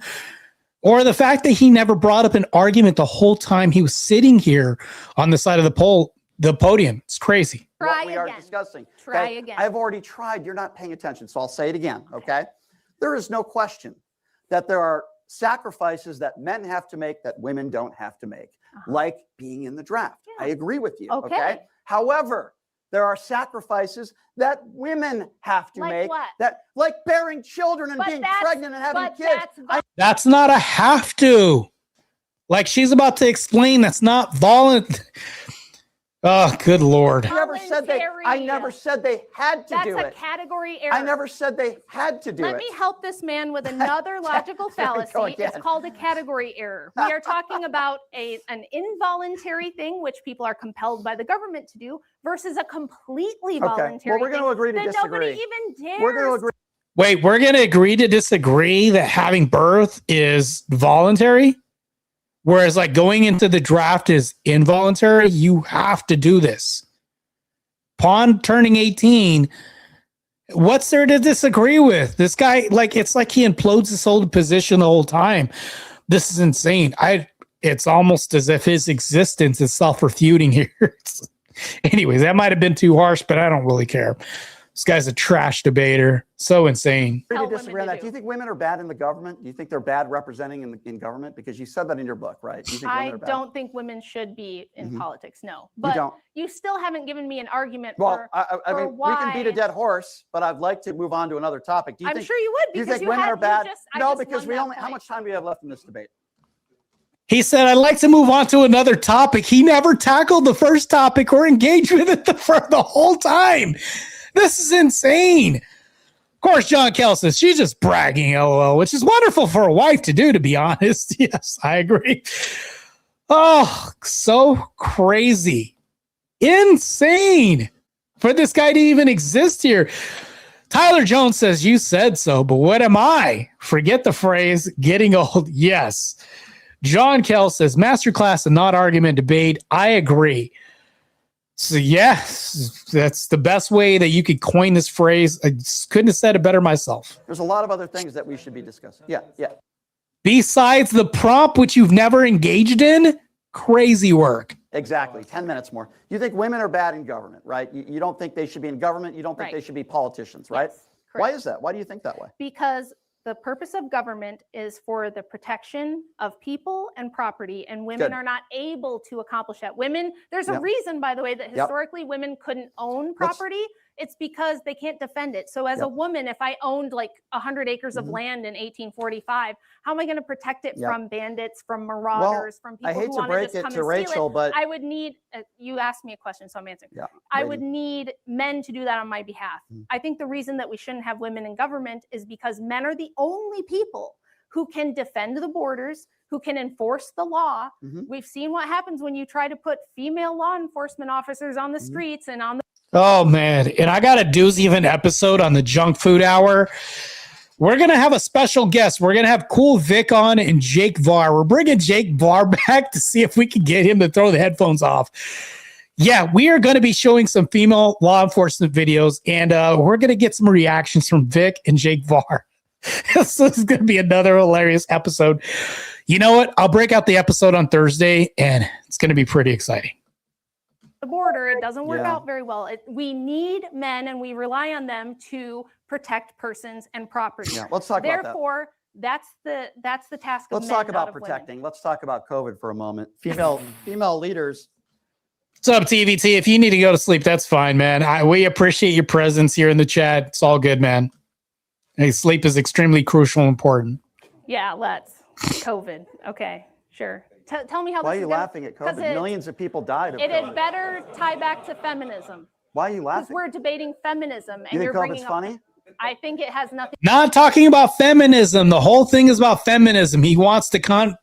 or the fact that he never brought up an argument the whole time he was sitting here on the side of the podium. It's crazy. What we are discussing. Try again. I've already tried. You're not paying attention, so I'll say it again. Okay. There is no question that there are sacrifices that men have to make that women don't have to make, like being in the draft. I agree with you. Okay. However, there are sacrifices that women have to make, like bearing children and being pregnant and having kids. That's not a have to. Like she's about to explain, that's not voluntary. Oh, good Lord. I never said they had to do it. That's a category error. I never said they had to do it. Let me help this man with another logical fallacy. It's called a category error. We are talking about an involuntary thing, which people are compelled by the government to do, versus a completely voluntary well, we're going to agree to disagree. Nobody even dares. We're going to agree. Wait, we're going to agree to disagree that having birth is voluntary? Whereas like going into the draft is involuntary. You have to do this. Upon turning 18, what's there to disagree with? This guy, like, it's like he implodes his whole position the whole time. This is insane. It's almost as if his existence is self-refuting here. Anyways, that might have been too harsh, but I don't really care. This guy's a trash debater. So insane. Do you think women are bad in the government? Do you think they're bad representing in government? Because you said that in your book, right? Do you think women are bad? Don't think women should be in politics, no. But you still haven't given me an argument for mean, why. we can beat a dead horse, but I'd like to move on to another topic. I'm sure you would. Do you think women are bad? No, because we only, how much time do we have left in this debate? He said, I'd like to move on to another topic. He never tackled the first topic or engaged with it for the whole time. This is insane. Of course, John Kell says she's just bragging, LOL, which is wonderful for a wife to do, to be honest. Yes, I agree. Oh, so crazy. Insane for this guy to even exist here. Tyler Jones says, you said so, but what am I? Forget the phrase getting old. Yes. John Kell says, masterclass and not argument debate. I agree. So yes, that's the best way that you could coin this phrase. I couldn't have said it better myself. There's a lot of other things that we should be discussing. Yeah. Besides the prompt, which you've never engaged in, crazy work. Exactly. 10 minutes more. You think women are bad in government, right? You don't think they should be in government. You don't think they should be politicians, right? Yes, why is that? Why do you think that way? Because the purpose of government is for the protection of people and property, and women are not able to accomplish that. Women, there's a reason, by the way, that historically women couldn't own property. It's because they can't defend it. So as a woman, if I owned like 100 acres of land in 1845, how am I going to protect it from bandits, from marauders, from people who want to just come and steal it? But I would need, you asked me a question, so I'm answering. I would need men to do that on my behalf. I think the reason that we shouldn't have women in government is because men are the only people who can defend the borders, who can enforce the law. We've seen what happens when you try to put female law enforcement officers on the streets and on the Oh, man. And I got a doozy of an episode on the Junk Food Hour. We're going to have a special guest. We're going to have Cool Vic on and Jake Var. We're bringing Jake Var back to see if we can get him to throw the headphones off. Yeah, we are going to be showing some female law enforcement videos, and we're going to get some reactions from Vic and Jake Var. So this is going to be another hilarious episode. You know what? I'll break out the episode on Thursday, and it's going to be pretty exciting. The border, it doesn't work out very well. We need men, and we rely on them to protect persons and property. Let's talk about that. Therefore, That's the task of Let's men, talk not about of women. protecting. Let's talk about COVID for a moment. Female leaders. What's up, TVT? If you need to go to sleep, that's fine, man. We appreciate your presence here in the chat. It's all good, man. Hey, sleep is extremely crucial and important. Yeah, let's. COVID. Okay, sure. Tell me how Why this are you is gonna, laughing at COVID? Millions of people died of it COVID. had better tie back to feminism. Why are you Because laughing? we're debating feminism, and You think you're bringing COVID's up. funny? I think it has nothing. Not talking about feminism. The whole thing is about feminism. He wants to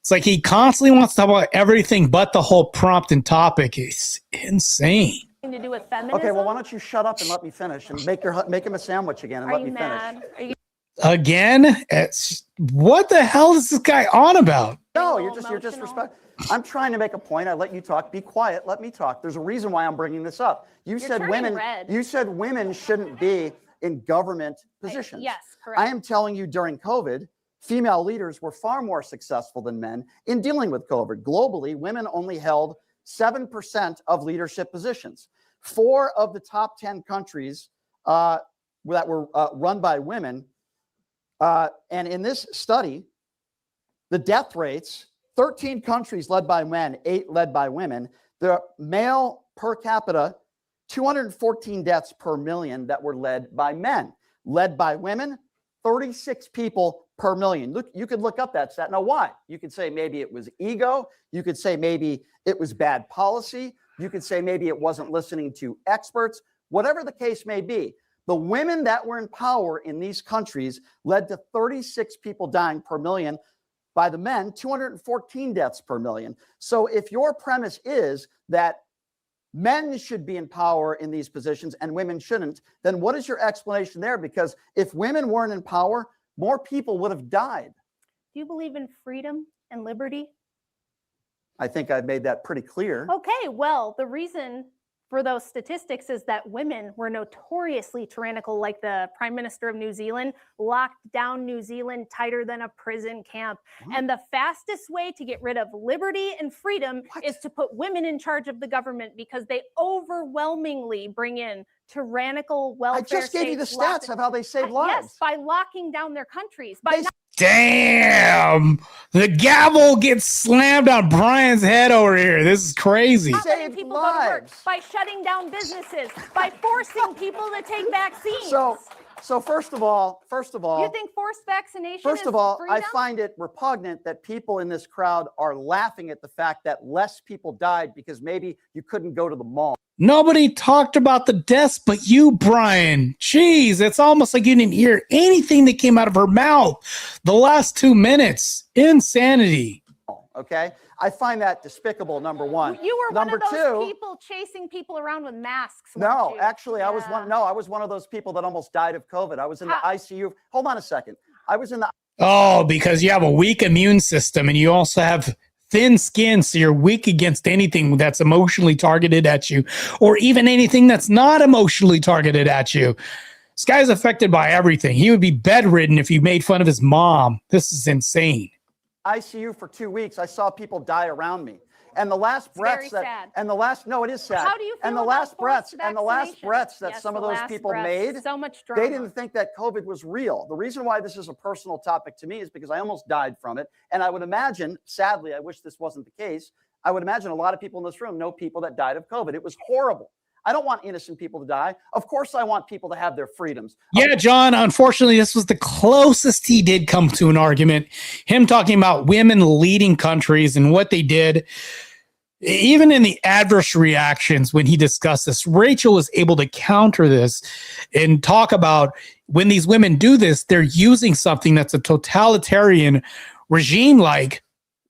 it's like he constantly wants to talk about everything but the whole prompt and topic. It's insane. To do with feminism. Okay, well, why don't you shut up and let me finish and make him a sandwich again and Are let you me mad? finish. Are you Again? What the hell is this guy on about? No, you're disrespectful. I'm trying to make a point. I let you talk. Be quiet. Let me talk. There's a reason why I'm bringing this up. You said women shouldn't be in government positions. Yes, correct. I am telling you, during COVID, female leaders were far more successful than men in dealing with COVID. Globally, women only held 7% of leadership positions. 4 of the top 10 countries that were run by women, and in this study, the death rates, 13 countries led by men, 8 led by women. The male per capita, 214 deaths per million that were led by men. Led by women, 36 people per million. Look, you could look up that stat. Now, why? You could say maybe it was ego. You could say maybe it was bad policy. You could say maybe it wasn't listening to experts. Whatever the case may be, the women that were in power in these countries led to 36 people dying per million. By the men, 214 deaths per million. So if your premise is that men should be in power in these positions and women shouldn't, then what is your explanation there? Because if women weren't in power, more people would have died. Do you believe in freedom and liberty? I think I've made that pretty clear. Okay, well, the reason for those statistics is that women were notoriously tyrannical, like the Prime Minister of New Zealand locked down New Zealand tighter than a prison camp. And the fastest way to get rid of liberty and freedom is to put women in charge of the government, because they overwhelmingly bring in tyrannical welfare states. I just gave you the stats of how they save lives. Yes, by locking down their countries. By Damn! The gavel gets slammed on Brian's head over here. This is crazy. not letting people go to work, by shutting down businesses, by forcing people to take vaccines. So first of all, you think forced vaccination First is of all, freedom? I find it repugnant that people in this crowd are laughing at the fact that less people died because maybe you couldn't go to the mall. Nobody talked about the deaths but you, Brian. Jeez, it's almost like you didn't hear anything that came out of her mouth the last 2 minutes. Insanity. Okay? I find that despicable, number one. You were number one of those two, people chasing people around with masks. No, weren't you? actually, I was one of those people that almost died of COVID. I was in the ICU. Hold on a second. I was in the Oh, because you have a weak immune system and you also have thin skin, so you're weak against anything that's emotionally targeted at you, or even anything that's not emotionally targeted at you. This guy's affected by everything. He would be bedridden if you made fun of his mom. This is insane. ICU for 2 weeks. I saw people die around me. And the last breaths no, it is sad. How do you feel and the about last breaths vaccination? that some of those people made, so much drama. they didn't think that COVID was real. The reason why this is a personal topic to me is because I almost died from it. And I would imagine, sadly, I wish this wasn't the case, I would imagine a lot of people in this room know people that died of COVID. It was horrible. I don't want innocent people to die. Of course, I want people to have their freedoms. Yeah, John, unfortunately, this was the closest he did come to an argument. Him talking about women leading countries and what they did. Even in the adverse reactions, when he discussed this, Rachel was able to counter this and talk about when these women do this, they're using something that's a totalitarian regime like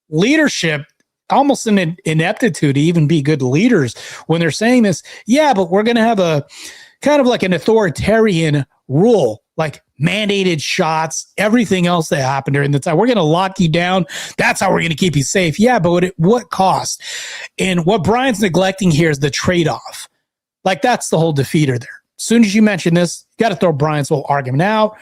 leadership, almost an ineptitude to even be good leaders when they're saying this. Yeah, but we're going to have a kind of like an authoritarian rule, like mandated shots, everything else that happened during the time. We're going to lock you down. That's how we're going to keep you safe. Yeah, but at what cost? And what Brian's neglecting here is the trade-off. Like, that's the whole defeater there. As soon as you mention this, you got to throw Brian's whole argument out.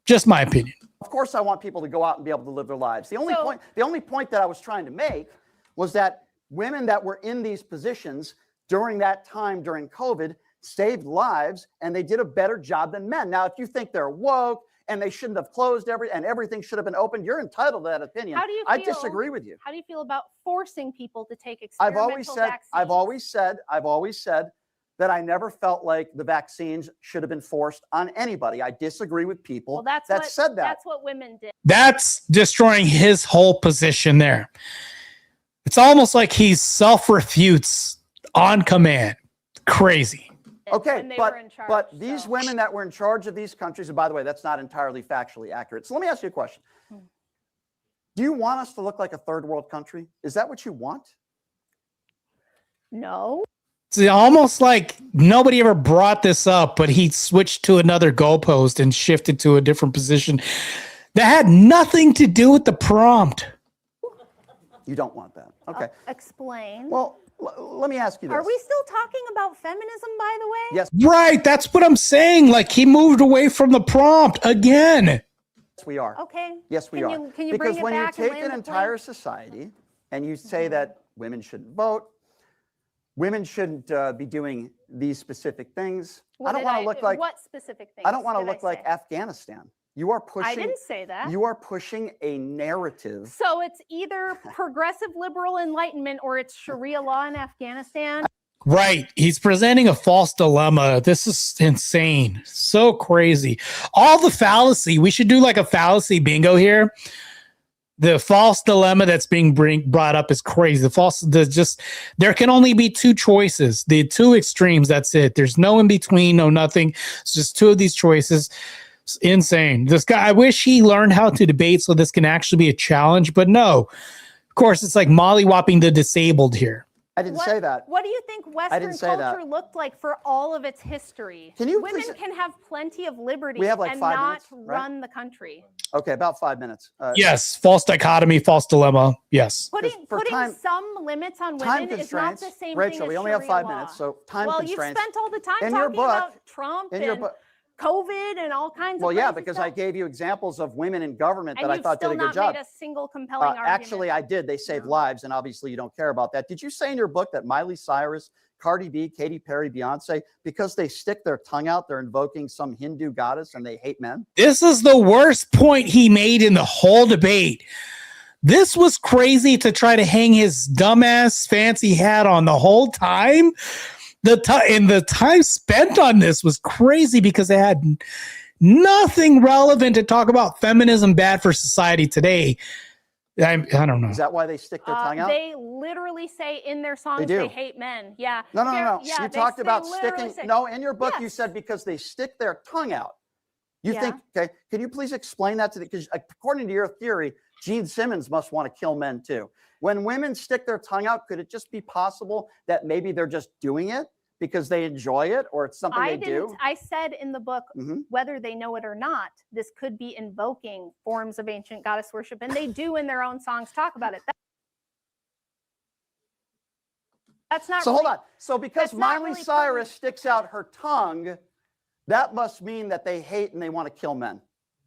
Just my opinion. Of course, I want people to go out and be able to live their lives. The only point that I was trying to make was that women that were in these positions during that time, during COVID, saved lives, and they did a better job than men. Now, if you think they're woke, and they shouldn't have closed everything should have been open. You're entitled to that opinion. How do you I feel, disagree with you. How do you feel about forcing people to take I've experimental always said vaccines? that I never felt like the vaccines should have been forced on anybody. I disagree with people that said that. That's what women did. That's destroying his whole position there. It's almost like he self-refutes on command. Crazy. Okay, but these women that were in charge of these countries, and by the way, that's not entirely factually accurate. So let me ask you a question. Do you want us to look like a third world country? Is that what you want? No. It's almost like nobody ever brought this up, but he switched to another goalpost and shifted to a different position that had nothing to do with the prompt. You don't want that. Okay. Explain. Well, let me ask you this. Are we still talking about feminism, by the way? Yes. Right. That's what I'm saying. Like he moved away from the prompt again. Yes, we are. Okay. Yes, we are. Can you because bring it when back you and take land an the entire plane? society and you say that women shouldn't vote, women shouldn't be doing these specific things. I don't want to look like what specific things? I don't want to did look I like say? Afghanistan. You are pushing. I didn't say that. You are pushing a narrative. So it's either progressive liberal enlightenment or it's Sharia law in Afghanistan. Right. He's presenting a false dilemma. This is insane. So crazy. All the fallacy. We should do like a fallacy bingo here. The false dilemma that's being brought up is crazy. There can only be two choices. The two extremes. That's it. There's no in between, no nothing. It's just two of these choices. It's insane. This guy, I wish he learned how to debate so this can actually be a challenge, but no. Of course, it's like mollywopping the disabled here. I didn't say that. What do you think Western culture looked like for all of its history? Women can have plenty of liberty We have like and 5 not minutes, right? run the country. Okay, about 5 minutes. Yes. False dichotomy, false dilemma. Yes. Putting time- some limits on time women is not the constraints. same Rachel, thing we as only have Sharia 5 law. minutes, so time well, constraints. you've spent all the time In your talking book- about Trump in your and book- COVID and all kinds Well, of yeah, crazy because stuff. I gave you examples of women in government that And I you've thought did still a good not job. made a single compelling argument. Actually, I did. They saved lives, and obviously you don't care about that. Did you say in your book that Miley Cyrus, Cardi B, Katy Perry, Beyonce, because they stick their tongue out, they're invoking some Hindu goddess and they hate men? This is the worst point he made in the whole debate. This was crazy to try to hang his dumbass fancy hat on the whole time. The time spent on this was crazy because it had nothing relevant to talk about feminism bad for society today. I don't know. Is that why they stick their tongue out? They literally say in their songs do. they hate men. Yeah. No. Yeah, You they talked about literally sticking. say- No, in your book you Yes. said because they stick their tongue out. You Yeah. think, okay, can you please explain that to the, because according to your theory, Gene Simmons must want to kill men too. When women stick their tongue out, could it just be possible that maybe they're just doing it because they enjoy it or it's something they do? I said in the book, Mhm. whether they know it or not, this could be invoking forms of ancient goddess worship, and they do in their own songs talk about it. That's not. So really, hold on. So because that's not Miley really Cyrus sticks out her tongue, that must mean that they hate and they want to kill men.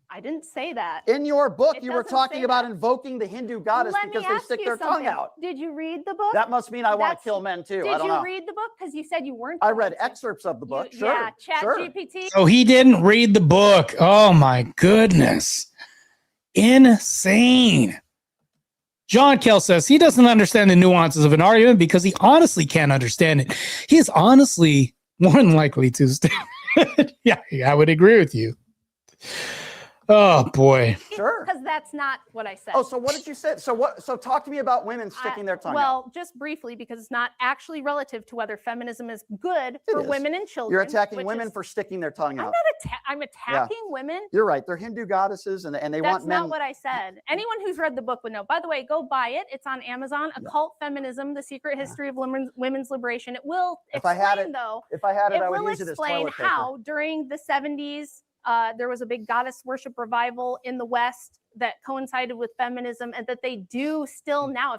I didn't say that. In your book, It you were doesn't talking say about that. invoking the Hindu goddess Let me because they ask stick you their tongue something. out. Did you read the book? That must mean I want That's- to kill men too. Did I don't you know. read the book? Because you said you weren't. I going read to. excerpts of the book. You- Sure. Yeah, sure. ChatGPT. So he didn't read the book. Oh my goodness. Insane. John Kell says he doesn't understand the nuances of an argument because he honestly can't understand it. He is honestly more than likely to. Yeah, I would agree with you. Oh boy. Sure. Because that's not what I said. Oh, so what did you say? So what? So talk to me about women sticking their tongue out. Well, just briefly, because it's not actually relative to whether feminism is good for is. women and children. You're attacking which women is- for sticking their tongue I'm out. not I'm attacking women. You're right. They're Hindu goddesses and they That's want men. not what I said. Anyone who's read the book would know. By the way, go buy it. It's on Amazon. Occult Feminism: The Secret History of Women's Liberation. It will If I had explain, it- though. if I had it, I would will use it as explain toilet paper. how during the 70s there was a big goddess worship revival in the West that coincided with feminism, and that they do still now.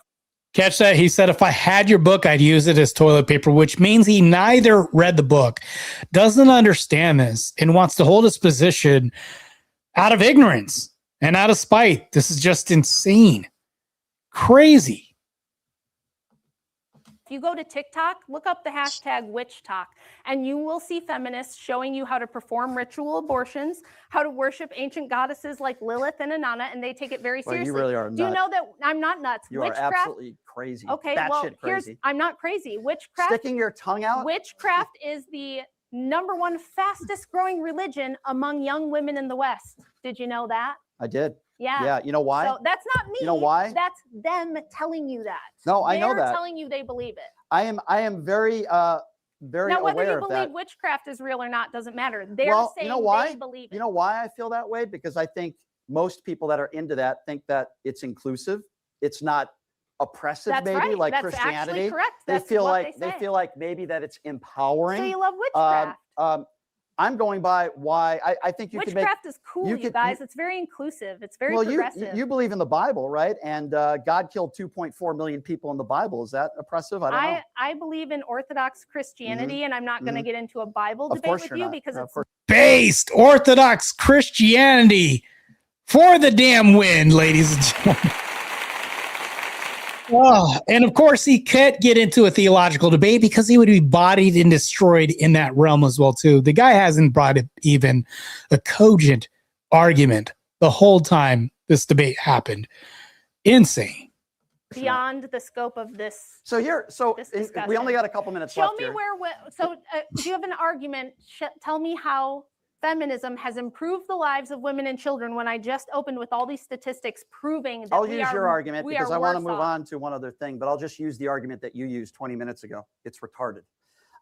Catch that? He said, if I had your book, I'd use it as toilet paper, which means he neither read the book, doesn't understand this, and wants to hold his position out of ignorance and out of spite. This is just insane. Crazy. If you go to TikTok, look up the hashtag witch talk, and you will see feminists showing you how to perform ritual abortions, how to worship ancient goddesses like Lilith and Inanna, and they take it very seriously. Well, you really are Do you know that I'm not nuts? You Witchcraft, are absolutely crazy. Okay, Batshit well, crazy. I'm not crazy. Witchcraft. Sticking your tongue out? Witchcraft is the #1 fastest growing religion among young women in the West. Did you know that? I did. Yeah. Yeah. You know why? So that's not me. You know why? That's them telling you that. No, I know that. They're telling you they believe it. I am very very now, whether aware you of believe that. witchcraft is real or not doesn't matter. They're Well, saying you know why? they believe it. You know why I feel that way? Because I think most people that are into that think that it's inclusive. It's not oppressive, That's maybe right. like That's Christianity. actually correct. They That's feel what like they they say. feel like maybe that it's empowering. So you love witchcraft. I'm going by why I think you Witchcraft can make. is cool, you guys. It's very inclusive. It's very Well, progressive. you believe in the Bible, right? And God killed 2.4 million people in the Bible. Is that oppressive? I don't know. I believe in Orthodox Christianity, and I'm not going to get into a Bible Of debate course with you're you not. because No, of it's course. Based Orthodox Christianity for the damn win, ladies and gentlemen. Oh, and of course, he can't get into a theological debate because he would be bodied and destroyed in that realm as well, too. The guy hasn't brought up even a cogent argument the whole time this debate happened. Insane. beyond the scope of this. So we only got a couple minutes Show left me here. do you have an argument? Tell me how feminism has improved the lives of women and children when I just opened with all these statistics proving that I'll use your argument because I want to move worse on to one other thing, but I'll just use the argument that you used 20 minutes ago. It's retarded.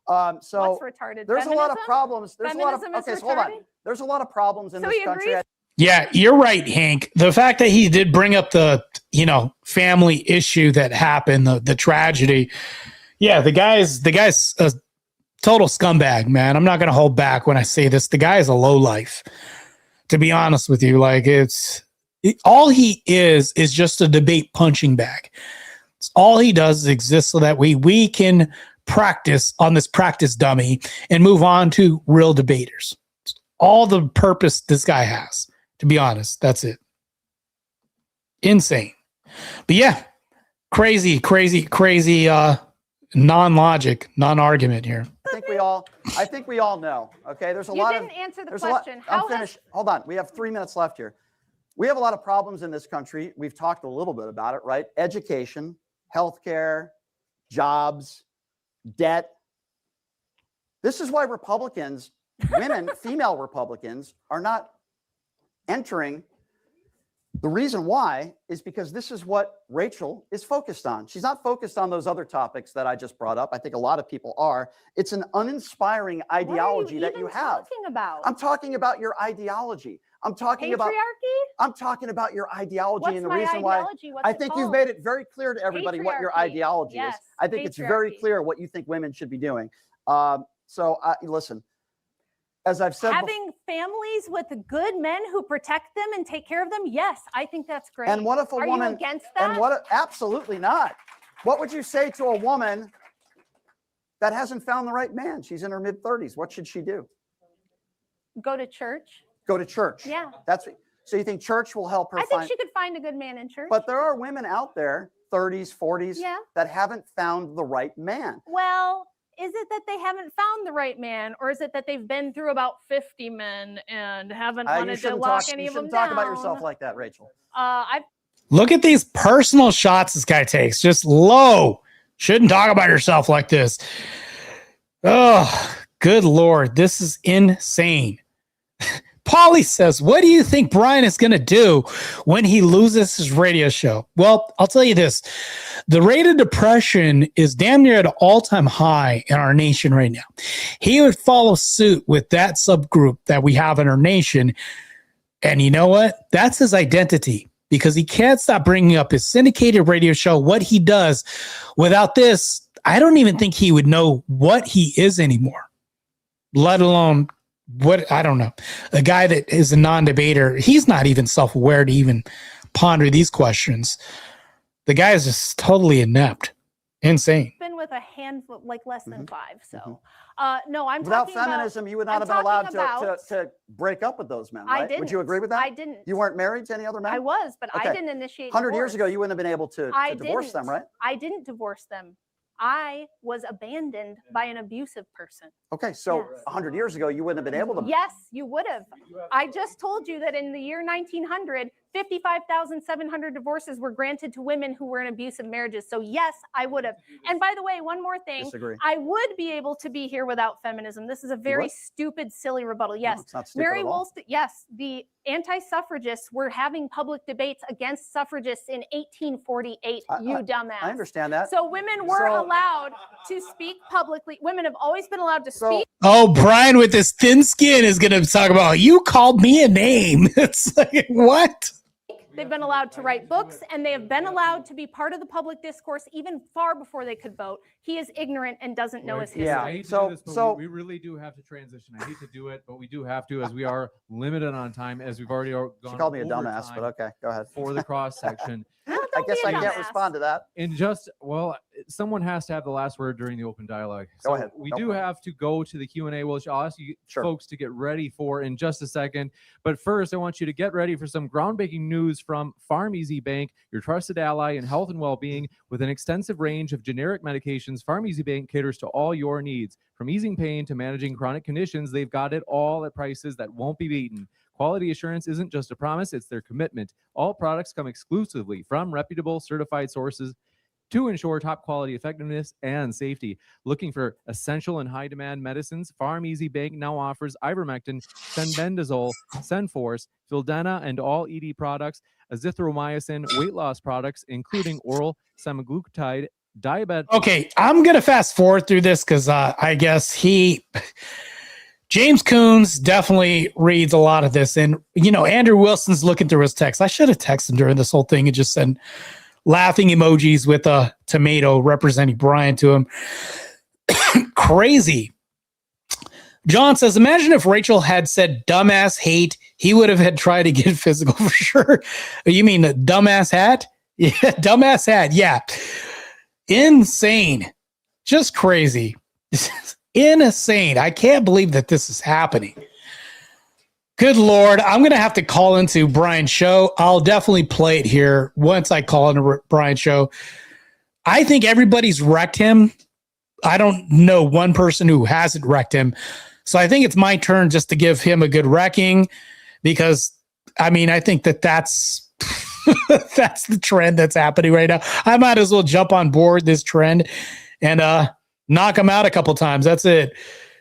What's retarded? There's a lot of Feminism? problems. There's Feminism a lot of, is okay, so hold on. retarded? There's a lot of problems in So this he country. agrees? Yeah, you're right, Hank. The fact that he did bring up the, family issue that happened, the tragedy. Yeah, the guy's a total scumbag, man. I'm not going to hold back when I say this. The guy is a lowlife, to be honest with you. Like all he is just a debate punching bag. It's all he does is exist so that we can practice on this practice dummy and move on to real debaters. It's all the purpose this guy has, to be honest. That's it. Insane. But yeah, crazy non-logic, non-argument here. I think we all know. Okay, there's a lot of. You didn't answer the there's question. A lot, I'm finished. Hold on. We have 3 minutes left here. We have a lot of problems in this country. We've talked a little bit about it, right? Education, healthcare, jobs, debt. This is why Republicans, women, female Republicans, are not entering. The reason why is because this is what Rachel is focused on. She's not focused on those other topics that I just brought up. I think a lot of people are. It's an uninspiring ideology that you have. Talking about? I'm talking about your ideology. I'm talking about your ideology. What's and the my reason why ideology? What's I it think called? you've made it very clear to everybody what your Patriarchy. ideology Yes, is. I think it's very patriarchy. clear what you think women should be doing. Listen. As I've said Having families with good men who protect them and take care of them, yes, I think that's great. And what if a Are woman? you against that? And absolutely not. What would you say to a woman that hasn't found the right man? She's in her mid-30s. What should she do? Go to church. Go to church. Yeah. So you think church will help her I think she could find a good man in church. But there are women out there, 30s, 40s, Yeah. that haven't found the right man. Well, is it that they haven't found the right man, or is it that they've been through about 50 men and haven't wanted to lock any of them down? You shouldn't talk about yourself like that, Rachel. Look at these personal shots this guy takes. Just low. Shouldn't talk about yourself like this. Oh, good Lord. This is insane. Polly says, what do you think Brian is going to do when he loses his radio show? Well, I'll tell you this. The rate of depression is damn near at an all-time high in our nation right now. He would follow suit with that subgroup that we have in our nation. And you know what? That's his identity, because he can't stop bringing up his syndicated radio show, what he does. Without this, I don't even think he would know what he is anymore, let alone I don't know. A guy that is a non-debater, he's not even self-aware to even ponder these questions. The guy is just totally inept. Insane. Been with a handful, like less than 5. So, no, I'm Without talking feminism, about, you would not have been allowed to break up with those men, right? I didn't. Would you agree with that? I didn't. You weren't married to any other men? I was, but Okay. I didn't initiate 100 years divorce. ago, you wouldn't have been able to divorce them, right? I didn't divorce them. I was abandoned by an abusive person. Okay, so Yes. 100 years ago, you wouldn't have been able to. Yes, you would have. I just told you that in the year 1900, 55,700 divorces were granted to women who were in abusive marriages. So yes, I would have. And by the way, one more thing. Disagree. I would be able to be here without feminism. This is a very would? stupid, silly rebuttal. Yes. No, it's not stupid Mary at all. Wollstonecraft, yes, the anti-suffragists were having public debates against suffragists in 1848, you dumbass. I understand that. So women were So- allowed to speak publicly. Women have always been allowed to speak. Oh, Brian with his thin skin is going to talk about, you called me a name. It's like, what? They've been allowed to write books, and they have been allowed to be part of the public discourse even far before they could vote. He is ignorant and doesn't know his history. Yeah. I hate to So- do this, but so- we really do have to transition. I hate to do it, but we do have to, as we are limited on time, as we've already gone. She called me a over dumbass, time but okay, go ahead. for the cross section. I guess I can't respond to that. And just, well, someone has to have the last word during the open dialogue. Go So ahead. we Go do for it. have to go to the Q&A, which I'll ask you Sure. folks to get ready for in just a second. But first, I want you to get ready for some groundbreaking news from Farm Easy Bank, your trusted ally in health and well-being. With an extensive range of generic medications, Farm Easy Bank caters to all your needs. From easing pain to managing chronic conditions, they've got it all at prices that won't be beaten. Quality assurance isn't just a promise, it's their commitment. All products come exclusively from reputable certified sources to ensure top quality effectiveness and safety. Looking for essential and high demand medicines, Farm Easy Bank now offers ivermectin, fenbendazole, Senforce, Fildena, and all ED products, azithromycin, weight loss products, including oral semaglutide, diabetes. Okay, I'm going to fast forward through this because I guess James Coons definitely reads a lot of this. And, you know, Andrew Wilson's looking through his text. I should have texted him during this whole thing and just sent laughing emojis with a tomato representing Brian to him. Crazy. John says, imagine if Rachel had said dumbass hate, he would have had tried to get physical for sure. You mean the dumbass hat? Yeah, dumbass hat. Yeah. Insane. Just crazy. Insane. I can't believe that this is happening. Good Lord. I'm going to have to call into Brian's show. I'll definitely play it here once I call into Brian's show. I think everybody's wrecked him. I don't know one person who hasn't wrecked him. So I think it's my turn just to give him a good wrecking because, I mean, I think that's that's the trend that's happening right now. I might as well jump on board this trend and knock him out a couple times. That's it.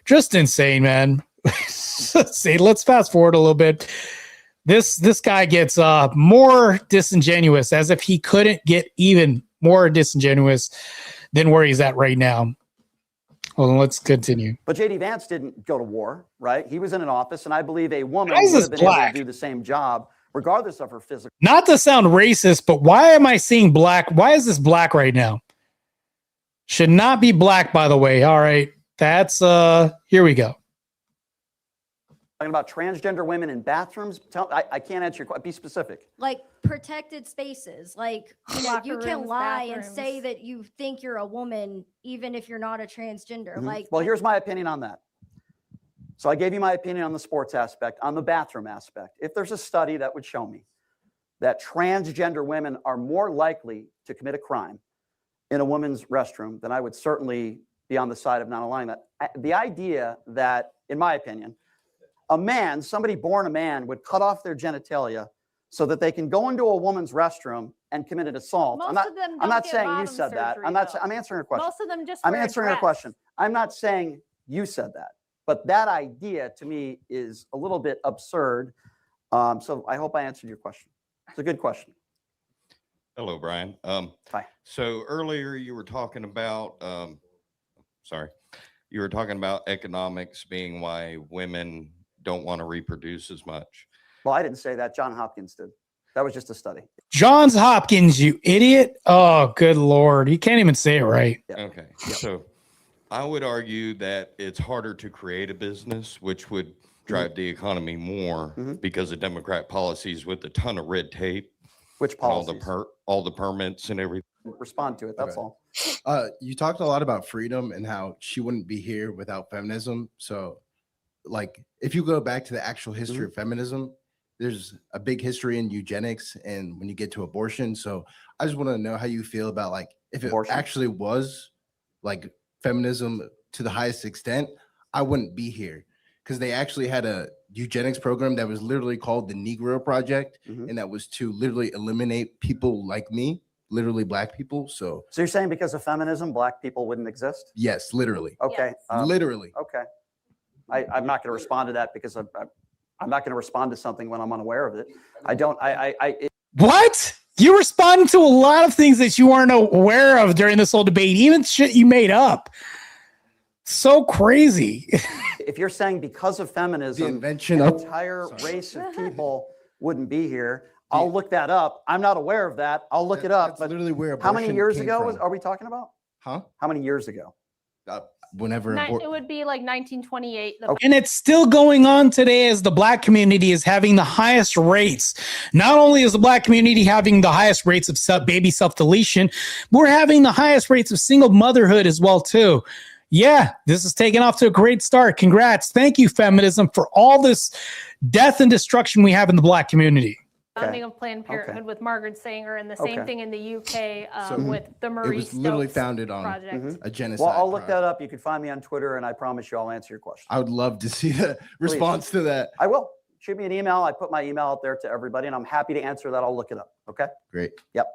Just insane, man. Let's see. Let's fast forward a little bit. This guy gets more disingenuous, as if he couldn't get even more disingenuous than where he's at right now. Hold on, let's continue. But J.D. Vance didn't go to war, right? He was in an office, and I believe a woman Why is would this have been able black? to do the same job, regardless of her physical. Not to sound racist, but why am I seeing black? Why is this black right now? Should not be black, by the way. All right. That's here we go. Talking about transgender women in bathrooms. I can't answer your question. Be specific. Like protected spaces. Like, you know, Locker you can rooms, lie and bathrooms. say that you think you're a woman, even if you're not a transgender. Mhm. Like, Well, here's my opinion on that. So I gave you my opinion on the sports aspect, on the bathroom aspect. If there's a study that would show me that transgender women are more likely to commit a crime in a woman's restroom, then I would certainly be on the side of not allowing that. The idea that, in my opinion, a man, somebody born a man, would cut off their genitalia so that they can go into a woman's restroom and commit an assault. Most I'm not, of them I'm don't not get saying you bottom said that. surgery, I'm not. though. I'm answering a question. Most of them just I'm wear answering a dress. question. I'm not saying you said that, but that idea to me is a little bit absurd. So I hope I answered your question. It's a good question. Hello, Brian. Hi. So earlier you were talking about, you were talking about economics being why women don't want to reproduce as much. Well, I didn't say that. John Hopkins did. That was just a study. Johns Hopkins, you idiot. Oh, good Lord. You can't even say it right. Okay. So I would argue that it's harder to create a business, which would drive the economy more because of Democrat policies with a ton of red tape. Which and policies? All the permits and everything. Respond to it. That's all. You talked a lot about freedom and how she wouldn't be here without feminism. So, like, if you go back to the actual history of feminism, there's a big history in eugenics and when you get to abortion. So I just want to know how you feel about, like, if it actually was like feminism to the highest extent, I wouldn't be here, because they actually had a eugenics program that was literally called the Negro Project, and that was to literally eliminate people like me, literally black people. So you're saying because of feminism, black people wouldn't exist? yes, literally. Okay. Literally. Okay. I'm not going to respond to that because I'm not going to respond to something when I'm unaware of it. What? You responded to a lot of things that you weren't aware of during this whole debate, even shit you made up. So crazy. If you're saying because of feminism, the invention an of entire race of people wouldn't be here, I'll look that up. I'm not aware of that. I'll look it up. That's literally where how many abortion years came ago from. are we talking about? Huh? How many years ago? Whenever It would be like 1928. And it's still going on today as the black community is having the highest rates. Not only is the black community having the highest rates of baby self-deletion, we're having the highest rates of single motherhood as well, too. Yeah, this is taking off to a great start. Congrats. Thank you, feminism, for all this death and destruction we have in the black community. Founding of Planned Parenthood with Margaret Sanger, and the same thing in the UK with the Marie it was literally Stopes founded on project. a genocide. Well, I'll look that up. You can find me on Twitter, and I promise you I'll answer your question. I would love to see the response to that. I will. Shoot me an email. I put my email out there to everybody, and I'm happy to answer that. I'll look it up. Okay? Great. Yep.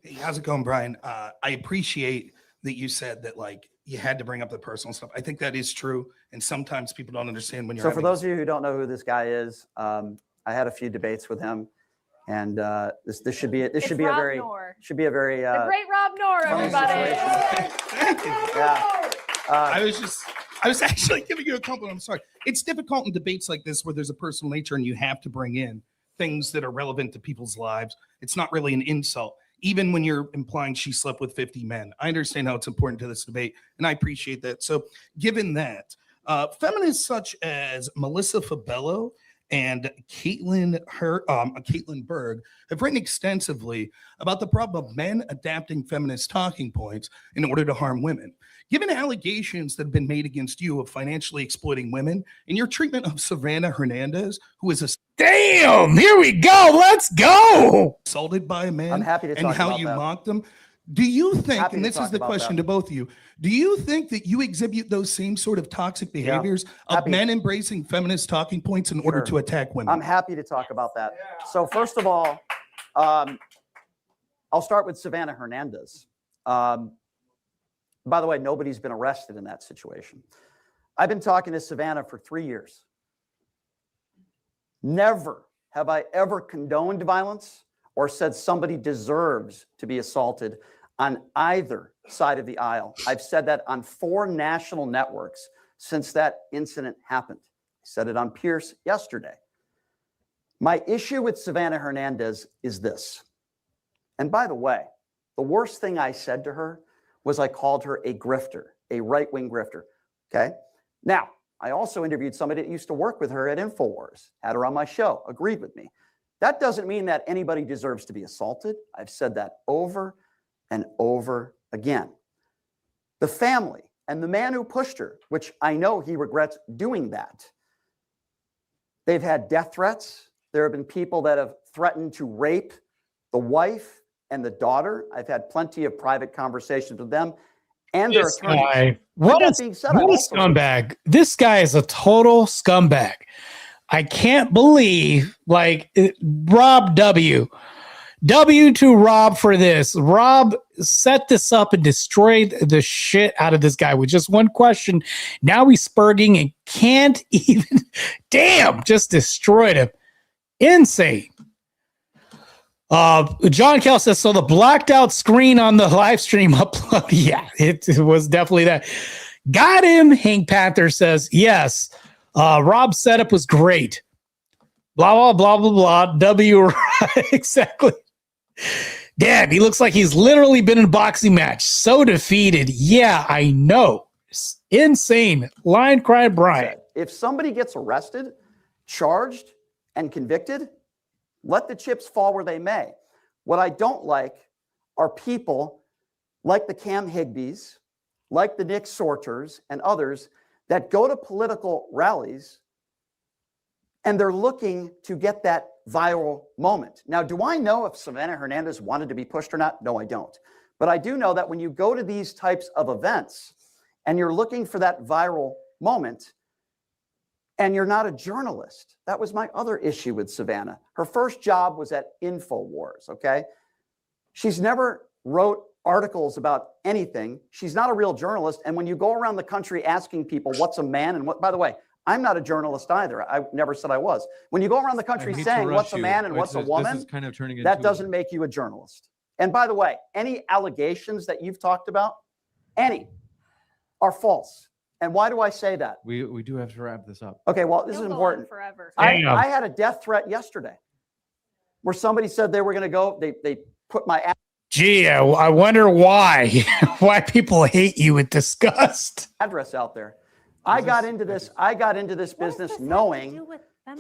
Hey, how's it going, Brian? I appreciate that you said that, like, you had to bring up the personal stuff. I think that is true, and sometimes people don't understand when you're. So for those of you who don't know who this guy is, I had a few debates with him, and this should be a very The great Rob Knorr, everybody. Thank you. Yeah. I was actually giving you a compliment. I'm sorry. It's difficult in debates like this where there's a personal nature and you have to bring in things that are relevant to people's lives. It's not really an insult. Even when you're implying she slept with 50 men. I understand how it's important to this debate, and I appreciate that. So given that, feminists such as Melissa Fabello and Caitlin Berg have written extensively about the problem of men adapting feminist talking points in order to harm women. Given allegations that have been made against you of financially exploiting women and your treatment of Savannah Hernandez, who is a damn, here we go. Let's go. Assaulted by a man, I'm happy to talk and how about you that. mocked them. Do you think, Happy and to this is talk the about question that. to both of you, do you think that you exhibit those same sort of toxic behaviors of Happy. men embracing feminist talking points in order to attack women? I'm happy to talk about that. So first of all, I'll start with Savannah Hernandez. By the way, nobody's been arrested in that situation. I've been talking to Savannah for 3 years. Never have I ever condoned violence or said somebody deserves to be assaulted on either side of the aisle. I've said that on 4 national networks since that incident happened. I said it on Pierce yesterday. My issue with Savannah Hernandez is this. And by the way, the worst thing I said to her was I called her a grifter, a right-wing grifter. Okay? Now, I also interviewed somebody that used to work with her at InfoWars, had her on my show, agreed with me. That doesn't mean that anybody deserves to be assaulted. I've said that over and over again. The family and the man who pushed her, which I know he regrets doing that, they've had death threats. There have been people that have threatened to rape the wife and the daughter. I've had plenty of private conversations with them and their This attorneys. guy, what a scumbag. This guy is a total scumbag. I can't believe, Rob W. W to Rob for this. Rob set this up and destroyed the shit out of this guy with just one question. Now he's spurging and can't even, just destroyed him. Insane. John Kell says, so the blacked out screen on the live stream upload. Yeah, it was definitely that. Got him. Hank Panther says, yes. Rob's setup was great. Blah, blah, blah, blah, blah. W. Exactly. Damn, he looks like he's literally been in a boxing match. So defeated. Yeah, I know. It's insane. Line cry Brian. If somebody gets arrested, charged, and convicted, let the chips fall where they may. What I don't like are people like the Cam Higbees, like the Nick Sorters, and others that go to political rallies and they're looking to get that viral moment. Now, do I know if Savannah Hernandez wanted to be pushed or not? No, I don't. But I do know that when you go to these types of events and you're looking for that viral moment and you're not a journalist, that was my other issue with Savannah. Her first job was at InfoWars, okay? She's never wrote articles about anything. She's not a real journalist. And when you go around the country asking people what's a man and what, by the way, I'm not a journalist either. I never said I was. When you go around the country saying what's a man and what's a woman, that doesn't make you a journalist. And by the way, any allegations that you've talked about, any, are false. And why do I say that? We do have to wrap this up. Okay, well, this is important. Forever. I had a death threat yesterday where somebody said they were going to go, they put my Gee, I wonder why people hate you with disgust. Address out there. I got into this business knowing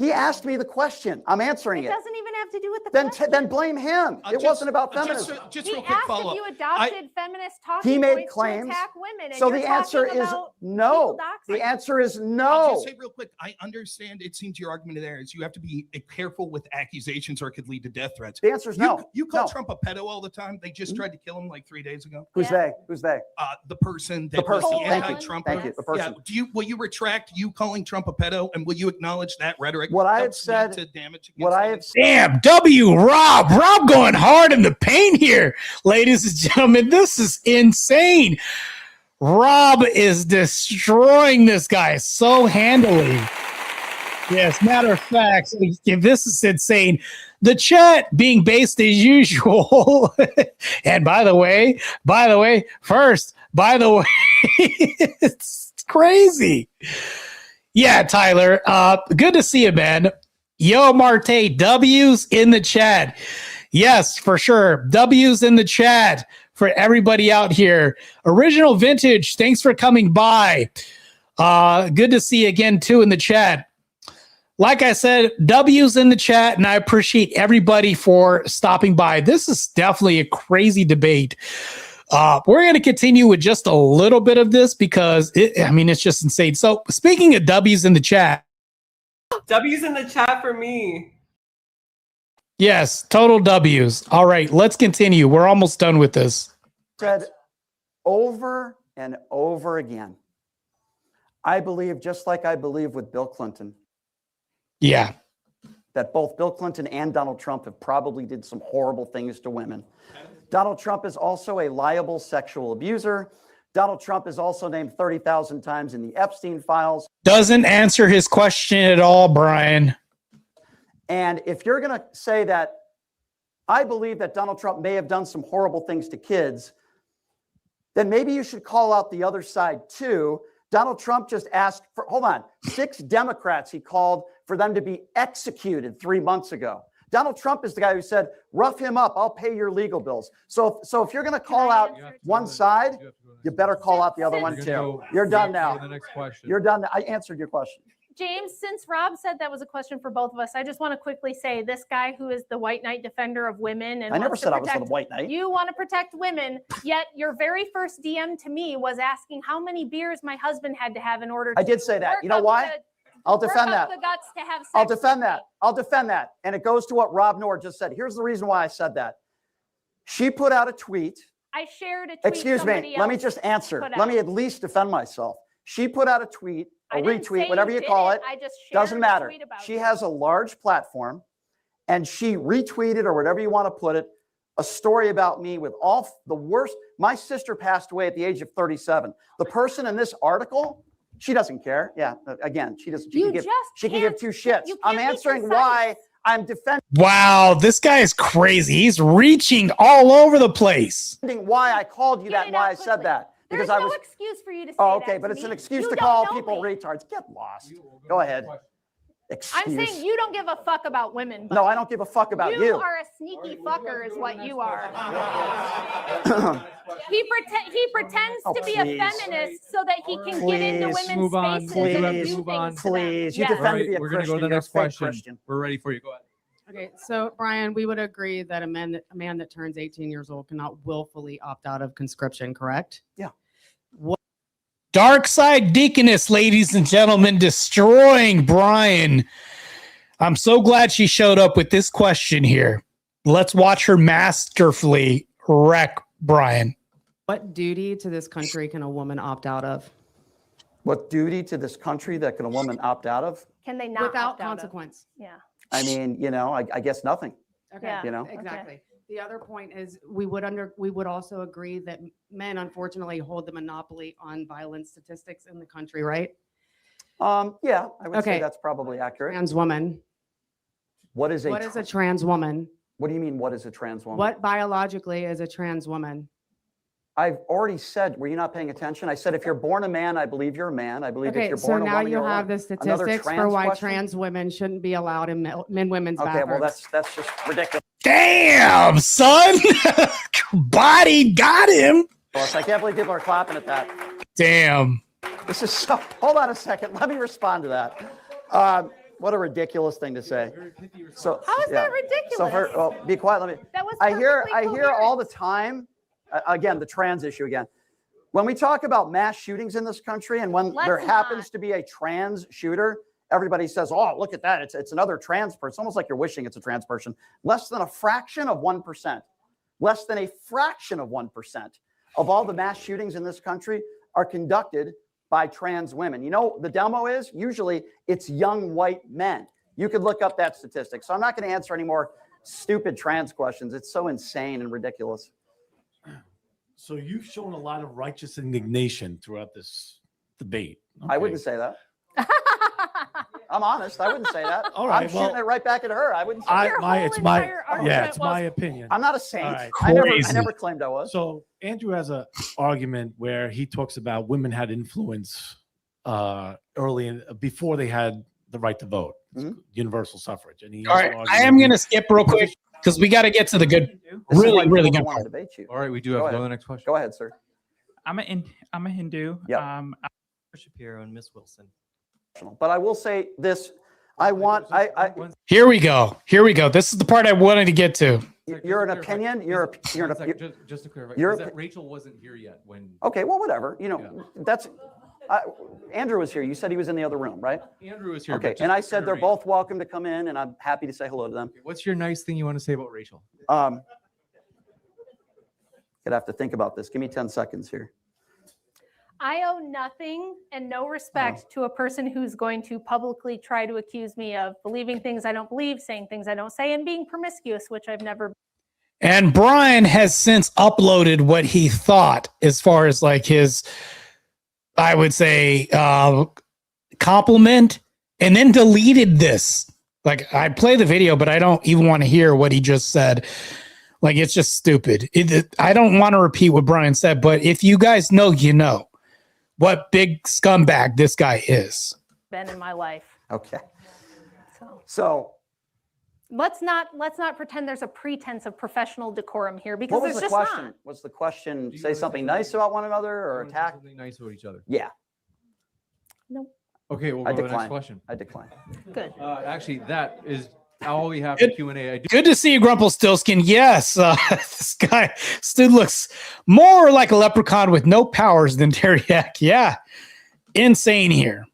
he asked me the question. I'm answering it. It doesn't even have to do with the question. Then blame him. It wasn't about feminism. Just he real quick asked follow-up. if you adopted feminist talking He made points claims. to attack women, and So you're the answer talking is about no. people doxing. The answer is I'll no. just say real quick, I understand it seems your argument there is you have to be careful with accusations or it could lead to death threats. The answer is no. You call No. Trump a pedo all the time. They just tried to kill him like 3 days ago. Who's they? Who's they? The person that The person. was the Thank you. anti-Trumper. Thank you. The person. Yeah. Will you retract you calling Trump a pedo and will you acknowledge that rhetoric? What I have helps lead said. to damage What I have said. Damn, Rob going hard in the paint here, ladies and gentlemen. This is insane. Rob is destroying this guy so handily. Yes, matter of fact, this is insane. The chat being based as usual. And by the way, it's crazy. Yeah, Tyler, good to see you, man. Yo, Marte, W's in the chat. Yes, for sure. W's in the chat for everybody out here. Original Vintage, thanks for coming by. Good to see you again, too, in the chat. Like I said, W's in the chat, and I appreciate everybody for stopping by. This is definitely a crazy debate. We're going to continue with just a little bit of this because, it's just insane. So, speaking of W's in the chat. W's in the chat for me. Yes, total W's. All right, let's continue. We're almost done with this. Said over and over again. I believe, just like I believe with Bill Clinton. Yeah. That both Bill Clinton and Donald Trump have probably did some horrible things to women. Donald Trump is also a liable sexual abuser. Donald Trump is also named 30,000 times in the Epstein files. Doesn't answer his question at all, Brian. And if you're going to say that I believe that Donald Trump may have done some horrible things to kids, then maybe you should call out the other side too. Donald Trump just asked for, 6 Democrats he called for them to be executed 3 months ago. Donald Trump is the guy who said, rough him up, I'll pay your legal bills. So if you're going to call out one side, you better call out the other one too. You're done now. You're done. I answered your question. James, since Rob said that was a question for both of us, I just want to quickly say this guy who is the white knight defender of women and I never said I was the white knight. You want to protect women, yet your very first DM to me was asking how many beers my husband had to have in order to I did say that. You know why? I'll defend that. The guts to have sex. I'll defend that. I'll defend that. And it goes to what Rob Noor just said. Here's the reason why I said that. She put out a tweet. I shared a tweet. Excuse me. Let me just answer. Let me at least defend myself. She put out a tweet, a retweet, whatever you call it. I just doesn't matter. She has a large platform, and she retweeted, or whatever you want to put it, a story about me with all the worst. My sister passed away at the age of 37. The person in this article, she doesn't care. Yeah, again, she doesn't. She can give two shits. I'm answering why I'm defending. Wow, this guy is crazy. He's reaching all over the place. Why I called you that and why I said that. Because There's I was. no excuse for you to say Oh, okay, that but to it's me. an excuse You to don't call know people me. retards. Get lost. Go ahead. Excuse. I'm saying you don't give a fuck about women. No, I don't give a fuck about you. You are a sneaky fucker is what you are. He pretends to be a feminist so that he can get into women's Move on. spaces Please. and Have to do move on. things to them. Please, you Yeah. defend to be a We're going to go to the Christian, next you're a fake question. Christian. We're ready for you. Go ahead. Okay, so Brian, we would agree that a man that turns 18 years old cannot willfully opt out of conscription, correct? Yeah. Dark Side Deaconess, ladies and gentlemen, destroying Brian. I'm so glad she showed up with this question here. Let's watch her masterfully wreck Brian. What duty to this country can a woman opt out of? What duty to this country that can a woman opt out of? Can they not Without opt out of? consequence. Yeah. I mean, I guess nothing. Okay. Yeah. You know? Exactly. The other point is we would also agree that men unfortunately hold the monopoly on violence statistics in the country, right? Yeah, I would say Okay. that's probably accurate. Trans woman. What is What is a trans woman? What do you mean, what is a trans woman? What biologically is a trans woman? I've already said, were you not paying attention? I said, if you're born a man, I believe you're a man. I believe if Okay, you're so born a now woman, you you're a have woman. the Another statistics for trans why question? trans women shouldn't be allowed in men's Okay, bathrooms. well, that's just ridiculous. Damn, son. Body got him. I can't believe people are clapping at that. Damn. This is so, hold on a second. Let me respond to that. What a ridiculous thing to say. So How is that ridiculous? So well, be quiet. Let me. That was I hear perfectly all the time. Again, the trans issue again. When we talk about mass shootings in this country, and when there happens to be a trans shooter, everybody says, "Oh, look at that! It's another trans person." It's almost like you're wishing it's a trans person. Less than a fraction of 1%. Less than a fraction of 1% of all the mass shootings in this country are conducted by trans women. You know, the demo is usually it's young white men. You could look up that statistic. So I'm not going to answer any more stupid trans questions. It's so insane and ridiculous. So you've shown a lot of righteous indignation throughout this debate. I wouldn't say that. I'm honest. I wouldn't say that. All right, I'm shooting it right back at her. I wouldn't say that. it's my opinion. I'm not a saint. All right. I never claimed I was. So Andrew has an argument where he talks about women had influence before they had the right to vote, universal suffrage. And he All right, I am going to skip real quick because we got to get to the good, really good part. All right, we do have to go to the next question. Go ahead, sir. I'm a Hindu. Yep. I'm Shapiro and Miss Wilson. But I will say this. Here we go. This is the part I wanted to get to. You're an opinion. Just to clarify, you're is that Rachel wasn't here yet when. Okay, well, whatever. You know, that's Andrew was here. You said he was in the other room, right? Andrew was here. Okay, and I said they're both welcome to come in, and I'm happy to say hello to them. What's your nice thing you want to say about Rachel? Gonna have to think about this. Give me 10 seconds here. I owe nothing and no respect to a person who's going to publicly try to accuse me of believing things I don't believe, saying things I don't say, and being promiscuous, which I've never. And Brian has since uploaded what he thought as far as like his, I would say, compliment, and then deleted this. Like, I play the video, but I don't even want to hear what he just said. Like, it's just stupid. I don't want to repeat what Brian said, but if you guys know, you know what big scumbag this guy is. Been in my life. Okay. So let's not pretend there's a pretense of professional decorum here, because what was there's the just question? not. Was the question say something nice about one another or attack? Something nice about each other. Yeah. No. Okay, we'll I go to the next decline. question. I decline. Good. Actually, that is all we have for Q&A. Good to see you, Grumpelstiltskin. Yes, this guy still looks more like a leprechaun with no powers than Teriyaki. Yeah, insane here.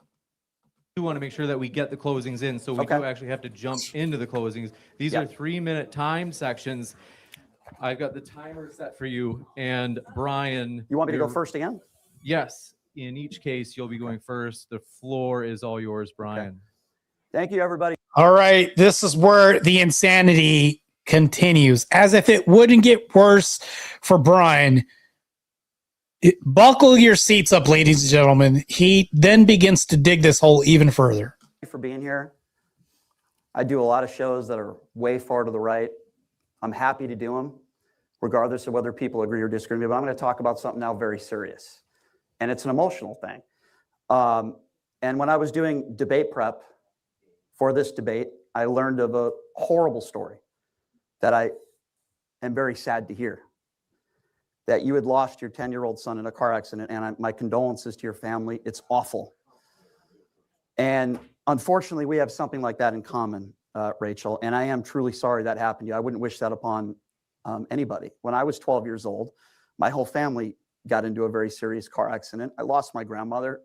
We want to make sure that we get the closings in, so we do actually have to jump into the closings. These are 3-minute time sections. I've got the timer set for you, and Brian. You want me to go first again? Yes. In each case, you'll be going first. The floor is all yours, Brian. Okay. Thank you, everybody. All right, this is where the insanity continues. As if it wouldn't get worse for Brian. Buckle your seats up, ladies and gentlemen. He then begins to dig this hole even further. Thank you for being here. I do a lot of shows that are way far to the right. I'm happy to do them, regardless of whether people agree or disagree with me. But I'm going to talk about something now very serious. And it's an emotional thing. And when I was doing debate prep for this debate, I learned of a horrible story that I am very sad to hear. That you had lost your 10-year-old son in a car accident, and my condolences to your family. It's awful. And unfortunately, we have something like that in common, Rachel, and I am truly sorry that happened to you. I wouldn't wish that upon anybody. When I was 12 years old, my whole family got into a very serious car accident. I lost my grandmother.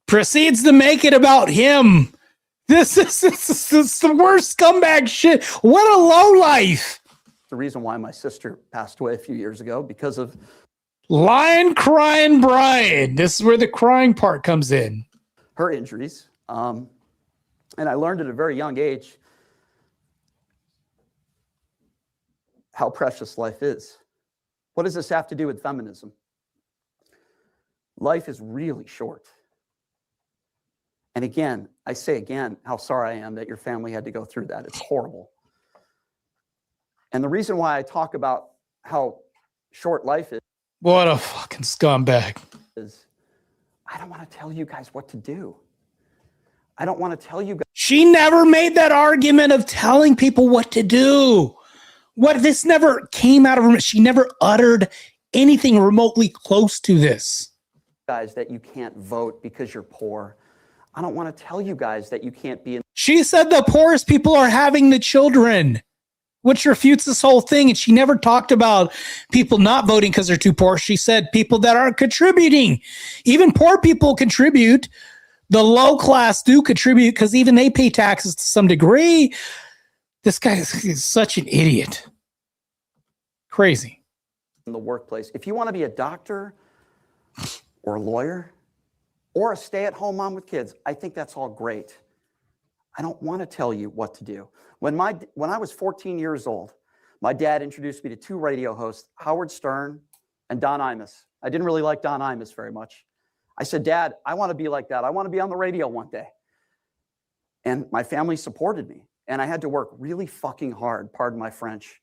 Proceeds to make it about him. This is the worst scumbag shit. What a low life. the reason why my sister passed away a few years ago, because of Lion crying Brian. This is where the crying part comes in. her injuries. And I learned at a very young age how precious life is. What does this have to do with feminism? Life is really short. And again, I say again, how sorry I am that your family had to go through that. It's horrible. And the reason why I talk about how short life is. What a fucking scumbag. I don't want to tell you guys what to do. I don't want to tell you guys. She never made that argument of telling people what to do. This never came out of her. She never uttered anything remotely close to this. Guys, that you can't vote because you're poor. I don't want to tell you guys that you can't be in. She said the poorest people are having the children, which refutes this whole thing. And she never talked about people not voting because they're too poor. She said people that aren't contributing. Even poor people contribute. The low class do contribute because even they pay taxes to some degree. This guy is such an idiot. Crazy. In the workplace. If you want to be a doctor or a lawyer or a stay-at-home mom with kids, I think that's all great. I don't want to tell you what to do. When I was 14 years old, my dad introduced me to two radio hosts, Howard Stern and Don Imus. I didn't really like Don Imus very much. I said, Dad, I want to be like that. I want to be on the radio one day. And my family supported me. And I had to work really fucking hard, pardon my French,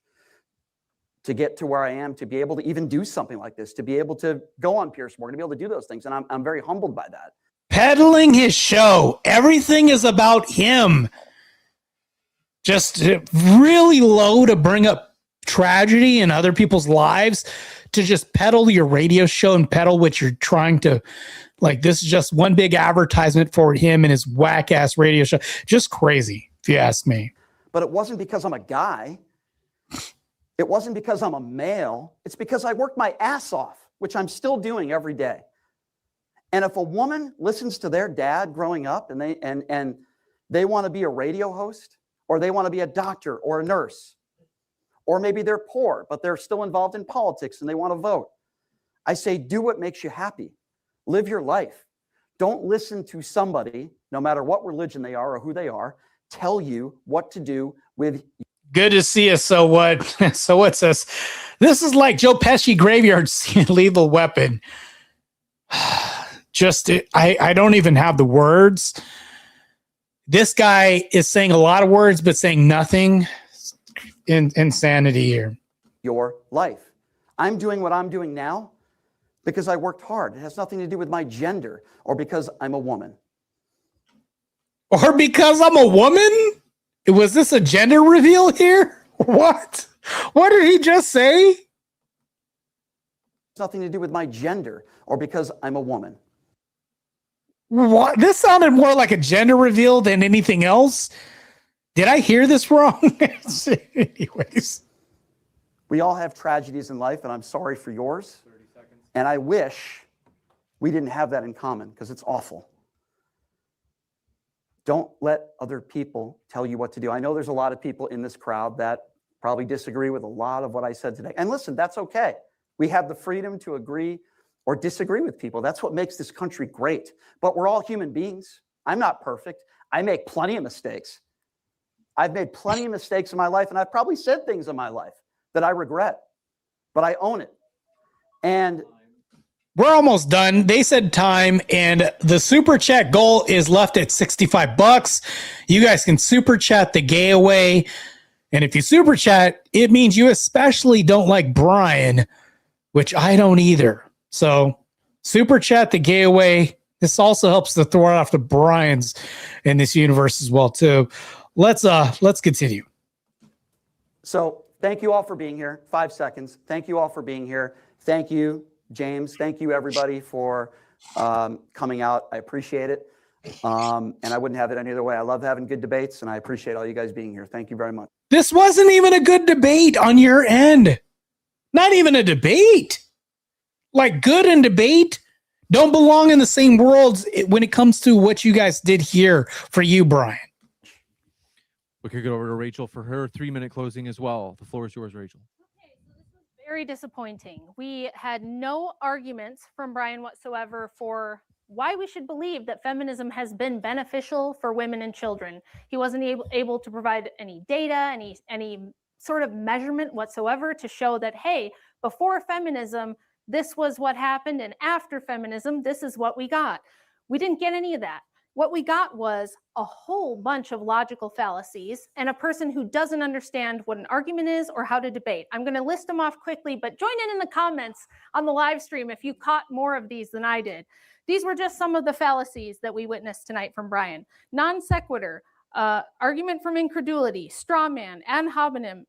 to get to where I am, to be able to even do something like this, to be able to go on Pierce Morgan, to be able to do those things. And I'm very humbled by that. Peddling his show. Everything is about him. Just really low to bring up tragedy in other people's lives, to just peddle your radio show and peddle what you're trying to, like, this is just one big advertisement for him and his whack ass radio show. Just crazy, if you ask me. But it wasn't because I'm a guy. It wasn't because I'm a male. It's because I worked my ass off, which I'm still doing every day. And if a woman listens to their dad growing up and they want to be a radio host, or they want to be a doctor or a nurse, or maybe they're poor, but they're still involved in politics and they want to vote, I say, do what makes you happy. Live your life. Don't listen to somebody, no matter what religion they are or who they are, tell you what to do with. Good to see you. So what? So what's this? This is like Joe Pesci graveyard scene, Lethal Weapon. I don't even have the words. This guy is saying a lot of words, but saying nothing. Insanity here. Your life. I'm doing what I'm doing now because I worked hard. It has nothing to do with my gender or because I'm a woman. Or because I'm a woman? Was this a gender reveal here? What? What did he just say? It's nothing to do with my gender or because I'm a woman. What? This sounded more like a gender reveal than anything else. Did I hear this wrong? Anyways. We all have tragedies in life, and I'm sorry for yours. 30 seconds. And I wish we didn't have that in common because it's awful. Don't let other people tell you what to do. I know there's a lot of people in this crowd that probably disagree with a lot of what I said today. And listen, that's okay. We have the freedom to agree or disagree with people. That's what makes this country great. But we're all human beings. I'm not perfect. I make plenty of mistakes. I've made plenty of mistakes in my life, and I've probably said things in my life that I regret, but I own it. And we're almost done. They said time, and the super chat goal is left at $65. You guys can super chat the gay away. And if you super chat, it means you especially don't like Brian, which I don't either. So super chat the gay away. This also helps to throw off the Brians in this universe as well, too. Let's continue. So thank you all for being here. 5 seconds. Thank you all for being here. Thank you, James. Thank you, everybody, for coming out. I appreciate it. And I wouldn't have it any other way. I love having good debates, and I appreciate all you guys being here. Thank you very much. This wasn't even a good debate on your end. Not even a debate. Like, good and debate don't belong in the same worlds when it comes to what you guys did here for you, Brian. We could go over to Rachel for her 3-minute closing as well. The floor is yours, Rachel. Very disappointing. We had no arguments from Brian whatsoever for why we should believe that feminism has been beneficial for women and children. He wasn't able to provide any data, any sort of measurement whatsoever to show that, hey, before feminism, this was what happened, and after feminism, this is what we got. We didn't get any of that. What we got was a whole bunch of logical fallacies and a person who doesn't understand what an argument is or how to debate. I'm going to list them off quickly, but join in the comments on the live stream if you caught more of these than I did. These were just some of the fallacies that we witnessed tonight from Brian. Non sequitur, argument from incredulity, straw man, ad hominem,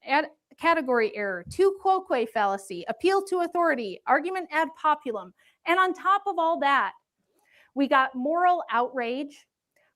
category error, tu quoque fallacy, appeal to authority, argument ad populum. And on top of all that, we got moral outrage.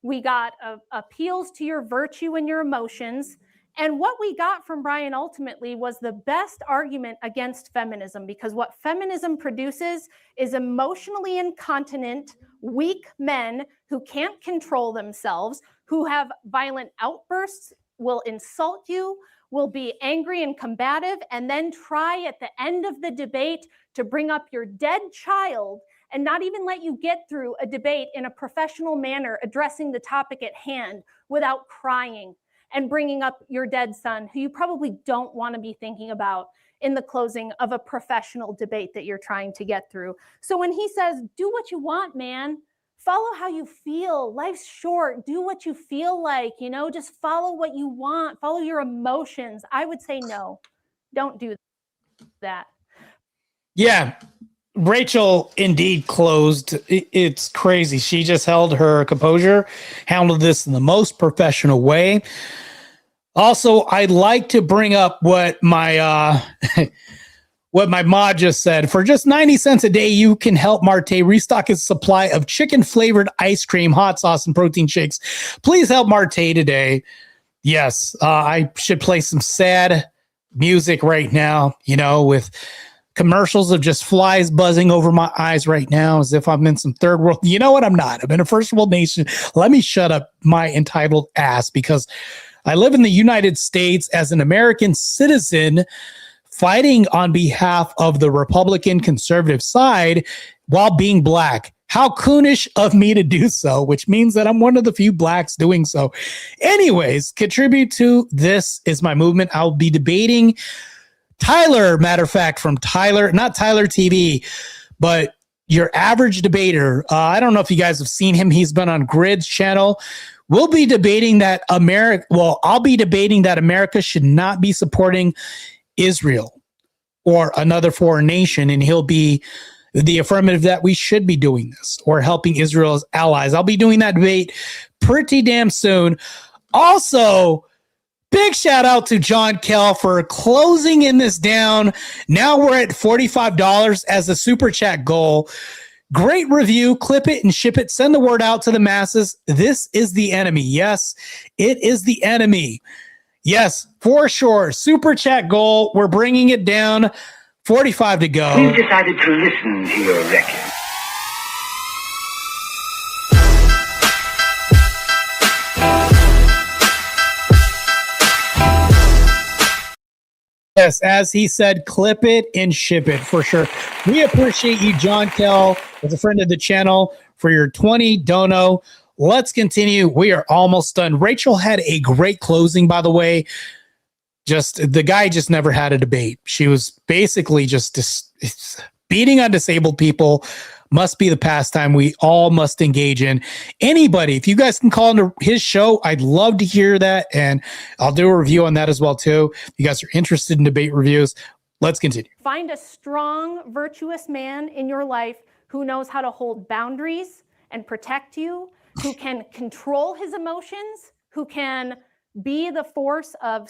We got appeals to your virtue and your emotions. And what we got from Brian ultimately was the best argument against feminism, because what feminism produces is emotionally incontinent, weak men who can't control themselves, who have violent outbursts, will insult you, will be angry and combative, and then try at the end of the debate to bring up your dead child and not even let you get through a debate in a professional manner addressing the topic at hand without crying and bringing up your dead son, who you probably don't want to be thinking about in the closing of a professional debate that you're trying to get through. So when he says, do what you want, man, follow how you feel. Life's short. Do what you feel like, just follow what you want. Follow your emotions. I would say no, don't do that. Yeah. Rachel indeed closed. It's crazy. She just held her composure, handled this in the most professional way. Also, I'd like to bring up what my what my mod just said. For just 90 cents a day, you can help Marte restock its supply of chicken-flavored ice cream, hot sauce, and protein shakes. Please help Marte today. Yes, I should play some sad music right now, with commercials of just flies buzzing over my eyes right now as if I'm in some third world. You know what? I'm not. I'm in a first world nation. Let me shut up my entitled ass, because I live in the United States as an American citizen fighting on behalf of the Republican conservative side while being black. How coonish of me to do so, which means that I'm one of the few blacks doing so. Anyways, contribute to This Is My Movement. I'll be debating Tyler, matter of fact, from Tyler, not Tyler TV, but your average debater. I don't know if you guys have seen him. He's been on Grid's channel. We'll be debating that I'll be debating that America should not be supporting Israel or another foreign nation, and he'll be the affirmative that we should be doing this or helping Israel's allies. I'll be doing that debate pretty damn soon. Also, big shout out to John Kell for closing in this down. Now we're at $45 as a super chat goal. Great review. Clip it and ship it. Send the word out to the masses. This is the enemy. Yes, it is the enemy. Yes, for sure. Super chat goal. We're bringing it down. 45 to go. We've decided to listen to your record. Yes, as he said, clip it and ship it for sure. We appreciate you, John Kell, as a friend of the channel, for your 20 dono. Let's continue. We are almost done. Rachel had a great closing, by the way. The guy just never had a debate. She was basically just beating on disabled people. Must be the pastime we all must engage in. Anybody, if you guys can call into his show, I'd love to hear that, and I'll do a review on that as well too. If you guys are interested in debate reviews, let's continue. Find a strong, virtuous man in your life who knows how to hold boundaries and protect you, who can control his emotions, who can be the force of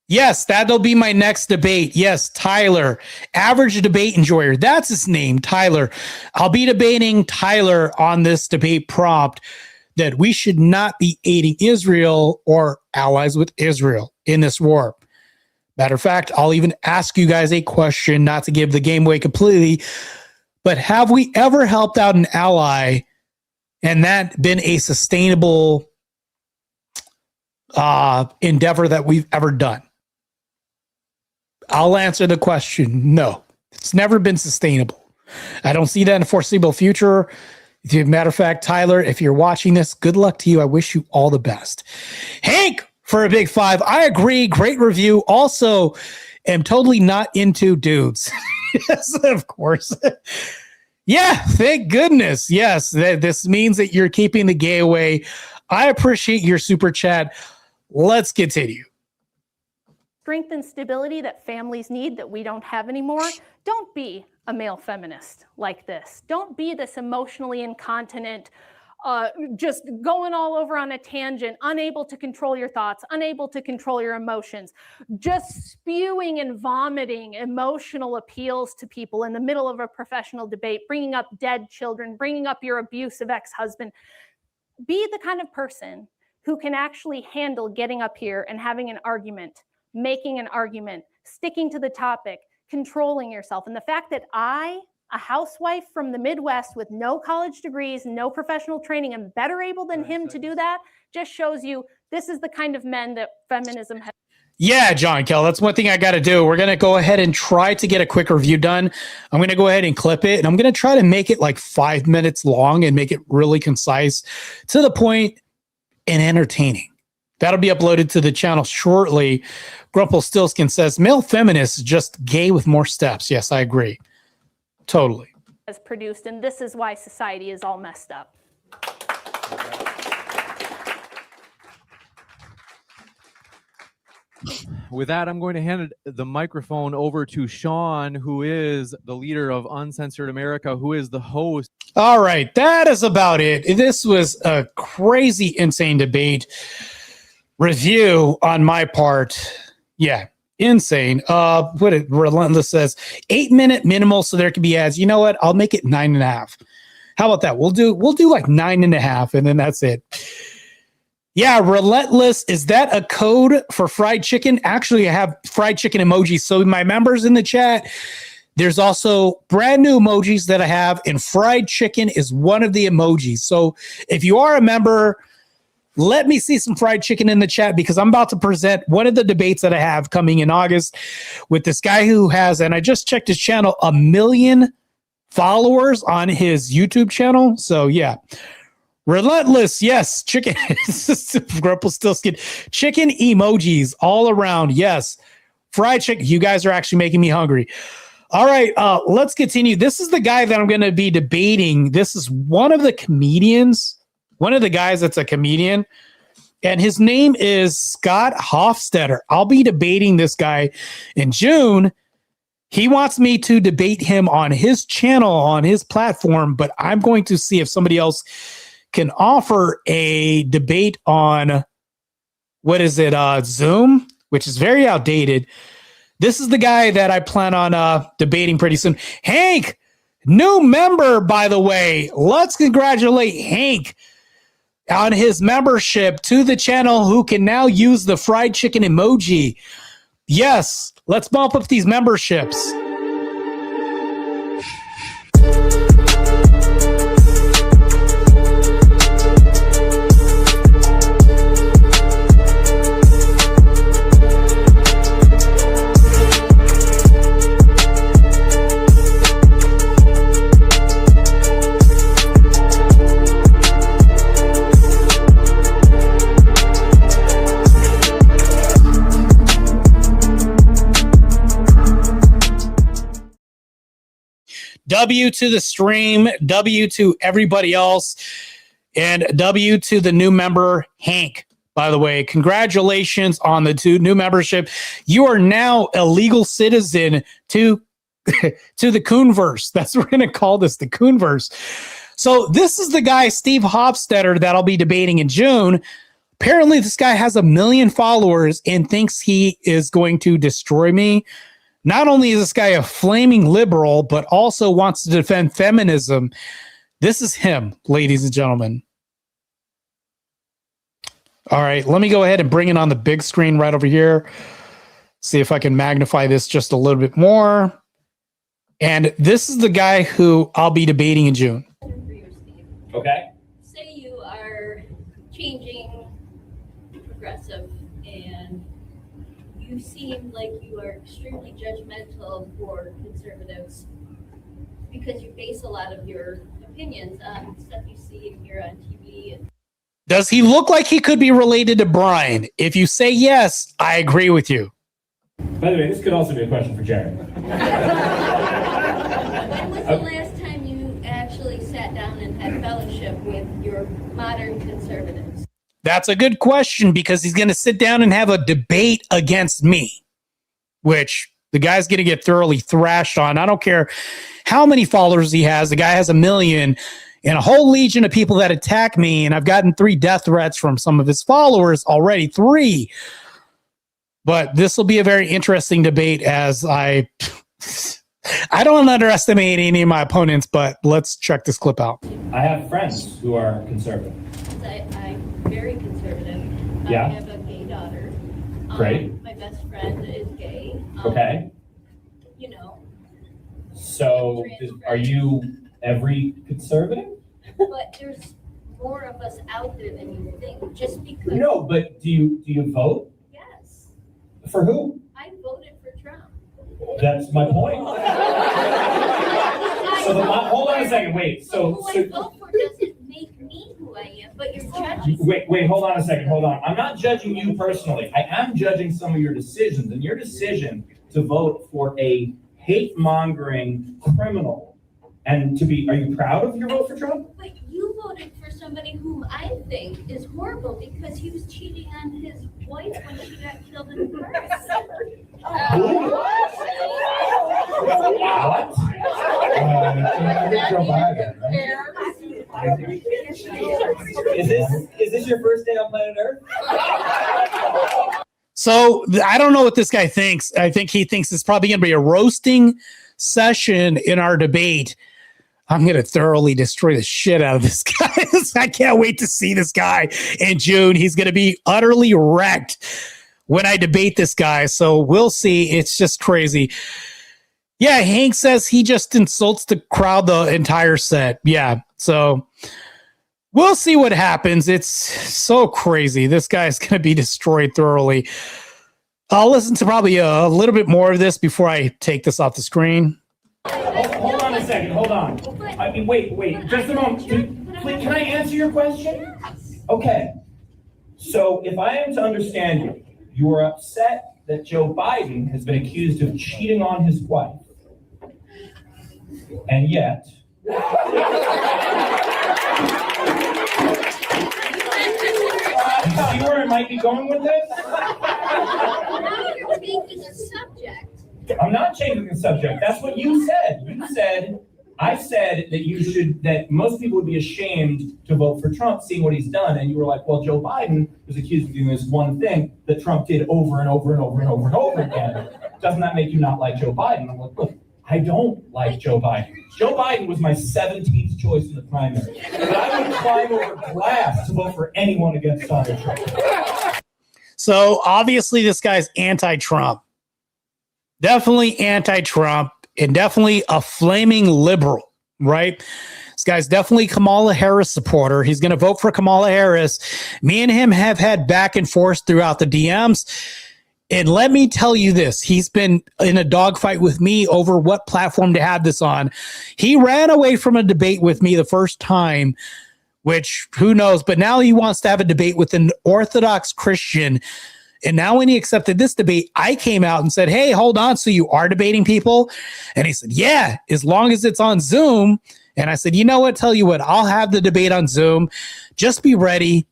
Yes, that'll be my next debate. Yes, Tyler, average debate enjoyer. That's his name, Tyler. I'll be debating Tyler on this debate prompt that we should not be aiding Israel or allies with Israel in this war. Matter of fact, I'll even ask you guys a question, not to give the game away completely, but have we ever helped out an ally and that been a sustainable endeavor that we've ever done? I'll answer the question. No, it's never been sustainable. I don't see that in the foreseeable future. As a matter of fact, Tyler, if you're watching this, good luck to you. I wish you all the best. Hank for a big 5. I agree. Great review. Also, am totally not into dudes. Yes, of course. Yeah, thank goodness. Yes, this means that you're keeping the gay away. I appreciate your super chat. Let's continue. Strength and stability that families need that we don't have anymore. Don't be a male feminist like this. Don't be this emotionally incontinent, just going all over on a tangent, unable to control your thoughts, unable to control your emotions, just spewing and vomiting emotional appeals to people in the middle of a professional debate, bringing up dead children, bringing up your abusive ex-husband. Be the kind of person who can actually handle getting up here and having an argument, making an argument, sticking to the topic, controlling yourself. And the fact that I, a housewife from the Midwest with no college degrees, no professional training, am better able than him to do that, just shows you this is the kind of men that feminism has. Yeah, John Kell, that's one thing I got to do. We're going to go ahead and try to get a quick review done. I'm going to go ahead and clip it, and I'm going to try to make it like 5 minutes long and make it really concise, to the point, and entertaining. That'll be uploaded to the channel shortly. Grumpelstiltskin says, male feminists just gay with more steps. Yes, I agree. Totally. Has produced, and this is why society is all messed up. With that, I'm going to hand the microphone over to Sean, who is the leader of Uncensored America, who is the host. All right, that is about it. This was a crazy, insane debate review on my part. Yeah, insane. What it Relentless says, 8-minute minimal, so there can be ads. You know what? I'll make it 9.5. How about that? We'll do like 9.5, and then that's it. Yeah, Relentless, is that a code for fried chicken? Actually, I have fried chicken emojis. So my members in the chat, there's also brand new emojis that I have, and fried chicken is one of the emojis. So if you are a member, let me see some fried chicken in the chat, because I'm about to present one of the debates that I have coming in August with this guy who has, and I just checked his channel, 1 million followers on his YouTube channel. So yeah. Relentless, yes, chicken. Grumpelstiltskin, chicken emojis all around. Yes, fried chicken. You guys are actually making me hungry. All right, let's continue. This is the guy that I'm going to be debating. This is one of the comedians, one of the guys that's a comedian, and his name is Scott Hofstetter. I'll be debating this guy in June. He wants me to debate him on his channel, on his platform, but I'm going to see if somebody else can offer a debate on, what is it, Zoom, which is very outdated. This is the guy that I plan on debating pretty soon. Hank, new member, by the way. Let's congratulate Hank on his membership to the channel, who can now use the fried chicken emoji. Yes, let's bump up these memberships. W to the stream, W to everybody else, and W to the new member, Hank. By the way, congratulations on the 2 new membership. You are now a legal citizen to the Coonverse. That's what we're going to call this, the Coonverse. So this is the guy, Steve Hofstetter, that I'll be debating in June. Apparently, this guy has 1 million followers and thinks he is going to destroy me. Not only is this guy a flaming liberal, but also wants to defend feminism. This is him, ladies and gentlemen. All right, let me go ahead and bring it on the big screen right over here. See if I can magnify this just a little bit more. And this is the guy who I'll be debating in June. Okay. Say you are changing progressive seem like you are extremely judgmental for conservatives because you base a lot of your opinions on stuff you see and hear on TV. And Does he look like he could be related to Brian? If you say yes, I agree with you. By the way, this could also be a question for Jared. when was the last time you actually sat down and had fellowship with your modern conservatives? That's a good question because he's going to sit down and have a debate against me, which the guy's going to get thoroughly thrashed on. I don't care how many followers he has. The guy has 1 million and a whole legion of people that attack me. And I've gotten 3 death threats from some of his followers already, 3. But this will be a very interesting debate as I don't underestimate any of my opponents, but let's check this clip out. I have friends who are conservative. I'm very conservative. Yeah. I have a gay daughter. Great. My best friend is gay. Okay. You know, So are you every conservative? but there's more of us out there than you think. Just because. No, but do you vote? Yes. For who? I voted for Trump. That's my point. Hold on a second. Wait. Who I vote for doesn't make me who I am, but you're judging. Wait, hold on a second. Hold on. I'm not judging you personally. I am judging some of your decisions, and your decision to vote for a hate-mongering criminal and are you proud of your vote for Trump? But you voted for somebody whom I think is horrible because he was cheating on his wife when she got killed in Paris. Is this your first day on planet Earth? So I don't know what this guy thinks. I think he thinks it's probably going to be a roasting session in our debate. I'm going to thoroughly destroy the shit out of this guy. I can't wait to see this guy in June. He's going to be utterly wrecked when I debate this guy. So we'll see. It's just crazy. Yeah, Hank says he just insults the crowd the entire set. Yeah, so we'll see what happens. It's so crazy. This guy's going to be destroyed thoroughly. I'll listen to probably a little bit more of this before I take this off the screen. Hold on a second. Hold on. I mean, wait. Just a moment. Can I answer your question? Okay. So if I am to understand you, you are upset that Joe Biden has been accused of cheating on his wife. And yet... You see where I might be going with this? Now you're changing the subject. I'm not changing the subject. That's what you said. I said that most people would be ashamed to vote for Trump seeing what he's done. And you were like, well, Joe Biden was accused of doing this one thing that Trump did over and over and over and over and over again. Doesn't that make you not like Joe Biden? I'm like, look, I don't like Joe Biden. Joe Biden was my 17th choice in the primary. But I would climb over glass to vote for anyone against Donald Trump. So obviously this guy's anti-Trump. Definitely anti-Trump and definitely a flaming liberal, right? This guy's definitely Kamala Harris supporter. He's going to vote for Kamala Harris. Me and him have had back and forth throughout the DMs. And let me tell you this, he's been in a dogfight with me over what platform to have this on. He ran away from a debate with me the first time, which who knows, but now he wants to have a debate with an Orthodox Christian. And now when he accepted this debate, I came out and said, hey, hold on. So you are debating people? And he said, yeah, as long as it's on Zoom. And I said, you know what? Tell you what, I'll have the debate on Zoom. Just be ready,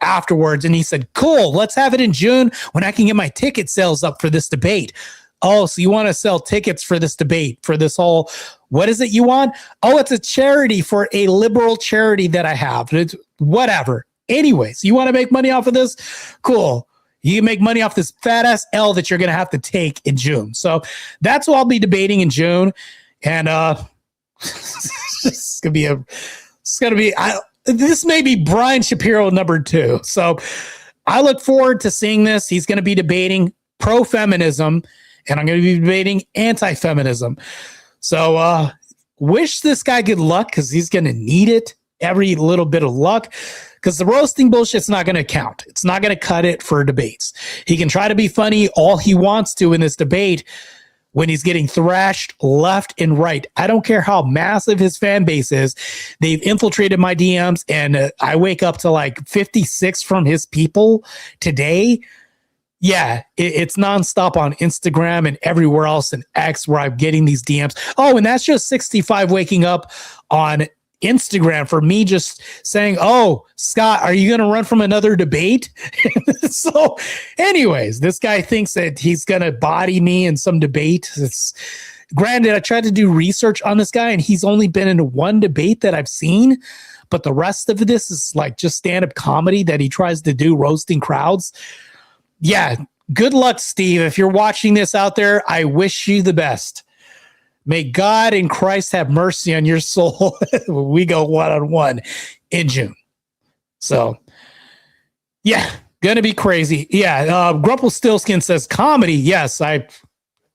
afterwards. And he said, cool, let's have it in June when I can get my ticket sales up for this debate. Oh, so you want to sell tickets for this debate, for this whole, what is it you want? Oh, it's a charity for a liberal charity that I have. It's whatever. Anyways, you want to make money off of this? Cool. You can make money off this fat ass L that you're going to have to take in June. So that's what I'll be debating in June. And this may be Brian Shapiro #2. So I look forward to seeing this. He's going to be debating pro-feminism and I'm going to be debating anti-feminism. So wish this guy good luck because he's going to need it. every little bit of luck, because the roasting bullshit's not going to count. It's not going to cut it for debates. He can try to be funny all he wants to in this debate when he's getting thrashed left and right. I don't care how massive his fan base is. They've infiltrated my DMs, and I wake up to like 56 from his people today. Yeah, it's nonstop on Instagram and everywhere else in X where I'm getting these DMs. Oh, and that's just 65 waking up on Instagram for me just saying, oh, Scott, are you going to run from another debate? So anyways, this guy thinks that he's going to body me in some debate. Granted, I tried to do research on this guy, and he's only been in one debate that I've seen. But the rest of this is like just stand-up comedy that he tries to do, roasting crowds. Yeah, good luck, Steve. If you're watching this out there, I wish you the best. May God and Christ have mercy on your soul. We go one-on-one in June. So, yeah, gonna be crazy. Yeah, Grumplestillskin says comedy. Yes,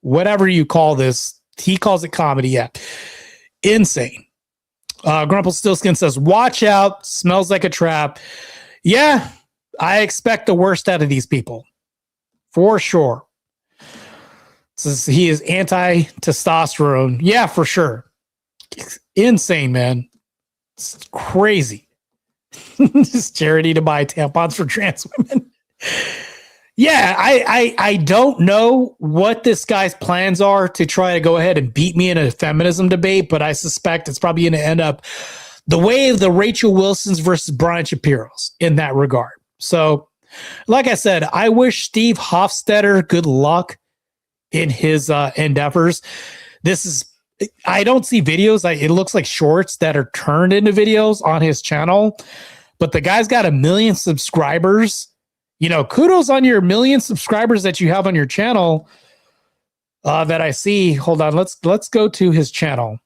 whatever you call this, he calls it comedy. Yeah, insane. Grumplestillskin says, watch out, smells like a trap. Yeah, I expect the worst out of these people. For sure. Says he is anti-testosterone. Yeah, for sure. Insane, man. It's crazy. Just charity to buy tampons for trans women. Yeah, I don't know what this guy's plans are to try to go ahead and beat me in a feminism debate, but I suspect it's probably going to end up the way of the Rachel Wilsons versus Brian Shapiro's in that regard. So, like I said, I wish Steve Hofstetter good luck in his endeavors. I don't see videos. It looks like shorts that are turned into videos on his channel, but the guy's got 1 million subscribers. You know, kudos on your 1 million subscribers that you have on your channel that I see. Hold on. Let's go to his channel.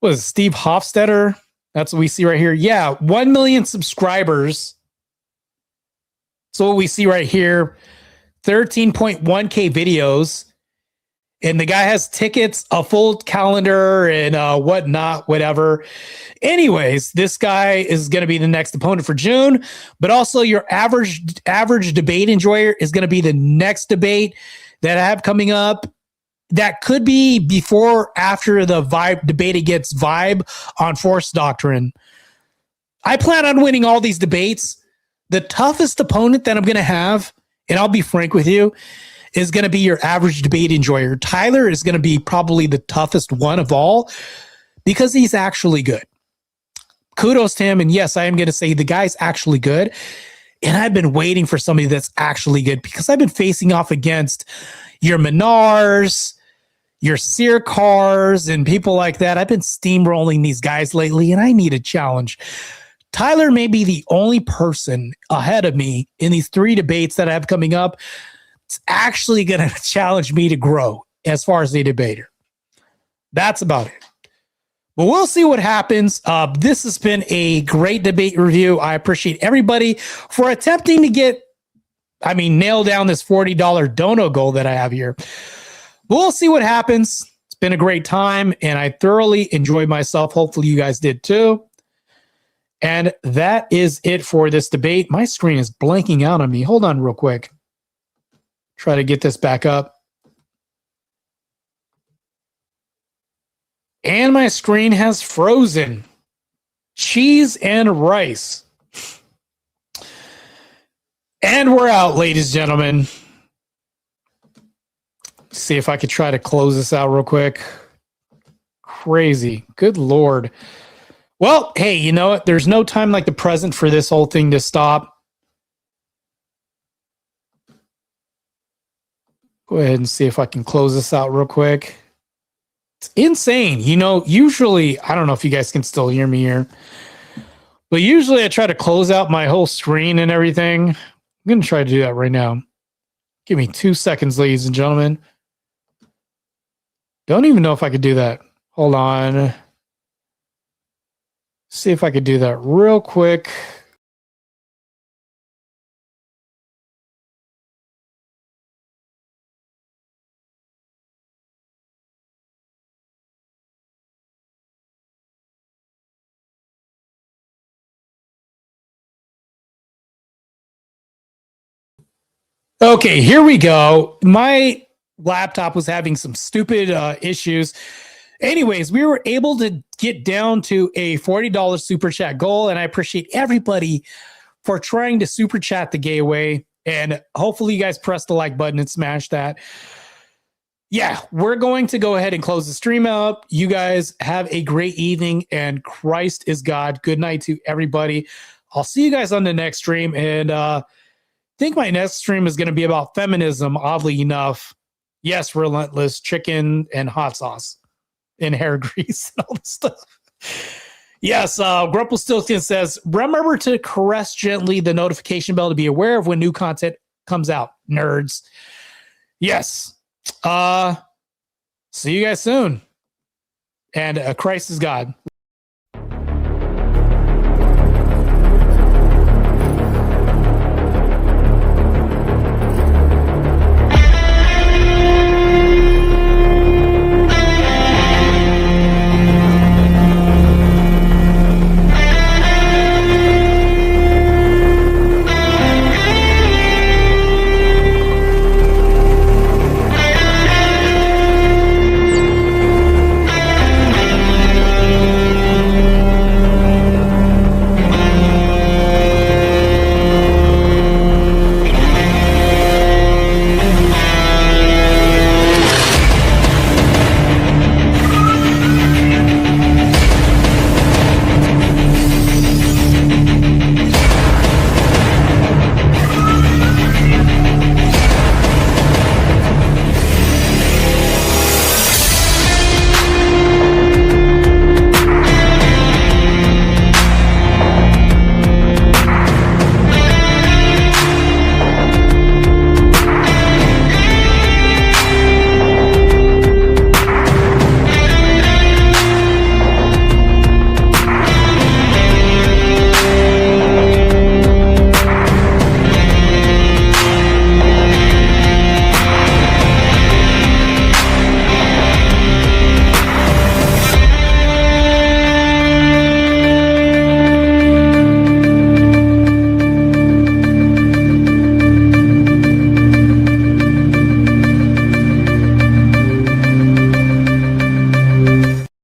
What is it, Steve Hofstetter? That's what we see right here. Yeah, 1 million subscribers. So what we see right here, 13.1K videos, and the guy has tickets, a full calendar, and whatnot, whatever. Anyways, this guy is going to be the next opponent for June, but also your average debate enjoyer is going to be the next debate that I have coming up. That could be before or after the vibe debate against Vibe on force doctrine. I plan on winning all these debates. The toughest opponent that I'm going to have, and I'll be frank with you, is going to be your average debate enjoyer. Tyler is going to be probably the toughest one of all because he's actually good. Kudos to him. And yes, I am going to say the guy's actually good. And I've been waiting for somebody that's actually good because I've been facing off against your Menars, your Sircars, and people like that. I've been steamrolling these guys lately, and I need a challenge. Tyler may be the only person ahead of me in these 3 debates that I have coming up. It's actually going to challenge me to grow as far as a debater. That's about it. But we'll see what happens. This has been a great debate review. I appreciate everybody for attempting to nail down this $40 dono goal that I have here. We'll see what happens. It's been a great time, and I thoroughly enjoyed myself. Hopefully you guys did too. And that is it for this debate. My screen is blanking out on me. Hold on real quick. Try to get this back up. And my screen has frozen. Cheese and rice. And we're out, ladies and gentlemen. See if I could try to close this out real quick. Crazy. Good Lord. Well, hey, you know what? There's no time like the present for this whole thing to stop. Go ahead and see if I can close this out real quick. It's insane. You know, usually, I don't know if you guys can still hear me here, but usually I try to close out my whole screen and everything. I'm going to try to do that right now. Give me 2 seconds, ladies and gentlemen. Don't even know if I could do that. Hold on. See if I could do that real quick. Okay, here we go. My laptop was having some stupid issues. Anyways, we were able to get down to a $40 super chat goal, and I appreciate everybody for trying to super chat the gay way. And hopefully you guys press the like button and smash that. Yeah, we're going to go ahead and close the stream out. You guys have a great evening, and Christ is God. Good night to everybody. I'll see you guys on the next stream, and I think my next stream is going to be about feminism, oddly enough. Yes, relentless chicken and hot sauce and hair grease and all this stuff. Yes, Grumpelstiltskin says, remember to caress gently the notification bell to be aware of when new content comes out, nerds. Yes. See you guys soon. And Christ is God.